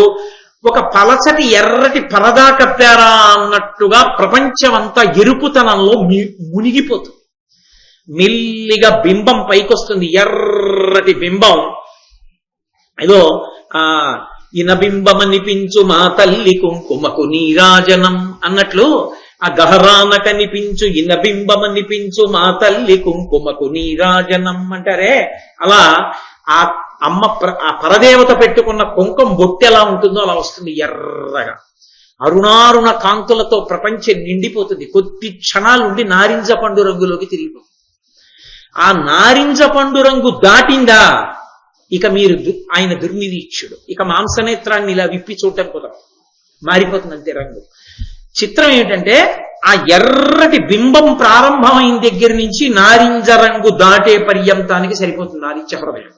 ఒక పలచటి ఎర్రటి పరదా కప్పారా అన్నట్టుగా ప్రపంచమంతా ఎరుపుతనంలో మునిగిపోతుంది. మెల్లిగా బింబం పైకొస్తుంది, ఎర్రటి బింబం. ఏదో ఇనబింబమనిపించు మా తల్లి కుంకుమకు నీరాజనం అన్నట్లు ఆ గహరాన కనిపించు ఇనబింబమనిపించు మా తల్లి కుంకుమకు నీరాజనం అంటారే, అలా ఆ అమ్మ ఆ పరదేవత పెట్టుకున్న కుంకుమ బొట్టు ఎలా ఉంటుందో అలా వస్తుంది ఎర్రగా. అరుణారుణ కాంతులతో ప్రపంచం నిండిపోతుంది. కొద్ది క్షణాలుండి నారింజ పండు రంగులోకి తిరిగిపోతుంది. ఆ నారింజ పండు రంగు దాటిందా ఇక మీరు ఆయన దుర్నిరీక్షుడు. ఇక మాంసనేత్రాన్ని ఇలా విప్పి చూడటం కుదరదు, మారిపోతుంది అంతే రంగు. చిత్రం ఏమిటంటే ఆ ఎర్రటి బింబం ప్రారంభమైన దగ్గర నుంచి నారింజ రంగు దాటే పర్యంతానికి సరిపోతుంది ఆదిత్య హృదయం.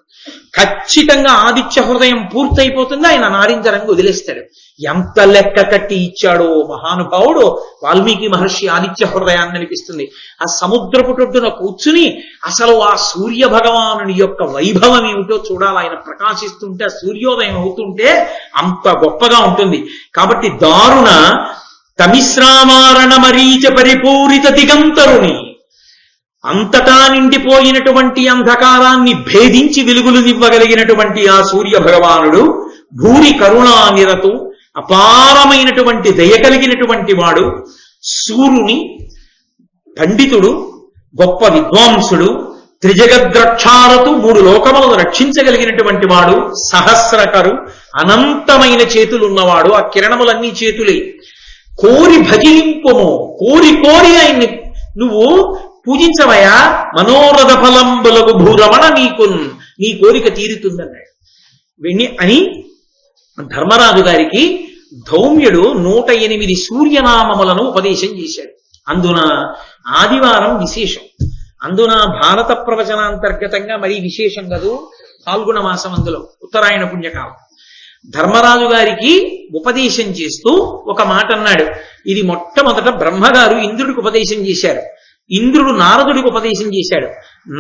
ఖచ్చితంగా ఆదిత్య హృదయం పూర్తయిపోతుంది, ఆయన నారింజ రంగు వదిలేస్తాడు. ఎంత లెక్క కట్టి ఇచ్చాడో మహానుభావుడు వాల్మీకి మహర్షి ఆదిత్య హృదయాన్ని అనిపిస్తుంది. ఆ సముద్రపు టొడ్డున కూర్చుని అసలు ఆ సూర్య భగవానుని యొక్క వైభవం ఏమిటో చూడాలి. ఆయన ప్రకాశిస్తుంటే సూర్యోదయం అవుతుంటే అంత గొప్పగా ఉంటుంది. కాబట్టి దారుణ తమిశ్రామారణ మరీచ పరిపూరిత దిగంతరుని, అంతటా నిండిపోయినటువంటి అంధకారాన్ని భేదించి వెలుగులు నివ్వగలిగినటువంటి ఆ సూర్య భగవానుడు భూరి కరుణానిరతు, అపారమైనటువంటి దయ కలిగినటువంటి వాడు. సూర్యుని పండితుడు, గొప్ప విద్వాంసుడు, త్రిజగద్రక్షారతు, 3 లోకములను రక్షించగలిగినటువంటి వాడు, సహస్రకరు, అనంతమైన చేతులున్నవాడు. ఆ కిరణములన్నీ చేతులే. కోరి భజింపుము, కోరి కోరి ఆయన్ని నువ్వు పూజించవయా, మనోరథ ఫలంబులకు భూరమణ నీకు, నీ కోరిక తీరుతుందన్నాడు. వెన్ని అని ధర్మరాజు గారికి ధౌమ్యుడు 108 సూర్యనామములను ఉపదేశం చేశాడు. అందున ఆదివారం విశేషం. అందున భారత ప్రవచనాంతర్గతంగా మరీ విశేషం కదూ, పాల్గొన మాసం, అందులో ఉత్తరాయణ పుణ్యకాలం. ధర్మరాజు గారికి ఉపదేశం చేస్తూ ఒక మాట అన్నాడు. ఇది మొట్టమొదట బ్రహ్మగారు ఇంద్రుడికి ఉపదేశం చేశారు. ఇంద్రుడు నారదుడికి ఉపదేశం చేశాడు.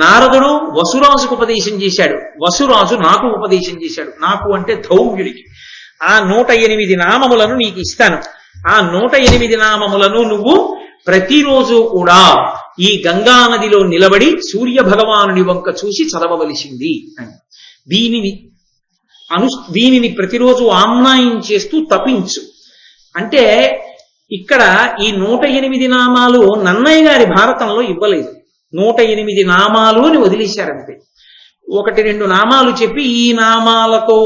నారదుడు వసురాజుకు ఉపదేశం చేశాడు. వసురాజు నాకు ఉపదేశం చేశాడు. నాకు అంటే ధౌమ్యుడికి. ఆ 108 నామములను నీకు ఇస్తాను. ఆ 108 నామములను నువ్వు ప్రతిరోజు కూడా ఈ గంగా నదిలో నిలబడి సూర్య భగవానుని వంక చూసి చదవవలసింది అని. దీనిని ప్రతిరోజు ఆమ్నాయం చేస్తూ తపించు అంటే, ఇక్కడ ఈ 108 నామాలు నన్నయ్య గారి భారతంలో ఇవ్వలేదు. 108 నామాలు అని వదిలేశారంతే. 1-2 నామాలు చెప్పి ఈ నామాలతో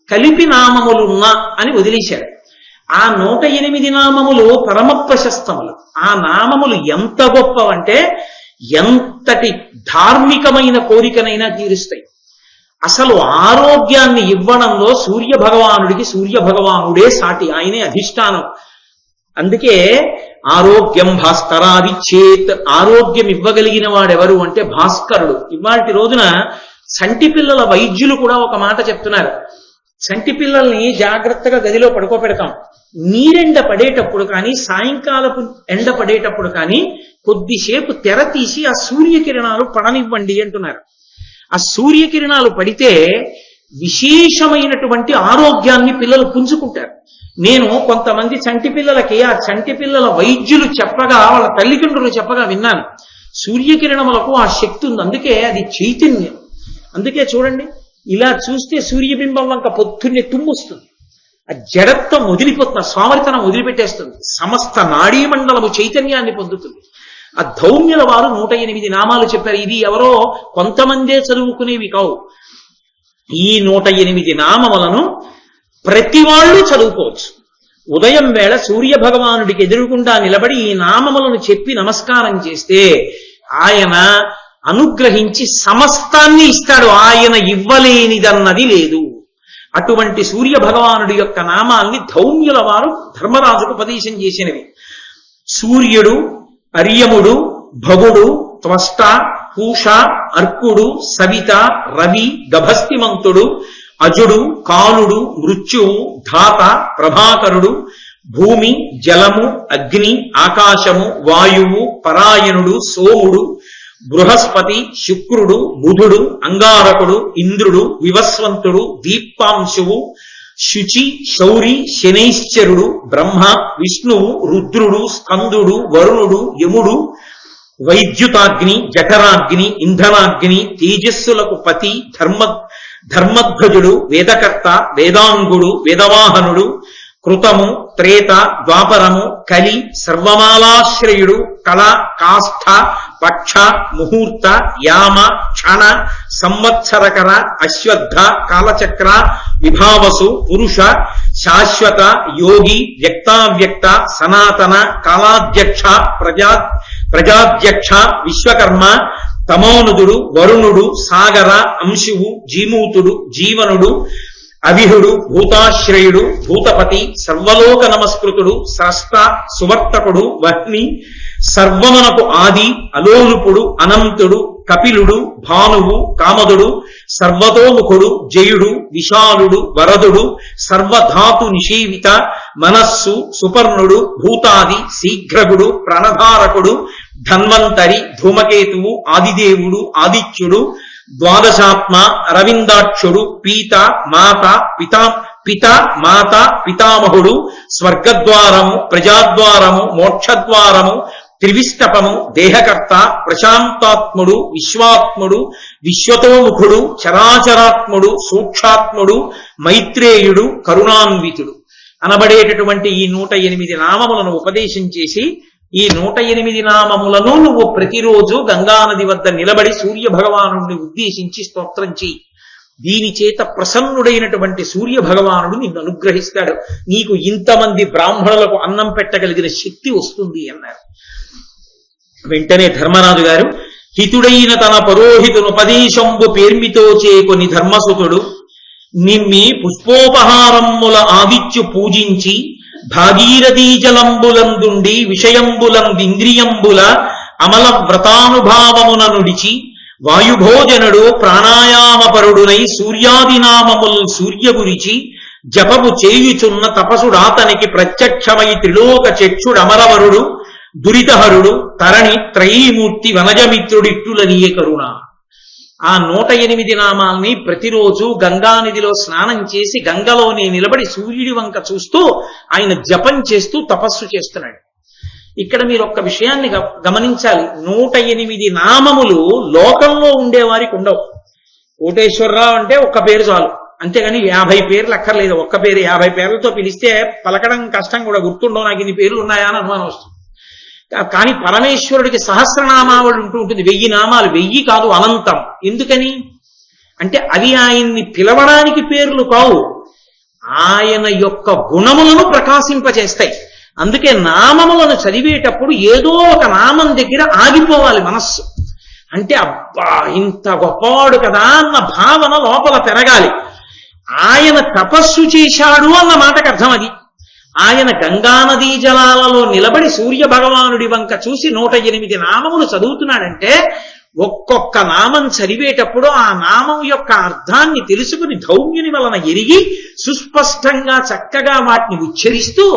కలిపి నామములున్నా అని వదిలేశారు. ఆ 108 నామములు పరమ ప్రశస్తములు. ఆ నామములు ఎంత గొప్పవంటే ఎంతటి ధార్మికమైన కోరికనైనా తీరుస్తాయి. అసలు ఆరోగ్యాన్ని ఇవ్వడంలో సూర్య భగవానుడికి సూర్య భగవానుడే సాటి, ఆయనే అధిష్టానం. అందుకే ఆరోగ్యం భాస్కరాది చేత్, ఆరోగ్యం ఇవ్వగలిగిన వాడెవరు అంటే భాస్కరుడు. ఇవాటి రోజున సంటి పిల్లల వైద్యులు కూడా ఒక మాట చెప్తున్నారు. సంటి పిల్లల్ని జాగ్రత్తగా గదిలో పడుకోబెడతాం. నీరెండ పడేటప్పుడు కానీ, సాయంకాలపు ఎండ పడేటప్పుడు కానీ కొద్దిసేపు తెర తీసి ఆ సూర్యకిరణాలు పడనివ్వండి అంటున్నారు. ఆ సూర్యకిరణాలు పడితే విశేషమైనటువంటి ఆరోగ్యాన్ని పిల్లలు పుంజుకుంటారు. నేను కొంతమంది చంటి పిల్లలకి ఆ చంటి పిల్లల వైద్యులు చెప్పగా, వాళ్ళ తల్లిదండ్రులు చెప్పగా విన్నాను. సూర్యకిరణములకు ఆ శక్తి ఉంది, అందుకే అది చైతన్యం. అందుకే చూడండి, ఇలా చూస్తే సూర్యబింబం వంక పొద్దున్నే తుమ్మొస్తుంది. ఆ జడత్వం వదిలిపోతున్న, సోమరితనం వదిలిపెట్టేస్తుంది. సమస్త నాడీమండలము చైతన్యాన్ని పొందుతుంది. ఆ ధౌమ్యుల వారు 108 నామాలు చెప్పారు. ఇది ఎవరో కొంతమందే చదువుకునేవి కావు. ఈ 108 నామములను ప్రతి వాళ్ళు చదువుకోవచ్చు. ఉదయం వేళ సూర్య భగవానుడికి ఎదురుగుండా నిలబడి ఈ నామములను చెప్పి నమస్కారం చేస్తే ఆయన అనుగ్రహించి సమస్తాన్ని ఇస్తాడు. ఆయన ఇవ్వలేనిదన్నది లేదు. అటువంటి సూర్య భగవానుడి యొక్క నామాల్ని ధౌమ్యుల వారు ధర్మరాజుకు ఉపదేశం చేసినవి. సూర్యుడు, అర్యముడు, భగుడు, త్వష్ట, పూష, అర్కుడు, సవిత, రవి, గభస్తిమంతుడు, అజుడు, కాలుడు, మృత్యువు, ధాత, ప్రభాకరుడు, భూమి, జలము, అగ్ని, ఆకాశము, వాయువు, పరాయణుడు, సోముడు, బృహస్పతి, శుక్రుడు, బుధుడు, అంగారకుడు, ఇంద్రుడు, వివస్వంతుడు, దీప్తాంశువు, శుచి, శౌరి, శనైశ్చరుడు, బ్రహ్మ, విష్ణువు, రుద్రుడు, స్కందుడు, వరుణుడు, యముడు, వైద్యుతాగ్ని, జఠరాగ్ని, ఇంధనాగ్ని, తేజస్సులకు పతి, ధర్మధ్వజుడు, వేదకర్త, వేదాంగుడు, వేదవాహనుడు, కృతము, త్రేత, ద్వాపరము, కలి, సర్వమాలాశ్రయుడు, కళ, కాష్ఠ, పక్ష, ముహూర్త, యామ, క్షణ, సంవత్సరకర, అశ్వత్థ, కాలచక్ర, విభావసు, పురుష, శాశ్వత, యోగి, వ్యక్తావ్యక్త, సనాతన, కాలాధ్యక్ష, ప్రజాధ్యక్ష, విశ్వకర్మ, తమోనుదుడు, వరుణుడు, సాగర, అంశువు, జీమూతుడు, జీవనుడు, అవిహుడు, భూతాశ్రయుడు, భూతపతి, సర్వలోక నమస్కృతుడు, స్రష్ట, సువర్తకుడు, వహ్ని, సర్వమునకు ఆది, అలోలుపుడు, అనంతుడు, కపిలుడు, భానువు, కామదుడు, సర్వతోముఖుడు, జయుడు, విశాలుడు, వరదుడు, సర్వధాతు నిషేవిత, మనస్సు, సుపర్ణుడు, భూతాది, శీఘ్రగుడు, ప్రణధారకుడు, ధన్వంతరి, ధూమకేతువు, ఆదిదేవుడు, ఆదిత్యుడు, ద్వాదశాత్మ, అరవిందాక్షుడు, పీత, మాత, పిత, మాత, పితామహుడు, స్వర్గద్వారము, ప్రజాద్వారము, మోక్షద్వారము, త్రివిష్టపము, దేహకర్త, ప్రశాంతాత్ముడు, విశ్వాత్ముడు, విశ్వతోముఖుడు, చరాచరాత్ముడు, సూక్షాత్ముడు, మైత్రేయుడు, కరుణాన్వితుడు అనబడేటటువంటి ఈ 108 నామములను ఉపదేశం చేసి, ఈ 108 నామములను నువ్వు ప్రతిరోజు గంగానది వద్ద నిలబడి సూర్య భగవానుడిని ఉద్దేశించి స్తోత్రం చెయ్యి. దీని చేత ప్రసన్నుడైనటువంటి సూర్య భగవానుడు నిన్ను అనుగ్రహిస్తాడు. నీకు ఇంతమంది బ్రాహ్మణులకు అన్నం పెట్టగలిగిన శక్తి వస్తుంది అన్నారు. వెంటనే ధర్మరాజు గారు, హితుడైన తన పరోహితునుపదేశంబు పేర్మితో చేకొని ధర్మసుతుడు నిమ్మి పుష్పోపహారమ్ముల ఆదిత్యు పూజించి భాగీరథీ జలంబులందుండి విషయంబులందింద్రియంబుల అమల వ్రతానుభావమున నుడిచి వాయుభోజనుడు ప్రాణాయామపరుడునై సూర్యాదినామముల్ సూర్య గురిచి జపము చేయుచున్న తపసుడాతనికి ప్రత్యక్షమై త్రిలోక చక్షుడమరవరుడు దురితహరుడు తరణి త్రయీమూర్తి వనజమిత్రుడిట్టులనియే కరుణ. ఆ 108 నామాల్ని ప్రతిరోజు గంగానదిలో స్నానం చేసి గంగలోనే నిలబడి సూర్యుడి వంక చూస్తూ ఆయన జపం చేస్తూ తపస్సు చేస్తున్నాడు. ఇక్కడ మీరు ఒక్క విషయాన్ని గమనించాలి. 108 నామములు లోకంలో ఉండేవారికి ఉండవు. కోటేశ్వరరావు అంటే ఒక్క పేరు చాలు, అంతేగాని 50 పేర్లు అక్కర్లేదు. ఒక్క పేరు 50 పేర్లతో పిలిస్తే పలకడం కష్టం కూడా, గుర్తుండవు నాకు ఇన్ని పేర్లు ఉన్నాయా అని అనుమానం వస్తుంది. కానీ పరమేశ్వరుడికి సహస్రనామావళి ఉంటుంది. 1000 నామాలు, 1000 కాదు, అనంతం. ఎందుకని అంటే అవి ఆయన్ని పిలవడానికి పేర్లు కావు, ఆయన యొక్క గుణములను ప్రకాశింపచేస్తాయి. అందుకే నామములను చదివేటప్పుడు ఏదో ఒక నామం దగ్గర ఆగిపోవాలి మనస్సు. అంటే అబ్బా ఇంత గొప్పవాడు కదా అన్న భావన లోపల పెరగాలి. ఆయన తపస్సు చేశాడు అన్న మాటకు అర్థం అది. ఆయన గంగానదీ జలాలలో నిలబడి సూర్య భగవానుడి వంక చూసి 108 నామములు చదువుతున్నాడంటే ఒక్కొక్క నామం చదివేటప్పుడు ఆ నామం యొక్క అర్థాన్ని తెలుసుకుని ధౌమ్యుని వలన ఎరిగి సుస్పష్టంగా చక్కగా వాటిని ఉచ్చరిస్తూ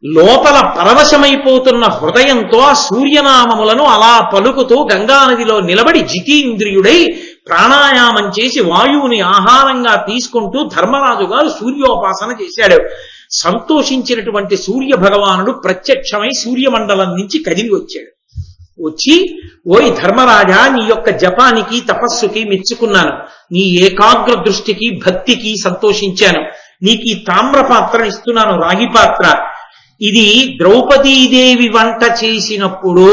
లోపల పరవశమైపోతున్న హృదయంతో ఆ సూర్యనామములను అలా పలుకుతూ గంగానదిలో నిలబడి జితీంద్రియుడై ప్రాణాయామం చేసి వాయువుని ఆహారంగా తీసుకుంటూ ధర్మరాజు గారు సూర్యోపాసన చేశాడు. సంతోషించినటువంటి సూర్య భగవానుడు ప్రత్యక్షమై సూర్యమండలం నుంచి కదిలి వచ్చాడు. వచ్చి, ఓయ్ ధర్మరాజా, నీ యొక్క జపానికి తపస్సుకి మెచ్చుకున్నాను, నీ ఏకాగ్ర దృష్టికి భక్తికి సంతోషించాను. నీకు ఈ తామ్రపాత్ర ఇస్తున్నాను, రాగి పాత్ర. ఇది ద్రౌపదీదేవి వంట చేసినప్పుడు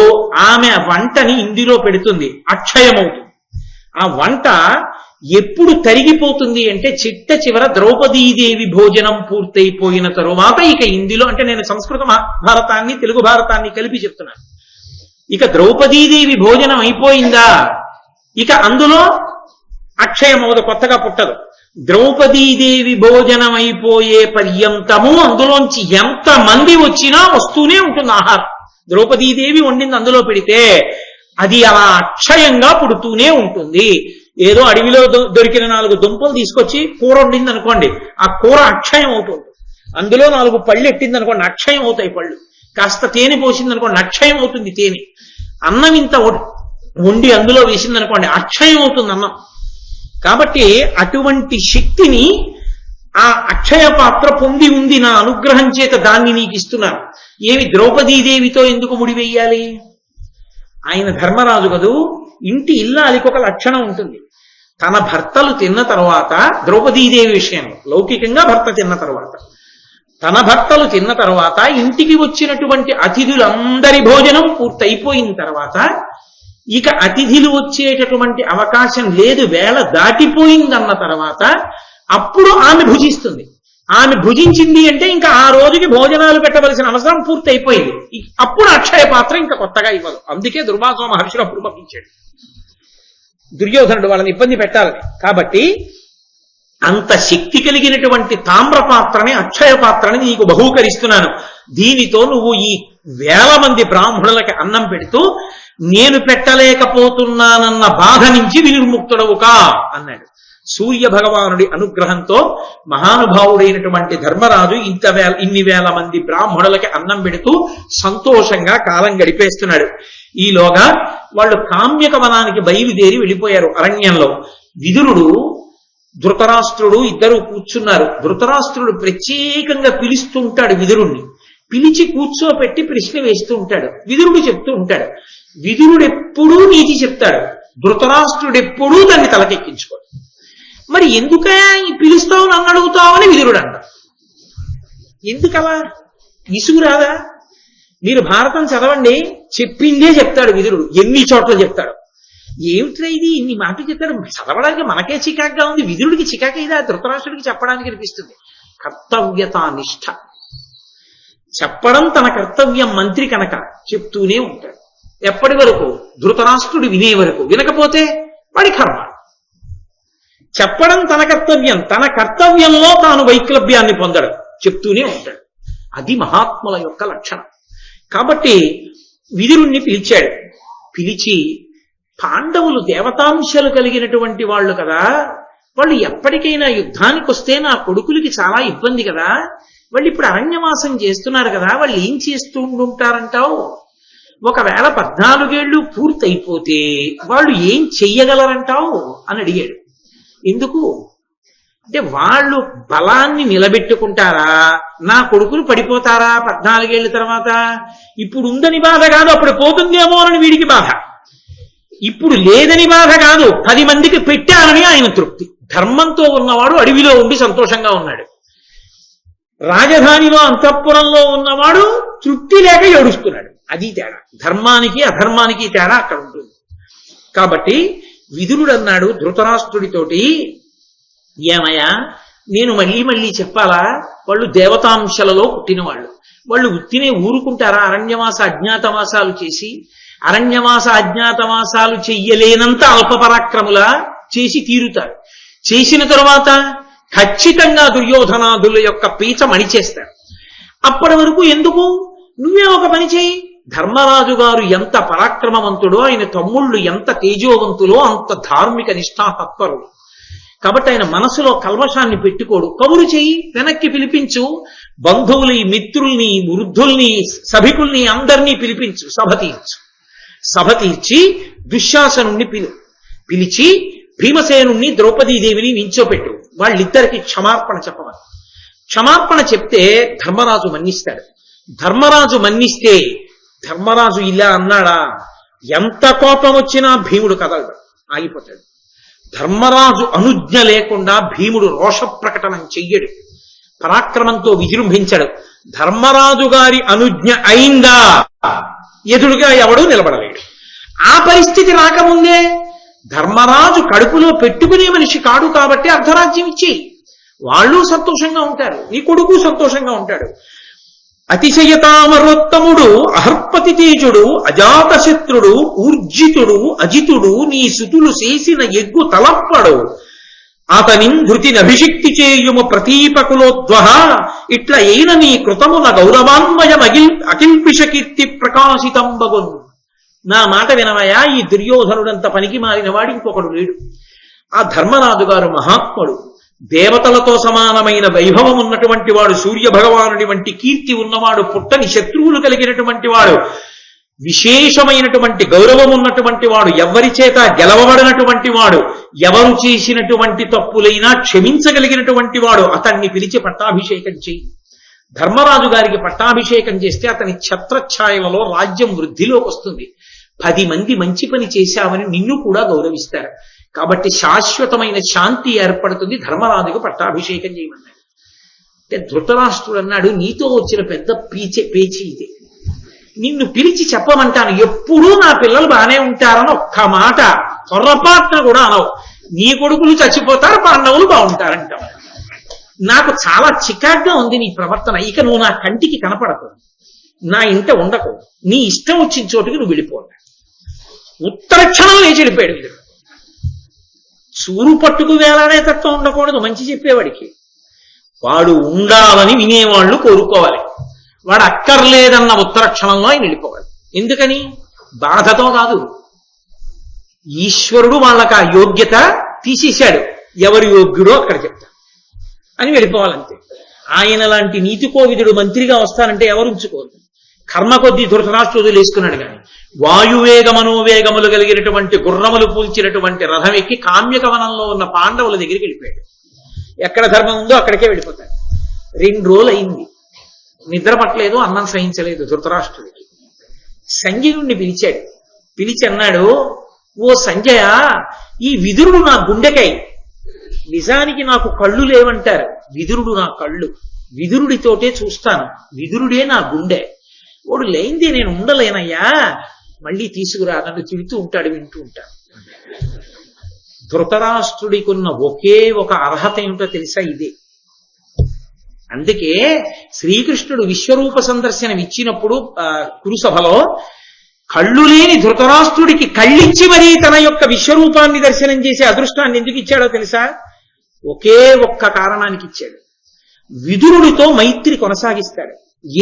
ఆమె వంటని ఇందులో పెడుతుంది, అక్షయమవుతుంది. ఆ వంట ఎప్పుడు తరిగిపోతుంది అంటే చిట్ట చివర ద్రౌపదీదేవి భోజనం పూర్తయిపోయిన తరువాత ఇక ఇందులో అంటే నేను సంస్కృత భారతాన్ని తెలుగు భారతాన్ని కలిపి చెప్తున్నాను. ఇక ద్రౌపదీదేవి భోజనం అయిపోయిందా, ఇక అందులో అక్షయం అవదు, కొత్తగా పుట్టదు. ద్రౌపదీదేవి భోజనం అయిపోయే పర్యంతము అందులోంచి ఎంత మంది వచ్చినా వస్తూనే ఉంటుంది ఆహారం. ద్రౌపదీదేవి వండింది అందులో పెడితే అది అలా అక్షయంగా పుడుతూనే ఉంటుంది. ఏదో అడవిలో దొరికిన 4 దుంపలు తీసుకొచ్చి కూర వండింది అనుకోండి, ఆ కూర అక్షయం అవుతుంది. అందులో 4 పళ్ళు ఎట్టింది అనుకోండి, అక్షయం అవుతాయి పళ్ళు. కాస్త తేనె పోసింది అనుకోండి, అక్షయం అవుతుంది తేనె. అన్నం ఇంత వండి అందులో వేసింది అనుకోండి, అక్షయం అవుతుంది అన్నం. కాబట్టి అటువంటి శక్తిని ఆ అక్షయ పాత్ర పొంది ఉంది, నా అనుగ్రహం చేత దాన్ని నీకు ఇస్తున్నాను. ఏమి ద్రౌపదీదేవితో ఎందుకు ముడివేయాలి? ఆయన ధర్మరాజు కదూ, ఇంటి ఇల్లాలికి ఒక లక్షణం ఉంటుంది. తన భర్తలు తిన్న తర్వాత, ద్రౌపదీదేవి విషయంలో లౌకికంగా భర్త తిన్న తర్వాత, తన భర్తలు తిన్న తర్వాత ఇంటికి వచ్చినటువంటి అతిథులందరి భోజనం పూర్తయిపోయిన తర్వాత ఇక అతిథులు వచ్చేటటువంటి అవకాశం లేదు, వేళ దాటిపోయిందన్న తర్వాత అప్పుడు ఆమె భుజిస్తుంది. ఆమె భుజించింది అంటే ఇంకా ఆ రోజుకి భోజనాలు పెట్టవలసిన అవసరం పూర్తి అయిపోయింది. అప్పుడు అక్షయ పాత్ర ఇంకా కొత్తగా ఇవ్వదు. అందుకే దుర్వాసో మహర్షులు అప్పుడు పంపించాడు దుర్యోధనుడు వాళ్ళని ఇబ్బంది పెట్టాలని. కాబట్టి అంత శక్తి కలిగినటువంటి తామ్ర పాత్రని, అక్షయ పాత్రని నీకు బహూకరిస్తున్నాను. దీనితో నువ్వు ఈ 1000 మంది బ్రాహ్మణులకి అన్నం పెడుతూ నేను పెట్టలేకపోతున్నానన్న బాధ నుంచి వినిర్ముక్తుడవు కా అన్నాడు. సూర్య భగవానుడి అనుగ్రహంతో మహానుభావుడైనటువంటి ధర్మరాజు ఇన్ని వేల మంది బ్రాహ్మణులకి అన్నం పెడుతూ సంతోషంగా కాలం గడిపేస్తున్నాడు. ఈలోగా వాళ్ళు కామ్యక వనానికి బయలుదేరి వెళ్ళిపోయారు. అరణ్యంలో విదురుడు, ధృతరాష్ట్రుడు ఇద్దరు కూర్చున్నారు. ధృతరాష్ట్రుడు ప్రత్యేకంగా పిలుస్తుంటాడు విదురుణ్ణి. పిలిచి కూర్చోపెట్టి ప్రశ్న వేస్తూ ఉంటాడు. విదురుడు చెప్తూ ఉంటాడు. విదురుడెప్పుడూ నీతి చెప్తాడు, ధృతరాష్ట్రుడెప్పుడూ దాన్ని తలకెక్కించుకోడు. మరి ఎందుక పిలుస్తావు నన్ను అడుగుతావని విదురుడు అంటాడు. ఎందుకలా? విసుగు రాదా? మీరు భారతం చదవండి, చెప్పిందే చెప్తాడు విదురుడు, ఎన్ని చోట్ల చెప్తాడు. ఏమిట్రా ఇది, ఇన్ని మాటలు చెప్తాడు, చదవడానికి మనకే చికాగ్గా ఉంది, విదురుడికి చికాకైదా ధృతరాష్ట్రుడికి చెప్పడానికి అనిపిస్తుంది. కర్తవ్యతానిష్ట చెప్పడం తన కర్తవ్యం, మంత్రి కనుక చెప్తూనే ఉంటాడు. ఎప్పటి వరకు? ధృతరాష్ట్రుడు వినే వరకు. వినకపోతే వాడి కర్మ. చెప్పడం తన కర్తవ్యం, తన కర్తవ్యంలో తాను వైక్లభ్యాన్ని పొందడం, చెప్తూనే ఉంటాడు. అది మహాత్ముల యొక్క లక్షణం. కాబట్టి విదురుణ్ణి పిలిచాడు. పిలిచి, పాండవులు దేవతాంశాలు కలిగినటువంటి వాళ్ళు కదా, వాళ్ళు ఎప్పటికైనా యుద్ధానికి వస్తే నా కొడుకులకి చాలా ఇబ్బంది కదా, వాళ్ళు ఇప్పుడు అరణ్యవాసం చేస్తున్నారు కదా, వాళ్ళు ఏం చేస్తూ ఉంటారంటావు? ఒకవేళ 14 ఏళ్ళు పూర్తయిపోతే వాళ్ళు ఏం చెయ్యగలరంటావు అని అడిగాడు. ఎందుకు అంటే, వాళ్ళు బలాన్ని నిలబెట్టుకుంటారా, నా కొడుకులు పడిపోతారా 14 ఏళ్ళ తర్వాత? ఇప్పుడు ఉందని బాధ కాదు, అప్పుడు పోతుందేమో అని వీడికి బాధ. ఇప్పుడు లేదని బాధ కాదు, 10 మందికి పెట్టాలని ఆయన తృప్తి. ధర్మంతో ఉన్నవాడు అడవిలో ఉండి సంతోషంగా ఉన్నాడు. రాజధానిలో అంతఃపురంలో ఉన్నవాడు తృప్తి లేక ఏడుస్తున్నాడు. అది తేడా. ధర్మానికి అధర్మానికి తేడా అక్కడ ఉంటుంది. కాబట్టి విదురుడు అన్నాడు ధృతరాష్ట్రుడితోటి, ఏమయ్యా, నేను మళ్ళీ మళ్ళీ చెప్పాలా? వాళ్ళు దేవతాంశలలో పుట్టిన వాళ్ళు ఉత్తినే ఊరుకుంటారా? అరణ్యవాస అజ్ఞాతవాసాలు చేసి, అరణ్యవాస అజ్ఞాతవాసాలు చెయ్యలేనంత అల్పపరాక్రములా చేసి తీరుతారు. చేసిన తరువాత ఖచ్చితంగా దుర్యోధనాదుల యొక్క పీచ మణిచేస్తారు. అప్పటి వరకు ఎందుకు? నువ్వే ఒక పని చేయి. ధర్మరాజు గారు ఎంత పరాక్రమవంతుడో, ఆయన తమ్ముళ్ళు ఎంత తేజోవంతులో, అంత ధార్మిక నిష్ఠాతత్పరుడు. కాబట్టి ఆయన మనసులో కల్మషాన్ని పెట్టుకోడు. కబురు చెయ్యి, వెనక్కి పిలిపించు, బంధువుల్ని, మిత్రుల్ని, వృద్ధుల్ని, సభికుల్ని అందరినీ పిలిపించు, సభ తీర్చి దుశ్శాసనుణ్ణి పిలిచి భీమసేనుణ్ణి, ద్రౌపదీదేవిని నించోపెట్టు, వాళ్ళిద్దరికి క్షమార్పణ చెప్పమని. క్షమార్పణ చెప్తే ధర్మరాజు మన్నిస్తాడు. ధర్మరాజు మన్నిస్తే, ధర్మరాజు ఇలా అన్నాడా, ఎంత కోపం వచ్చినా భీముడు కదలడు, ఆగిపోతాడు. ధర్మరాజు అనుజ్ఞ లేకుండా భీముడు రోష ప్రకటనం చెయ్యడు, పరాక్రమంతో విజృంభించడు. ధర్మరాజు గారి అనుజ్ఞ అయిందా, ఎదురుగా ఎవడూ నిలబడలేడు. ఆ పరిస్థితి రాకముందే ధర్మరాజు కడుపులో పెట్టుకునే మనిషి కాడు కాబట్టి అర్ధరాజ్యం ఇచ్చేయి, వాళ్ళు సంతోషంగా ఉంటారు, నీ కొడుకు సంతోషంగా ఉంటాడు. అతిశయతామరోత్తముడు అహర్పతి తేజుడు అజాతశత్రుడు ఊర్జితుడు అజితుడు నీ సుతులు చేసిన ఎగ్గు తలప్పడు అతని ధృతినభిషిక్తి చేయుము ప్రతీపకులోద్వహ ఇట్ల అయిన నీ కృతమున గౌరవాన్వయం అకిల్పిష కీర్తి ప్రకాశితంబగున్. నా మాట వినవయా, ఈ దుర్యోధనుడంత పనికి మారిన వాడు ఇంకొకడు లేడు. ఆ ధర్మరాజు గారు మహాత్ముడు, దేవతలతో సమానమైన వైభవం ఉన్నటువంటి వాడు, సూర్య భగవానుడి వంటి కీర్తి ఉన్నవాడు, పుట్టని శత్రువులు కలిగినటువంటి వాడు, విశేషమైనటువంటి గౌరవం ఉన్నటువంటి వాడు, ఎవరి చేత గెలవబడినటువంటి వాడు, ఎవరు చేసినటువంటి తప్పులైనా క్షమించగలిగినటువంటి వాడు. అతన్ని పిలిచి పట్టాభిషేకం చేయి. ధర్మరాజు గారికి పట్టాభిషేకం చేస్తే అతని ఛత్రఛాయలలో రాజ్యం వృద్ధిలోకి వస్తుంది. 10 మంది మంచి పని చేశామని నిన్ను కూడా గౌరవిస్తారు. కాబట్టి శాశ్వతమైన శాంతి ఏర్పడుతుంది. ధర్మరాజుకు పట్టాభిషేకం చేయమన్నాడు. అంటే ధృతరాష్ట్రుడు అన్నాడు, నీతో వచ్చిన పెద్ద పేచి ఇదే, నిన్ను పిలిచి చెప్పమంటాను, ఎప్పుడూ నా పిల్లలు బాగానే ఉంటారని ఒక్క మాట పొరపాటున కూడా అనవు. నీ కొడుకులు చచ్చిపోతారు, పాండవులు బాగుంటారంటావు. నాకు చాలా చికాగ్గా ఉంది నీ ప్రవర్తన. ఇక నువ్వు నా కంటికి కనపడకు, నా ఇంట ఉండకు, నీ ఇష్టం వచ్చిన చోటుకి నువ్వు వెళ్ళిపో. ఉత్తర క్షణం లేచి వెళ్ళిపోయాడు. వీడు చూరు పట్టుకు వేలాడే తత్వం ఉండకూడదు మంచి చెప్పేవాడికి. వాడు ఉండాలని వినేవాళ్ళు కోరుకోవాలి. వాడు అక్కర్లేదన్న ఉత్తర క్షణంలో ఆయన వెళ్ళిపోవాలి. ఎందుకని? బాధతో కాదు, ఈశ్వరుడు వాళ్ళకి ఆ యోగ్యత తీసేశాడు. ఎవరు యోగ్యుడో అక్కడ చెప్తారు అని వెళ్ళిపోవాలంతే. ఆయన లాంటి నీతి కోవిదుడు మంత్రిగా వస్తానంటే ఎవరు ఉంచుకోరు. కర్మ కొద్దీ ధృతరాష్ట్రుడు వదిలేసుకున్నాడు. కానీ వాయువేగ మనోవేగములు కలిగినటువంటి గుర్రములు పూల్చినటువంటి రథం ఎక్కి కామ్యకవనంలో ఉన్న పాండవుల దగ్గరికి వెళ్ళిపోయాడు. ఎక్కడ ధర్మం ఉందో అక్కడికే వెళ్ళిపోతాడు. 2 రోజులు అయింది, నిద్ర పట్టలేదు, అన్నం సహించలేదు ధృతరాష్ట్రుడికి. సంజయుణ్ణి పిలిచాడు. పిలిచి అన్నాడు, ఓ సంజయ, ఈ విదురుడు నా గుండెకై, నిజానికి నాకు కళ్ళు లేవంటారు, విదురుడు నా కళ్ళు, విదురుడితోటే చూస్తాను, విదురుడే నా గుండె, వాడు లేనిదే నేను ఉండలేనయ్యా, మళ్ళీ తీసుకురా, నన్ను తిడుతూ ఉంటాడు, వింటూ ఉంటాడు. ధృతరాష్ట్రుడికి ఉన్న ఒకే ఒక అర్హత ఏమిటో తెలుసా? ఇదే. అందుకే శ్రీకృష్ణుడు విశ్వరూప సందర్శనం ఇచ్చినప్పుడు కురుసభలో కళ్ళు లేని ధృతరాష్ట్రుడికి కళ్ళిచ్చి మరీ తన యొక్క విశ్వరూపాన్ని దర్శనం చేసే అదృష్టాన్ని ఎందుకు ఇచ్చాడో తెలుసా? ఒకే ఒక్క కారణానికి ఇచ్చాడు. విదురుడితో మైత్రి కొనసాగిస్తాడు,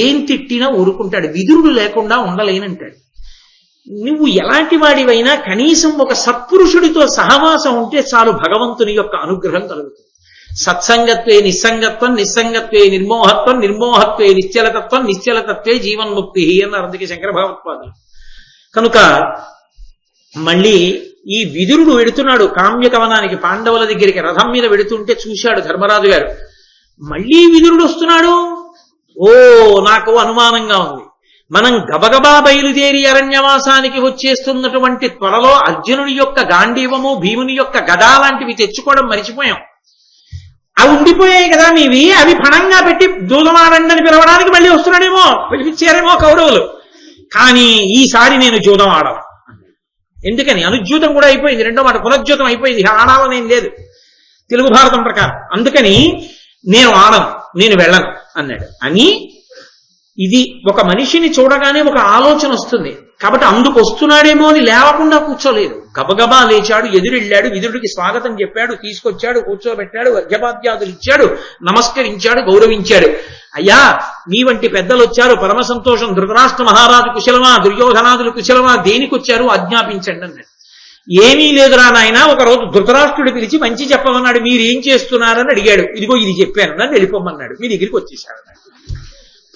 ఏం తిట్టినా ఊరుకుంటాడు, విదురుడు లేకుండా ఉండలేనంటాడు. నువ్వు ఎలాంటి వాడివైనా కనీసం ఒక సత్పురుషుడితో సహవాసం ఉంటే చాలు, భగవంతుని యొక్క అనుగ్రహం కలుగుతుంది. సత్సంగత్వే నిస్సంగత్వం, నిస్సంగత్వే నిర్మోహత్వం, నిర్మోహత్వే నిశ్చలతత్వం, నిశ్చలతత్వే జీవన్ముక్తి అన్నారు అందుకే శంకర భగవత్పాదులు. కనుక మళ్ళీ ఈ విదురుడు వెడుతున్నాడు కామ్యకవనానికి, పాండవుల దగ్గరికి రథం మీద వెడుతుంటే చూశాడు ధర్మరాజు గారు. మళ్ళీ విదురుడు వస్తున్నాడు. ఓ, నాకు అనుమానంగా ఉంది. మనం గబగబా బయలుదేరి అరణ్యవాసానికి వచ్చేస్తున్నటువంటి త్వరలో అర్జునుడి యొక్క గాంధీవము, భీముని యొక్క గదా లాంటివి తెచ్చుకోవడం మరిచిపోయాం. అవి ఉండిపోయాయి కదా మీవి, అవి పణంగా పెట్టి జూదమాడండి పిలవడానికి మళ్ళీ వస్తున్నాడేమో, పిలిపించారేమో కౌరవులు. కానీ ఈసారి నేను జూదం ఆడను. ఎందుకని? అనుజ్యూతం కూడా అయిపోయింది, రెండో మాట పునర్జ్యూతం అయిపోయింది, ఆడాలనేం లేదు తెలుగు భారతం ప్రకారం. అందుకని నేను ఆడను, నేను వెళ్ళను అన్నాడు. అని ఇది ఒక మనిషిని చూడగానే ఒక ఆలోచన వస్తుంది కాబట్టి అందుకు వస్తున్నాడేమో అని లేవకుండా కూర్చోలేదు. గబగబా లేచాడు, ఎదురెళ్ళాడు, విదురుడికి స్వాగతం చెప్పాడు, తీసుకొచ్చాడు, కూర్చోబెట్టాడు, అర్ఘ్యపాద్యాదులు ఇచ్చాడు, నమస్కరించాడు, గౌరవించాడు. అయ్యా, మీ వంటి పెద్దలు వచ్చారు, పరమ సంతోషం. ధృతరాష్ట్ర మహారాజు కుశలమా, దుర్యోధనాదులు కుశలమా, దేనికి వచ్చారు ఆజ్ఞాపించండి అన్నాడు. ఏమీ లేదురా నాయన, ఒకరోజు ధృతరాష్ట్రుడు పిలిచి మంచి చెప్పమన్నాడు, మీరు ఏం చేస్తున్నారని అడిగాడు. ఇదిగో ఇది చెప్పాను, నన్ను వెళ్ళిపోమన్నాడు, మీ దగ్గరికి వచ్చేసాడు అన్నాడు.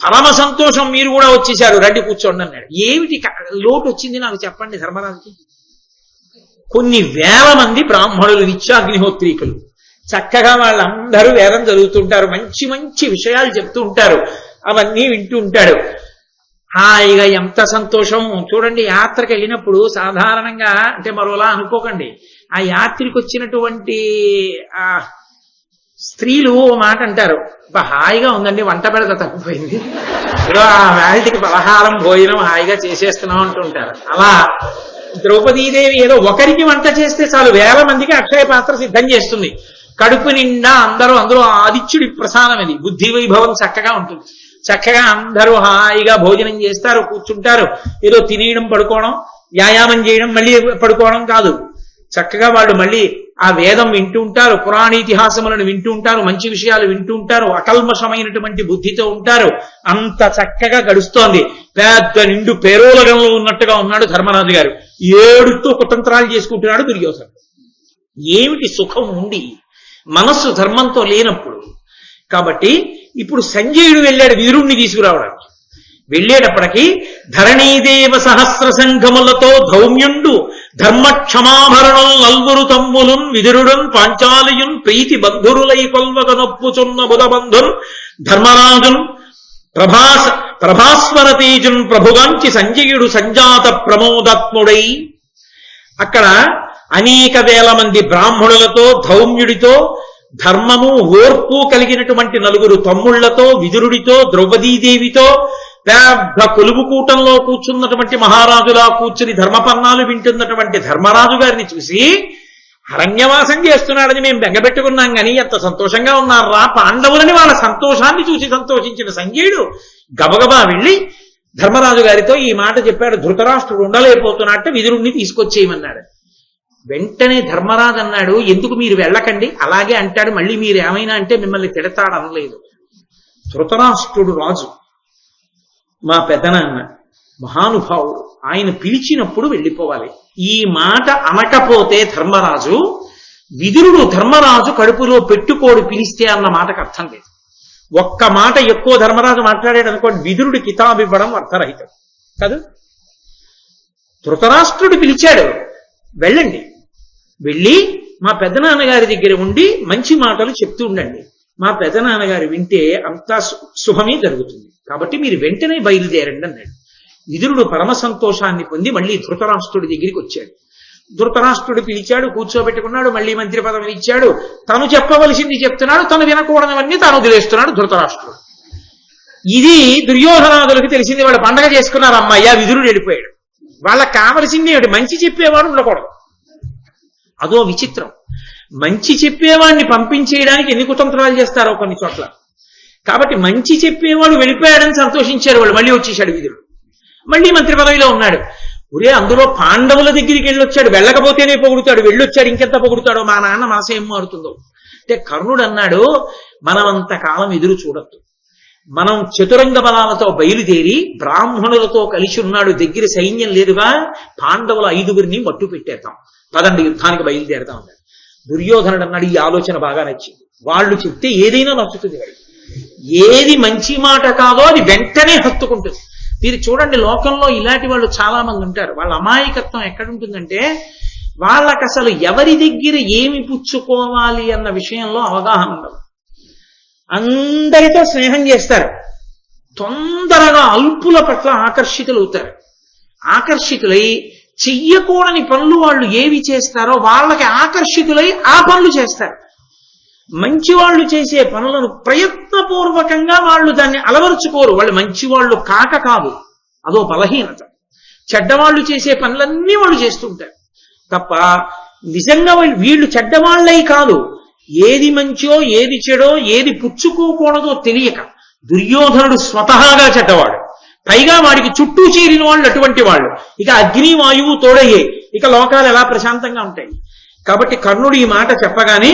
పరమ సంతోషం, మీరు కూడా వచ్చేసారు, రండి కూర్చోండి అన్నాడు. ఏమిటి లోటు వచ్చింది నాకు చెప్పండి ధర్మరాజుకి? కొన్ని వేల మంది బ్రాహ్మణులు, నిత్యాగ్నిహోత్రీకులు, చక్కగా వాళ్ళందరూ వేదం చదువుతుంటారు, మంచి మంచి విషయాలు చెప్తూ ఉంటారు, అవన్నీ వింటూ ఉంటాడు. హాయిగా ఎంత సంతోషం చూడండి. యాత్రకు వెళ్ళినప్పుడు సాధారణంగా, అంటే మరోలా అనుకోకండి, ఆ యాత్రికి వచ్చినటువంటి స్త్రీలు మాట అంటారు, హాయిగా ఉందండి, వంట పెడత తప్పిపోయింది, ఏదో ఆ వేళటికి పలహారం భోజనం హాయిగా చేసేస్తున్నాం అంటుంటారు. అలా ద్రౌపదీదేవి ఏదో ఒకరికి వంట చేస్తే చాలు 1000 మందికి అక్షయ పాత్ర సిద్ధం చేస్తుంది. కడుపు నిండా అందరూ అందులో ఆదిత్యుడి ప్రసాదం అది, బుద్ధి వైభవం చక్కగా ఉంటుంది. చక్కగా అందరూ హాయిగా భోజనం చేస్తారు, కూర్చుంటారు. ఏదో తినేయడం, పడుకోవడం, వ్యాయామం చేయడం, మళ్ళీ పడుకోవడం కాదు. చక్కగా వాళ్ళు మళ్ళీ ఆ వేదం వింటూ ఉంటారు, పురాణీతిహాసములను వింటూ ఉంటారు, మంచి విషయాలు వింటూ ఉంటారు, అకల్మషమైనటువంటి బుద్ధితో ఉంటారు. అంత చక్కగా గడుస్తోంది. పెద్ద నిండు పేరోలగంలో ఉన్నట్టుగా ఉన్నాడు ధర్మరాజు గారు. ఏడుతో కుతంత్రాలు చేసుకుంటున్నాడు దుర్యోధనుడు. ఏమిటి సుఖం ఉండి మనస్సు ధర్మంతో లేనప్పుడు? కాబట్టి ఇప్పుడు సంజయుడు వెళ్ళాడు విదురుణ్ణి తీసుకురావడానికి. వెళ్ళేటప్పటికీ ధరణీదేవ సహస్ర సంఘములతో ధౌమ్యుండు ధర్మక్షమాభరణం నల్వురు తమ్ములున్ విదురుడున్ పాంచాలియున్ ప్రీతి బంధురులై కొల్వగ నొప్పుచున్న బుధబంధున్ ధర్మరాజున్ ప్రభాస్వర తేజున్ ప్రభుగాంచి సంజయుడు సంజాత ప్రమోదాత్ముడై అక్కడ అనేక వేల మంది బ్రాహ్మణులతో ధౌమ్యుడితో ధర్మము ఓర్పు కలిగినటువంటి 4 తమ్ముళ్లతో విదురుడితో ద్రౌపదీదేవితో పెద్ద కొలువు కూటంలో కూర్చున్నటువంటి మహారాజులా కూర్చుని ధర్మపన్నాలు వింటున్నటువంటి ధర్మరాజు గారిని చూసి అరణ్యవాసం చేస్తున్నాడని మేము బెంగపెట్టుకున్నాం కానీ ఎంత సంతోషంగా ఉన్నారా పాండవులని వాళ్ళ సంతోషాన్ని చూసి సంతోషించిన సంజయుడు గబగబా వెళ్ళి ధర్మరాజు గారితో ఈ మాట చెప్పాడు. ధృతరాష్ట్రుడు ఉండలేకపోతున్నట్టు విదురుణ్ణి తీసుకొచ్చేయమన్నాడు. వెంటనే ధర్మరాజు అన్నాడు, ఎందుకు మీరు వెళ్ళకండి, అలాగే అంటాడు. మళ్ళీ మీరు ఏమైనా అంటే మిమ్మల్ని తిడతాడు అనలేదు. ధృతరాష్ట్రుడు రాజు, మా పెద్దనాన్న మహానుభావుడు, ఆయన పిలిచినప్పుడు వెళ్ళిపోవాలి. ఈ మాట అనకపోతే ధర్మరాజు, విదురుడు ధర్మరాజు కడుపులో పెట్టుకోడు పిలిస్తే అన్న మాటకు అర్థం లేదు. ఒక్క మాట ఎక్కువ ధర్మరాజు మాట్లాడాడు అనుకోండి, విదురుడి కితాబు ఇవ్వడం అర్థరహితం కాదు. ధృతరాష్ట్రుడు పిలిచాడు, వెళ్ళండి, వెళ్ళి మా పెద్దనాన్నగారి దగ్గర ఉండి మంచి మాటలు చెప్తూ ఉండండి. మా పెద్దనాన్నగారు వింటే అంతా శుభమే జరుగుతుంది, కాబట్టి మీరు వెంటనే బయలుదేరండి అన్నాడు. విదురుడు పరమ సంతోషాన్ని పొంది మళ్ళీ ధృతరాష్ట్రుడి దగ్గరికి వచ్చాడు. ధృతరాష్ట్రుడు పిలిచాడు, కూర్చోబెట్టుకున్నాడు, మళ్ళీ మంత్రి పదవిని ఇచ్చాడు. తను చెప్పవలసింది చెప్తున్నాడు, తను వినకూడదవన్నీ తాను వదిలేస్తున్నాడు ధృతరాష్ట్రుడు. ఇది దుర్యోధనాదులకు తెలిసింది. వాళ్ళు పండగ చేసుకున్నారు, అమ్మాయ్యా విదురుడు వెళ్ళిపోయాడు. వాళ్ళకి కావలసింది ఏమిటి? మంచి చెప్పేవాడు ఉండకూడదు. అదో విచిత్రం. మంచి చెప్పేవాడిని పంపించేయడానికి ఎన్ని కుతంత్రాలు చేస్తారో కొన్ని చోట్ల. కాబట్టి మంచి చెప్పేవాడు వెళ్ళిపోయాడని సంతోషించారు వాళ్ళు. మళ్ళీ వచ్చేసాడు విదురుడు, మళ్ళీ మంత్రి పదవిలో ఉన్నాడు. ఒరే, అందులో పాండవుల దగ్గరికి వెళ్ళొచ్చాడు, వెళ్ళకపోతేనే పొగుడుతాడు, వెళ్ళొచ్చాడు ఇంకెంత పొగుడుతాడో, మా నాన్న మనసు ఏం మారుతుందో. అంటే కర్ణుడు అన్నాడు, మనం అంతకాలం ఎదురు చూడొద్దు, మనం చతురంగ బలాలతో బయలుదేరి బ్రాహ్మణులతో కలిసి ఉన్నాడు, దగ్గర సైన్యం లేదుగా, పాండవుల 5గురిని మట్టు పెట్టేద్దాం, పదండి యుద్ధానికి బయలుదేరదాం అన్నాడు. దుర్యోధనుడు అన్నాడు, ఈ ఆలోచన బాగా నచ్చింది, వాళ్ళు చెప్తే ఏదైనా నచ్చుతుంది, వాడు ఏది మంచి మాట కాదో అది వెంటనే హత్తుకుంటుంది. మీరు చూడండి, లోకంలో ఇలాంటి వాళ్ళు చాలా మంది ఉంటారు. వాళ్ళ అమాయకత్వం ఎక్కడుంటుందంటే, వాళ్ళకి అసలు ఎవరి దగ్గర ఏమి పుచ్చుకోవాలి అన్న విషయంలో అవగాహన ఉండదు. అందరితో స్నేహం చేస్తారు, తొందరగా అల్పుల పట్ల ఆకర్షితులవుతారు. ఆకర్షితులై చెయ్యకూడని పనులు వాళ్ళు ఏవి చేస్తారో వాళ్ళకి ఆకర్షితులై ఆ పనులు చేస్తారు. మంచి వాళ్ళు చేసే పనులను ప్రయత్నపూర్వకంగా వాళ్ళు దాన్ని అలవరుచుకోరు. వాళ్ళు మంచివాళ్ళు కాక కాదు, అదో బలహీనత. చెడ్డవాళ్ళు చేసే పనులన్నీ వాళ్ళు చేస్తుంటారు తప్ప నిజంగా వీళ్ళు చెడ్డవాళ్ళై కాదు. ఏది మంచో ఏది చెడో ఏది పుచ్చుకోకూడదో తెలియక. దుర్యోధనుడు స్వతహాగా చెడ్డవాడు, పైగా వాడికి చుట్టూ చేరిన వాళ్ళు అటువంటి వాళ్ళు. ఇక అగ్ని వాయువు తోడయ్యే, ఇక లోకాలు ఎలా ప్రశాంతంగా ఉంటాయి. కాబట్టి కర్ణుడు ఈ మాట చెప్పగానే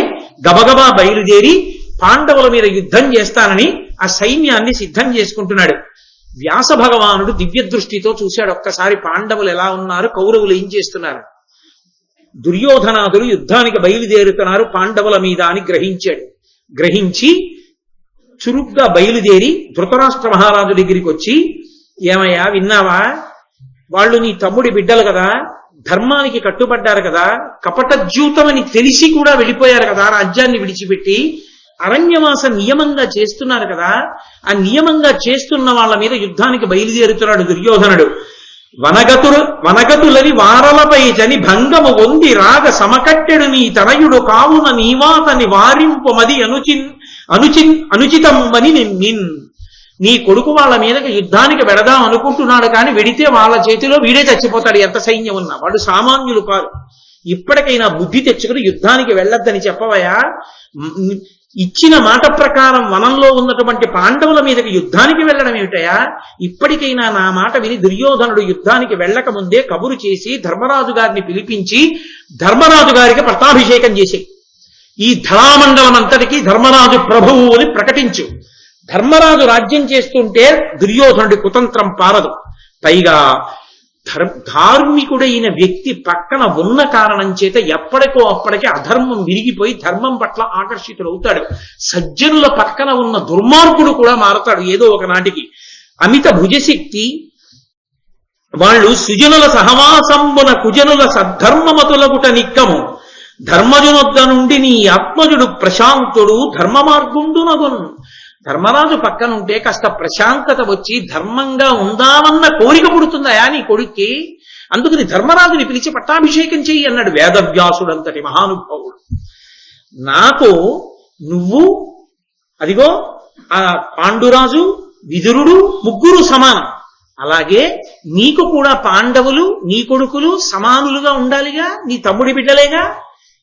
గబగబా బయలుదేరి పాండవుల మీద యుద్ధం చేస్తానని ఆ సైన్యాన్ని సిద్ధం చేసుకుంటున్నాడు. వ్యాస భగవానుడు దివ్య దృష్టితో చూశాడు ఒక్కసారి పాండవులు ఎలా ఉన్నారు, కౌరవులు ఏం చేస్తున్నారు. దుర్యోధనాదులు యుద్ధానికి బయలుదేరుతున్నారు పాండవుల మీద అని గ్రహించాడు. గ్రహించి చురుగ్గా బయలుదేరి ధృతరాష్ట్ర మహారాజు దగ్గరికి వచ్చి, ఏమయ్యా విన్నావా, వాళ్ళు నీ తమ్ముడి బిడ్డలు కదా, ధర్మానికి కట్టుబడ్డారు కదా, కపటజ్యూతమని తెలిసి కూడా వెళ్ళిపోయారు కదా, రాజ్యాన్ని విడిచిపెట్టి అరణ్యవాస నియమంగా చేస్తున్నారు కదా, ఆ నియమంగా చేస్తున్న వాళ్ళ మీద యుద్ధానికి బయలుదేరుతున్నాడు దుర్యోధనుడు. వనగతులని వారలపై జని భంగము వంది రాగ సమకట్టెడు నీ తనయుడు కావున నీవాతని వారింపు మది అనుచితమని నిన్. నీ కొడుకు వాళ్ళ మీదకి యుద్ధానికి వెడదాం అనుకుంటున్నాడు, కానీ వెడితే వాళ్ళ చేతిలో వీడే చచ్చిపోతాడు, ఎంత సైన్యం ఉన్నా. వాడు సామాన్యులు కాదు. ఇప్పటికైనా బుద్ధి తెచ్చుకుని యుద్ధానికి వెళ్ళొద్దని చెప్పవయా. ఇచ్చిన మాట ప్రకారం వనంలో ఉన్నటువంటి పాండవుల మీదకి యుద్ధానికి వెళ్ళడం ఏమిటయా? ఇప్పటికైనా నా మాట విని దుర్యోధనుడు యుద్ధానికి వెళ్ళక ముందే కబురు చేసి ధర్మరాజు గారిని పిలిపించి ధర్మరాజు గారికి పట్టాభిషేకం చేసి ఈ ధరామండలం అంతటికీ ధర్మరాజు ప్రభువు అని ప్రకటించు. ధర్మరాజు రాజ్యం చేస్తుంటే దుర్యోధనుడి కుతంత్రం పారదు. పైగా ధార్మికుడైన వ్యక్తి పక్కన ఉన్న కారణం చేత ఎప్పటికో అప్పటికే అధర్మం విరిగిపోయి ధర్మం పట్ల ఆకర్షితుడవుతాడు. సజ్జనుల పక్కన ఉన్న దుర్మార్గుడు కూడా మారతాడు ఏదో ఒక నాటికి. అమిత భుజశక్తి వాళ్ళు సుజనుల సహవాసంబున కుజనుల సద్ధర్మమతులగుట నిక్కము ధర్మజునొద్ద నుండి నీ ఆత్మజుడు ప్రశాంతుడు ధర్మ మార్గుండునగున్. ధర్మరాజు పక్కనుంటే కాస్త ప్రశాంతత వచ్చి ధర్మంగా ఉందామన్న కోరిక పుడుతుందయా నీ కొడుక్కి. అందుకని ధర్మరాజుని పిలిచి పట్టాభిషేకం చెయ్యి అన్నాడు వేదవ్యాసుడంతటి మహానుభావుడు. నాకు నువ్వు అదిగో ఆ పాండురాజు విదురుడు ముగ్గురు సమానం. అలాగే నీకు కూడా పాండవులు నీ కొడుకులు సమానులుగా ఉండాలిగా. నీ తమ్ముడి బిడ్డలేగా,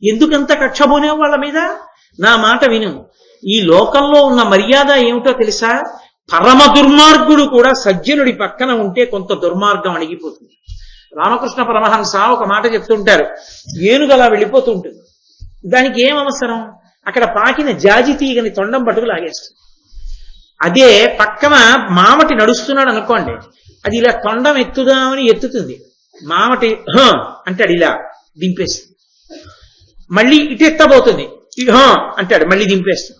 ఎందుకంత కక్షబోనే వాళ్ళ మీద? నా మాట విను. ఈ లోకంలో ఉన్న మర్యాద ఏమిటో తెలుసా? పరమ దుర్మార్గుడు కూడా సజ్జనుడి పక్కన ఉంటే కొంత దుర్మార్గం అణిగిపోతుంది. రామకృష్ణ పరమహంస ఒక మాట చెప్తుంటారు, ఏనుగు అలా వెళ్ళిపోతూ ఉంటుంది. దానికి ఏం అవసరం? అక్కడ పాకిన జాజి తీగని తొండం పట్టుకు లాగేస్తుంది. అదే పక్కన మామటి నడుస్తున్నాడు అనుకోండి, అది ఇలా తొండం ఎత్తుదామని ఎత్తుతుంది. మామటి అంటాడు, ఇలా దింపేస్తుంది. మళ్ళీ ఇటు ఎత్తబోతుంది, అంటాడు, మళ్ళీ దింపేస్తుంది.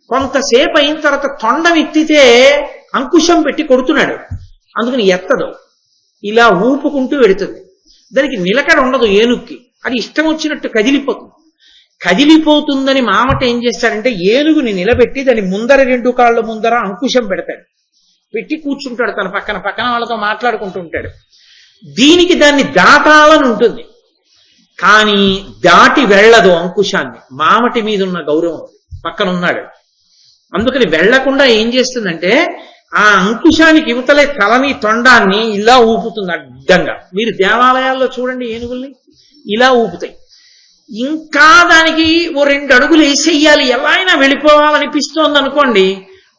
కొంతసేపు అయిన తర్వాత తొండం ఎత్తితే అంకుశం పెట్టి కొడుతున్నాడు, అందుకని ఎత్తదు, ఇలా ఊపుకుంటూ వెడుతుంది. దానికి నిలకడ ఉండదు ఏనుగుకి, అది ఇష్టం వచ్చినట్టు కదిలిపోతుంది. కదిలిపోతుందని మామట ఏం చేస్తాడంటే ఏనుగుని నిలబెట్టి దాని ముందర రెండు కాళ్ళ ముందర అంకుశం పెడతాడు, పెట్టి కూర్చుంటాడు తన పక్కన వాళ్ళతో మాట్లాడుకుంటూ ఉంటాడు. దీనికి దాన్ని దాటాలని ఉంటుంది, కానీ దాటి వెళ్ళదు అంకుశాన్ని. మామటి మీద ఉన్న గౌరవం పక్కన ఉన్నాడు, అందుకని వెళ్లకుండా ఏం చేస్తుందంటే ఆ అంకుశానికి యువతలే తలని తొండాన్ని ఇలా ఊపుతుంది అడ్డంగా. మీరు దేవాలయాల్లో చూడండి, ఏనుగుల్ని ఇలా ఊపుతాయి. ఇంకా దానికి ఓ 2 అడుగులు వేసేయాలి, ఎలా అయినా వెళ్ళిపోవాలనిపిస్తోంది అనుకోండి,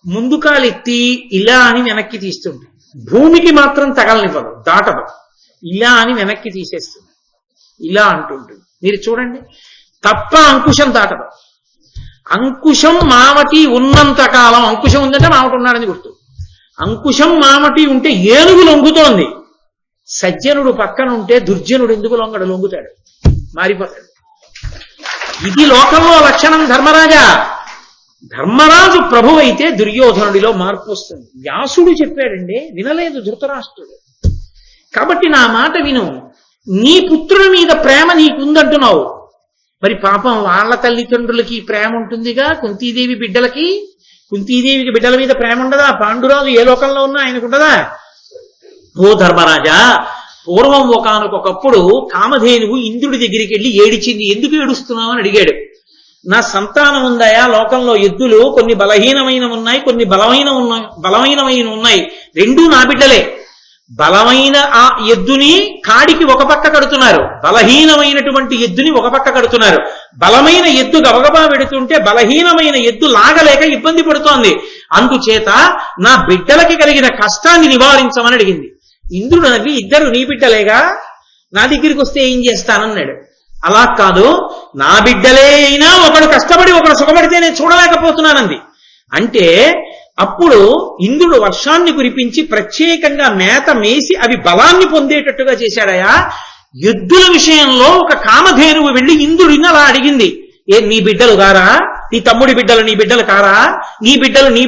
ముందు కాలు ఎత్తి ఇలా అని వెనక్కి తీస్తుంది. భూమికి మాత్రం తగలనివ్వదు, దాటదు, ఇలా అని వెనక్కి తీసేస్తుంది, ఇలా అంటుంటుంది. మీరు చూడండి, తప్ప అంకుశం దాటదు. అంకుశం మామటి ఉన్నంత కాలం, అంకుశం ఉందంటే మామటి ఉన్నాడని గుర్తు. అంకుశం మామటి ఉంటే ఏనుగు లొంగుతోంది. సజ్జనుడు పక్కన ఉంటే దుర్జనుడు ఎందుకు లొంగడు? లొంగుతాడు, మారిపోతాడు. ఇది లోకంలో లక్షణం ధర్మరాజా. ధర్మరాజు ప్రభు అయితే దుర్యోధనుడిలో మార్పు వస్తుంది. వ్యాసుడు చెప్పాడండి, వినలేదు ధృతరాష్ట్రుడు. కాబట్టి నా మాట విను. నీ పుత్రుడి మీద ప్రేమ నీకుందంటున్నావు, మరి పాపం వాళ్ళ తల్లిదండ్రులకి ప్రేమ ఉంటుందిగా. కుంతీదేవి బిడ్డలకి, కుంతీదేవికి బిడ్డల మీద ప్రేమ ఉండదా? పాండురాజు ఏ లోకంలో ఉన్నా ఆయనకు ఉండదా? ఓ ధర్మరాజా, పూర్వం ఒకానొకప్పుడు కామధేనువు ఇంద్రుడి దగ్గరికి వెళ్ళి ఏడిచింది. ఎందుకు ఏడుస్తున్నావు అని అడిగాడు. నా సంతానం ఉందాయా? లోకంలో ఎద్దులు కొన్ని బలహీనమైన ఉన్నాయి, కొన్ని బలమైనమైన ఉన్నాయి, రెండూ నా బిడ్డలే. బలమైన ఆ ఎద్దుని కాడికి ఒక పక్క కడుతున్నారు, బలహీనమైనటువంటి ఎద్దుని ఒక పక్క కడుతున్నారు. బలమైన ఎద్దు గబగబా వెడుతుంటే బలహీనమైన ఎద్దు లాగలేక ఇబ్బంది పడుతోంది. అందుచేత నా బిడ్డలకి కలిగిన కష్టాన్ని నివారించమని అడిగింది. ఇంద్రుడు నవ్వి, ఇద్దరు నీ బిడ్డలేగా, నా దగ్గరికి వస్తే ఏం చేస్తానన్నాడు. అలా కాదు, నా బిడ్డలే అయినా ఒకడు కష్టపడి ఒకడు సుఖపడితే నేను చూడలేకపోతున్నానంది. అంటే అప్పుడు ఇంద్రుడు వర్షాన్ని కురిపించి ప్రత్యేకంగా మేత మేసి అవి బలాన్ని పొందేటట్టుగా చేశాడయా. ఎద్దుల విషయంలో ఒక కామధేనువు వెళ్ళి ఇంద్రుడిని అలా అడిగింది, నీ బిడ్డలు కారా? నీ తమ్ముడి బిడ్డలు నీ బిడ్డలు కారా? నీ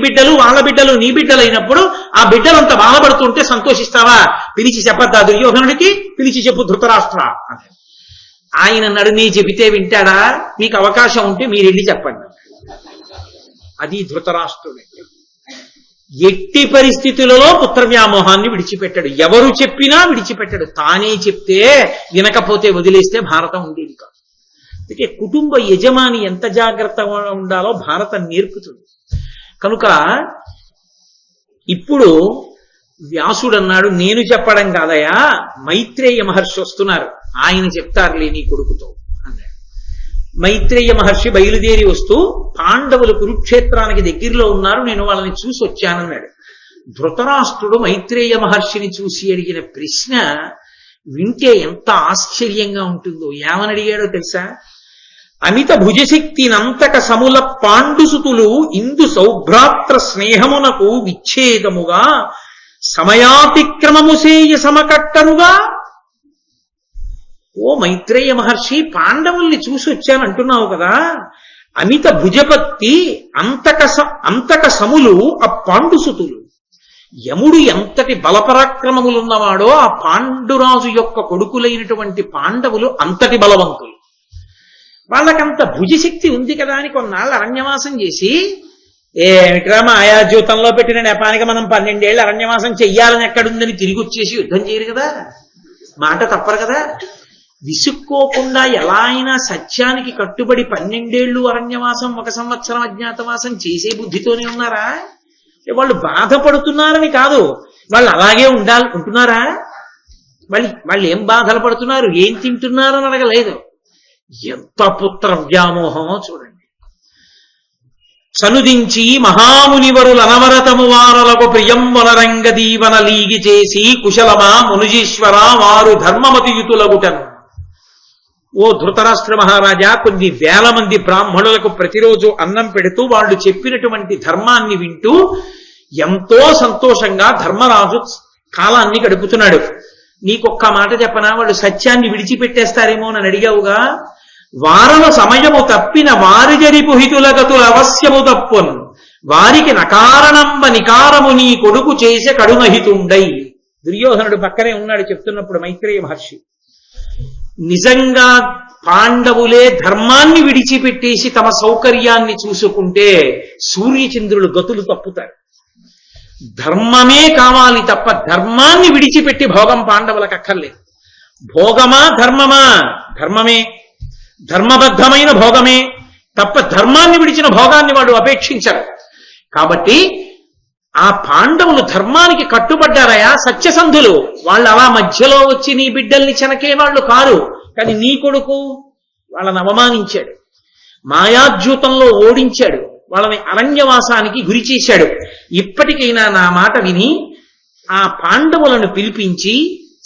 బిడ్డలు వాళ్ళ బిడ్డలు నీ బిడ్డలైనప్పుడు ఆ బిడ్డలంత బాధపడుతుంటే సంతోషిస్తావా? పిలిచి చెప్పద్దా దుర్యోధనుడికి? పిలిచి చెప్పు ధృతరాష్ట్ర. ఆయన నడుని చెబితే వింటాడా? మీకు అవకాశం ఉంటే మీరు వెళ్ళి చెప్పండి. అది ధృతరాష్ట్రుడు. ఎట్టి పరిస్థితులలో పుత్ర వ్యామోహాన్ని విడిచిపెట్టాడు. ఎవరు చెప్పినా విడిచిపెట్టాడు. తానే చెప్తే వినకపోతే వదిలేస్తే భారతం ఉండేది కాదు. అందుకే కుటుంబ యజమాని ఎంత జాగ్రత్తగా ఉండాలో భారతం నేర్పుతుంది. కనుక ఇప్పుడు వ్యాసుడు అన్నాడు, నేను చెప్పడం కాదయా, మైత్రేయ మహర్షి వస్తున్నారు, ఆయన చెప్తారులే నీ కొడుకుతో అన్నాడు. మైత్రేయ మహర్షి బయలుదేరి వస్తూ, పాండవులు కురుక్షేత్రానికి దగ్గరలో ఉన్నారు, నేను వాళ్ళని చూసి వచ్చానన్నాడు. ధృతరాష్ట్రుడు మైత్రేయ మహర్షిని చూసి అడిగిన ప్రశ్న వింటే ఎంత ఆశ్చర్యంగా ఉంటుందో. ఏమని అడిగాడో తెలుసా? అమిత భుజశక్తినంతక సముల పాండుసుతులు ఇందు సౌభ్రాత్ర స్నేహమునకు విచ్ఛేదముగా సమయాతిక్రమము సేయ సమకట్టరుగా. ఓ మైత్రేయ మహర్షి, పాండవుల్ని చూసి వచ్చానంటున్నావు కదా, అమిత భుజపత్తి అంతక సములు ఆ పాండుసుతులు. యముడు ఎంతటి బలపరాక్రమములున్నవాడో ఆ పాండురాజు యొక్క కొడుకులైనటువంటి పాండవులు అంతటి బలవంతులు. వాళ్ళకంత భుజశక్తి ఉంది కదా అని కొన్నాళ్ళు అరణ్యవాసం చేసి, ఏమిట్రా మాయా జీవితంలో పెట్టిన నెపానికి మనం 12 ఏళ్ళు అరణ్యవాసం చెయ్యాలని ఎక్కడుందని తిరిగి వచ్చేసి యుద్ధం చేయరు కదా, మాట తప్పరు కదా. విసుక్కోకుండా ఎలా అయినా సత్యానికి కట్టుబడి 12 ఏళ్ళు అరణ్యవాసం, 1 సంవత్సరం అజ్ఞాతవాసం చేసే బుద్ధితోనే ఉన్నారా? వాళ్ళు బాధపడుతున్నారని కాదు, వాళ్ళు అలాగే ఉంటున్నారా? వాళ్ళు ఏం బాధలు పడుతున్నారు, ఏం తింటున్నారు అని అడగలేదు. ఎంత పుత్ర వ్యామోహమో చూడండి. సనుదించి మహామునివరుల అనవరతము వారలకు ప్రియంవనరంగ దీవన లీగి చేసి కుశలమా మునుజీశ్వర వారు ధర్మమతియుతులగుటను. ఓ ధృతరాష్ట్ర మహారాజా, కొన్ని వేల మంది బ్రాహ్మణులకు ప్రతిరోజు అన్నం పెడుతూ వాళ్ళు చెప్పినటువంటి ధర్మాన్ని వింటూ ఎంతో సంతోషంగా ధర్మరాజు కాలాన్ని గడుపుతున్నాడు. నీకొక్క మాట చెప్పనా, వాళ్ళు సత్యాన్ని విడిచిపెట్టేస్తారేమో అని అడిగావుగా. వారల సమయము తప్పిన వారి జరిపు హితులగతుల అవశ్యము తప్పును వారికి నకారణంబ నికారము నీ కొడుకు చేసే కడునహితుండై. దుర్యోధనుడు పక్కనే ఉన్నాడు చెప్తున్నప్పుడు మైత్రేయ మహర్షి, నిజంగా పాండవులే ధర్మాన్ని విడిచిపెట్టేసి తమ సౌకర్యాన్ని చూసుకుంటే సూర్యచంద్రులు గతులు తప్పుతారు. ధర్మమే కావాలి తప్ప ధర్మాన్ని విడిచిపెట్టి భోగం పాండవులకు అక్కర్లేదు. భోగమా ధర్మమా? ధర్మమే, ధర్మబద్ధమైన భోగమే తప్ప ధర్మాన్ని విడిచిన భోగాన్ని వాడు అపేక్షించరు. కాబట్టి ఆ పాండవులు ధర్మానికి కట్టుబడ్డారయా, సత్యసంధులు. వాళ్ళు అలా మధ్యలో వచ్చి నీ బిడ్డల్ని చెనకే వాళ్ళు కారు. కానీ నీ కొడుకు వాళ్ళని అవమానించాడు, మాయాద్యూతంలో ఓడించాడు, వాళ్ళని అరణ్యవాసానికి గురి చేశాడు. ఇప్పటికైనా నా మాట విని ఆ పాండవులను పిలిపించి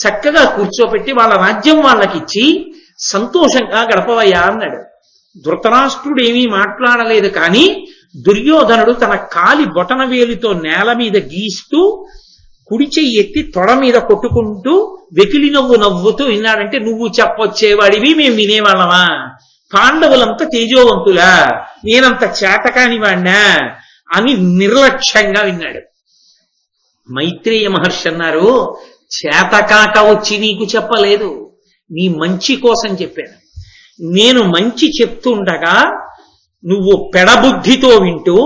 చక్కగా కూర్చోపెట్టి వాళ్ళ రాజ్యం వాళ్ళకిచ్చి సంతోషంగా గడపవయ్యా అన్నాడు. ధృతరాష్ట్రుడు ఏమీ మాట్లాడలేదు. కానీ దుర్యోధనుడు తన కాలి బొటన వేలితో నేల మీద గీస్తూ కుడి చెయ్యి ఎత్తి తొడ మీద కొట్టుకుంటూ వెకిలి నవ్వుతూ విన్నాడంటే, నువ్వు చెప్పొచ్చేవాడివి మేము వినేవాళ్ళమా? పాండవులంతా తేజోవంతులా, నేనంత చేతకాని వాణ్ణా అని నిర్లక్ష్యంగా విన్నాడు. మైత్రేయ మహర్షి అన్నారు, చేతకాక వచ్చి నీకు చెప్పలేదు, నీ మంచి కోసం చెప్పాను. నేను మంచి చెప్తుండగా నువ్వు పెడబుద్ధితో వింటూ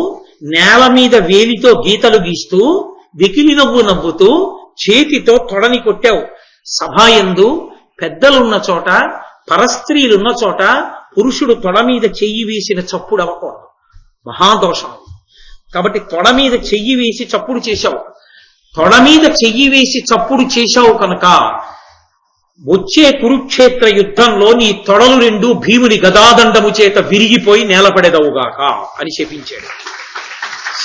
నేల మీద వేలితో గీతలు గీస్తూ వెకిలి నవ్వుతూ చేతితో తొడని కొట్టావు. సభాయందు పెద్దలున్న చోట, పరస్త్రీలున్న చోట పురుషుడు తొడ మీద చెయ్యి వేసిన చప్పుడు అవ్వకూడదు, మహాదోషం. కాబట్టి తొడ మీద చెయ్యి వేసి చప్పుడు చేశావు. తొడ మీద చెయ్యి వేసి చప్పుడు చేశావు కనుక వచ్చే కురుక్షేత్ర యుద్ధంలో నీ తొడలు 2 భీముని గదాదండము చేత విరిగిపోయి నేలపడేదవుగాక అని శపించాడు.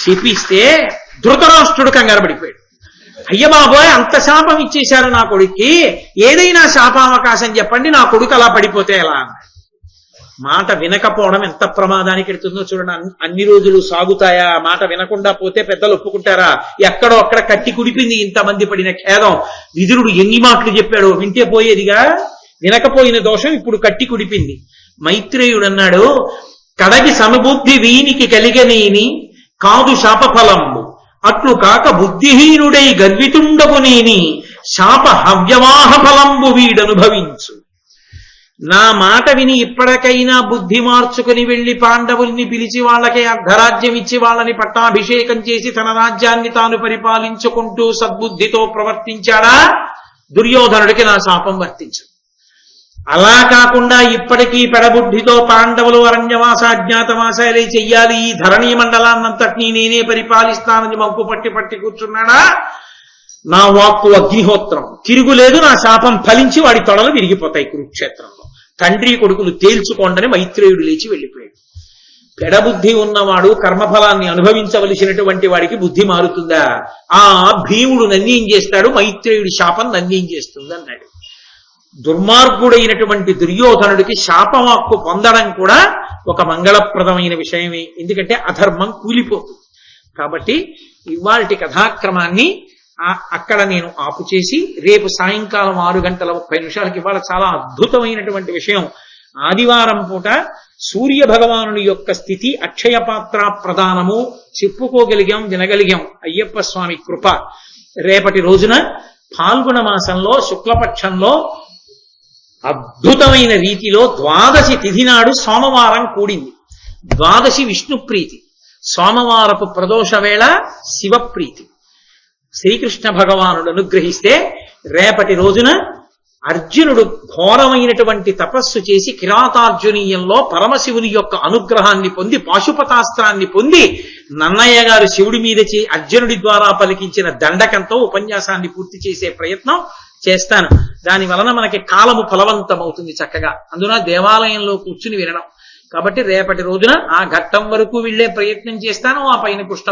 శపిస్తే ధృతరాష్ట్రుడు కంగారు పడిపోయాడు. అయ్య బాబోయ్, అంత శాపం ఇచ్చేశారు నా కొడుక్కి, ఏదైనా శాపావకాశం చెప్పండి, నా కొడుకు అలా పడిపోతే ఎలా? మాట వినకపోవడం ఎంత ప్రమాదానికి ఎడుతుందో చూడండి. అన్ని రోజులు సాగుతాయా? మాట వినకుండా పోతే పెద్దలు ఒప్పుకుంటారా? ఎక్కడో అక్కడ కట్టి కుడిపింది ఇంతమంది పడిన ఖేదం. విదురుడు ఎన్ని మాటలు చెప్పాడో వింటే పోయేదిగా. వినకపోయిన దోషం ఇప్పుడు కట్టి కుడిపింది. మైత్రేయుడు అన్నాడు, కడగి సమబుద్ధి వీనికి కలిగనేని కాదు శాపఫలంబు, అట్లు కాక బుద్ధిహీనుడై గర్వితుండగునేని శాప హవ్యవాహ ఫలంబు వీడనుభవించు. నా మాట విని ఇప్పటికైనా బుద్ధి మార్చుకుని వెళ్లి పాండవుల్ని పిలిచి వాళ్ళకి అర్ధరాజ్యం ఇచ్చి వాళ్ళని పట్టాభిషేకం చేసి తన రాజ్యాన్ని తాను పరిపాలించుకుంటూ సద్బుద్ధితో ప్రవర్తించాడా, దుర్యోధనుడికి నా శాపం వర్తించు. అలా కాకుండా ఇప్పటికీ పెడబుద్ధితో పాండవులు అరణ్యవాస అజ్ఞాతవాసాలే చెయ్యాలి, ఈ ధరణీ మండలాన్నంతటినీ నేనే పరిపాలిస్తానని మంకు పట్టి కూర్చున్నాడా, నా వాక్కు అగ్నిహోత్రం, తిరుగులేదు, నా శాపం ఫలించి వాడి తొడలు విరిగిపోతాయి కురుక్షేత్రంలో. తండ్రి కొడుకులు తేల్చుకోండని మైత్రేయుడు లేచి వెళ్ళిపోయాడు. పెడబుద్ధి ఉన్నవాడు కర్మఫలాన్ని అనుభవించవలసినటువంటి వాడికి బుద్ధి మారుతుందా? ఆ భీముడు నన్నేం చేస్తాడు, మైత్రేయుడి శాపం నన్నేం చేస్తుంది అన్నాడు. దుర్మార్గుడైనటువంటి దుర్యోధనుడికి శాపవాక్కు పొందడం కూడా ఒక మంగళప్రదమైన విషయమే, ఎందుకంటే అధర్మం కూలిపోతుంది. కాబట్టి ఇవాల్టి కథాక్రమాన్ని అక్కడ నేను ఆపు చేసి రేపు సాయంకాలం 6:30 ఇవాళ చాలా అద్భుతమైనటువంటి విషయం. ఆదివారం పూట సూర్య భగవానుని యొక్క స్థితి, అక్షయపాత్ర ప్రదానము చెప్పుకోగలిగాం, వినగలిగాం. అయ్యప్ప స్వామి కృప. రేపటి రోజున ఫాల్గుణ మాసంలో శుక్లపక్షంలో అద్భుతమైన రీతిలో ద్వాదశి తిథి నాడు సోమవారం కూడింది. ద్వాదశి విష్ణుప్రీతి, సోమవారపు ప్రదోష వేళ శివప్రీతి. శ్రీకృష్ణ భగవానుడు అనుగ్రహిస్తే రేపటి రోజున అర్జునుడు ఘోరమైనటువంటి తపస్సు చేసి కిరాతార్జునీయంలో పరమశివుని యొక్క అనుగ్రహాన్ని పొంది పాశుపతాస్త్రాన్ని పొంది నన్నయ్య గారు శివుడి మీద అర్జునుడి ద్వారా పలికించిన దండకంతో ఉపన్యాసాన్ని పూర్తి చేసే ప్రయత్నం చేస్తాను. దాని వలన మనకి కాలము ఫలవంతమవుతుంది చక్కగా. అందున దేవాలయంలో కూర్చుని వినడం. కాబట్టి రేపటి రోజున ఆ ఘట్టం వరకు వెళ్లే ప్రయత్నం చేస్తాను. ఆ పైన కృష్ణ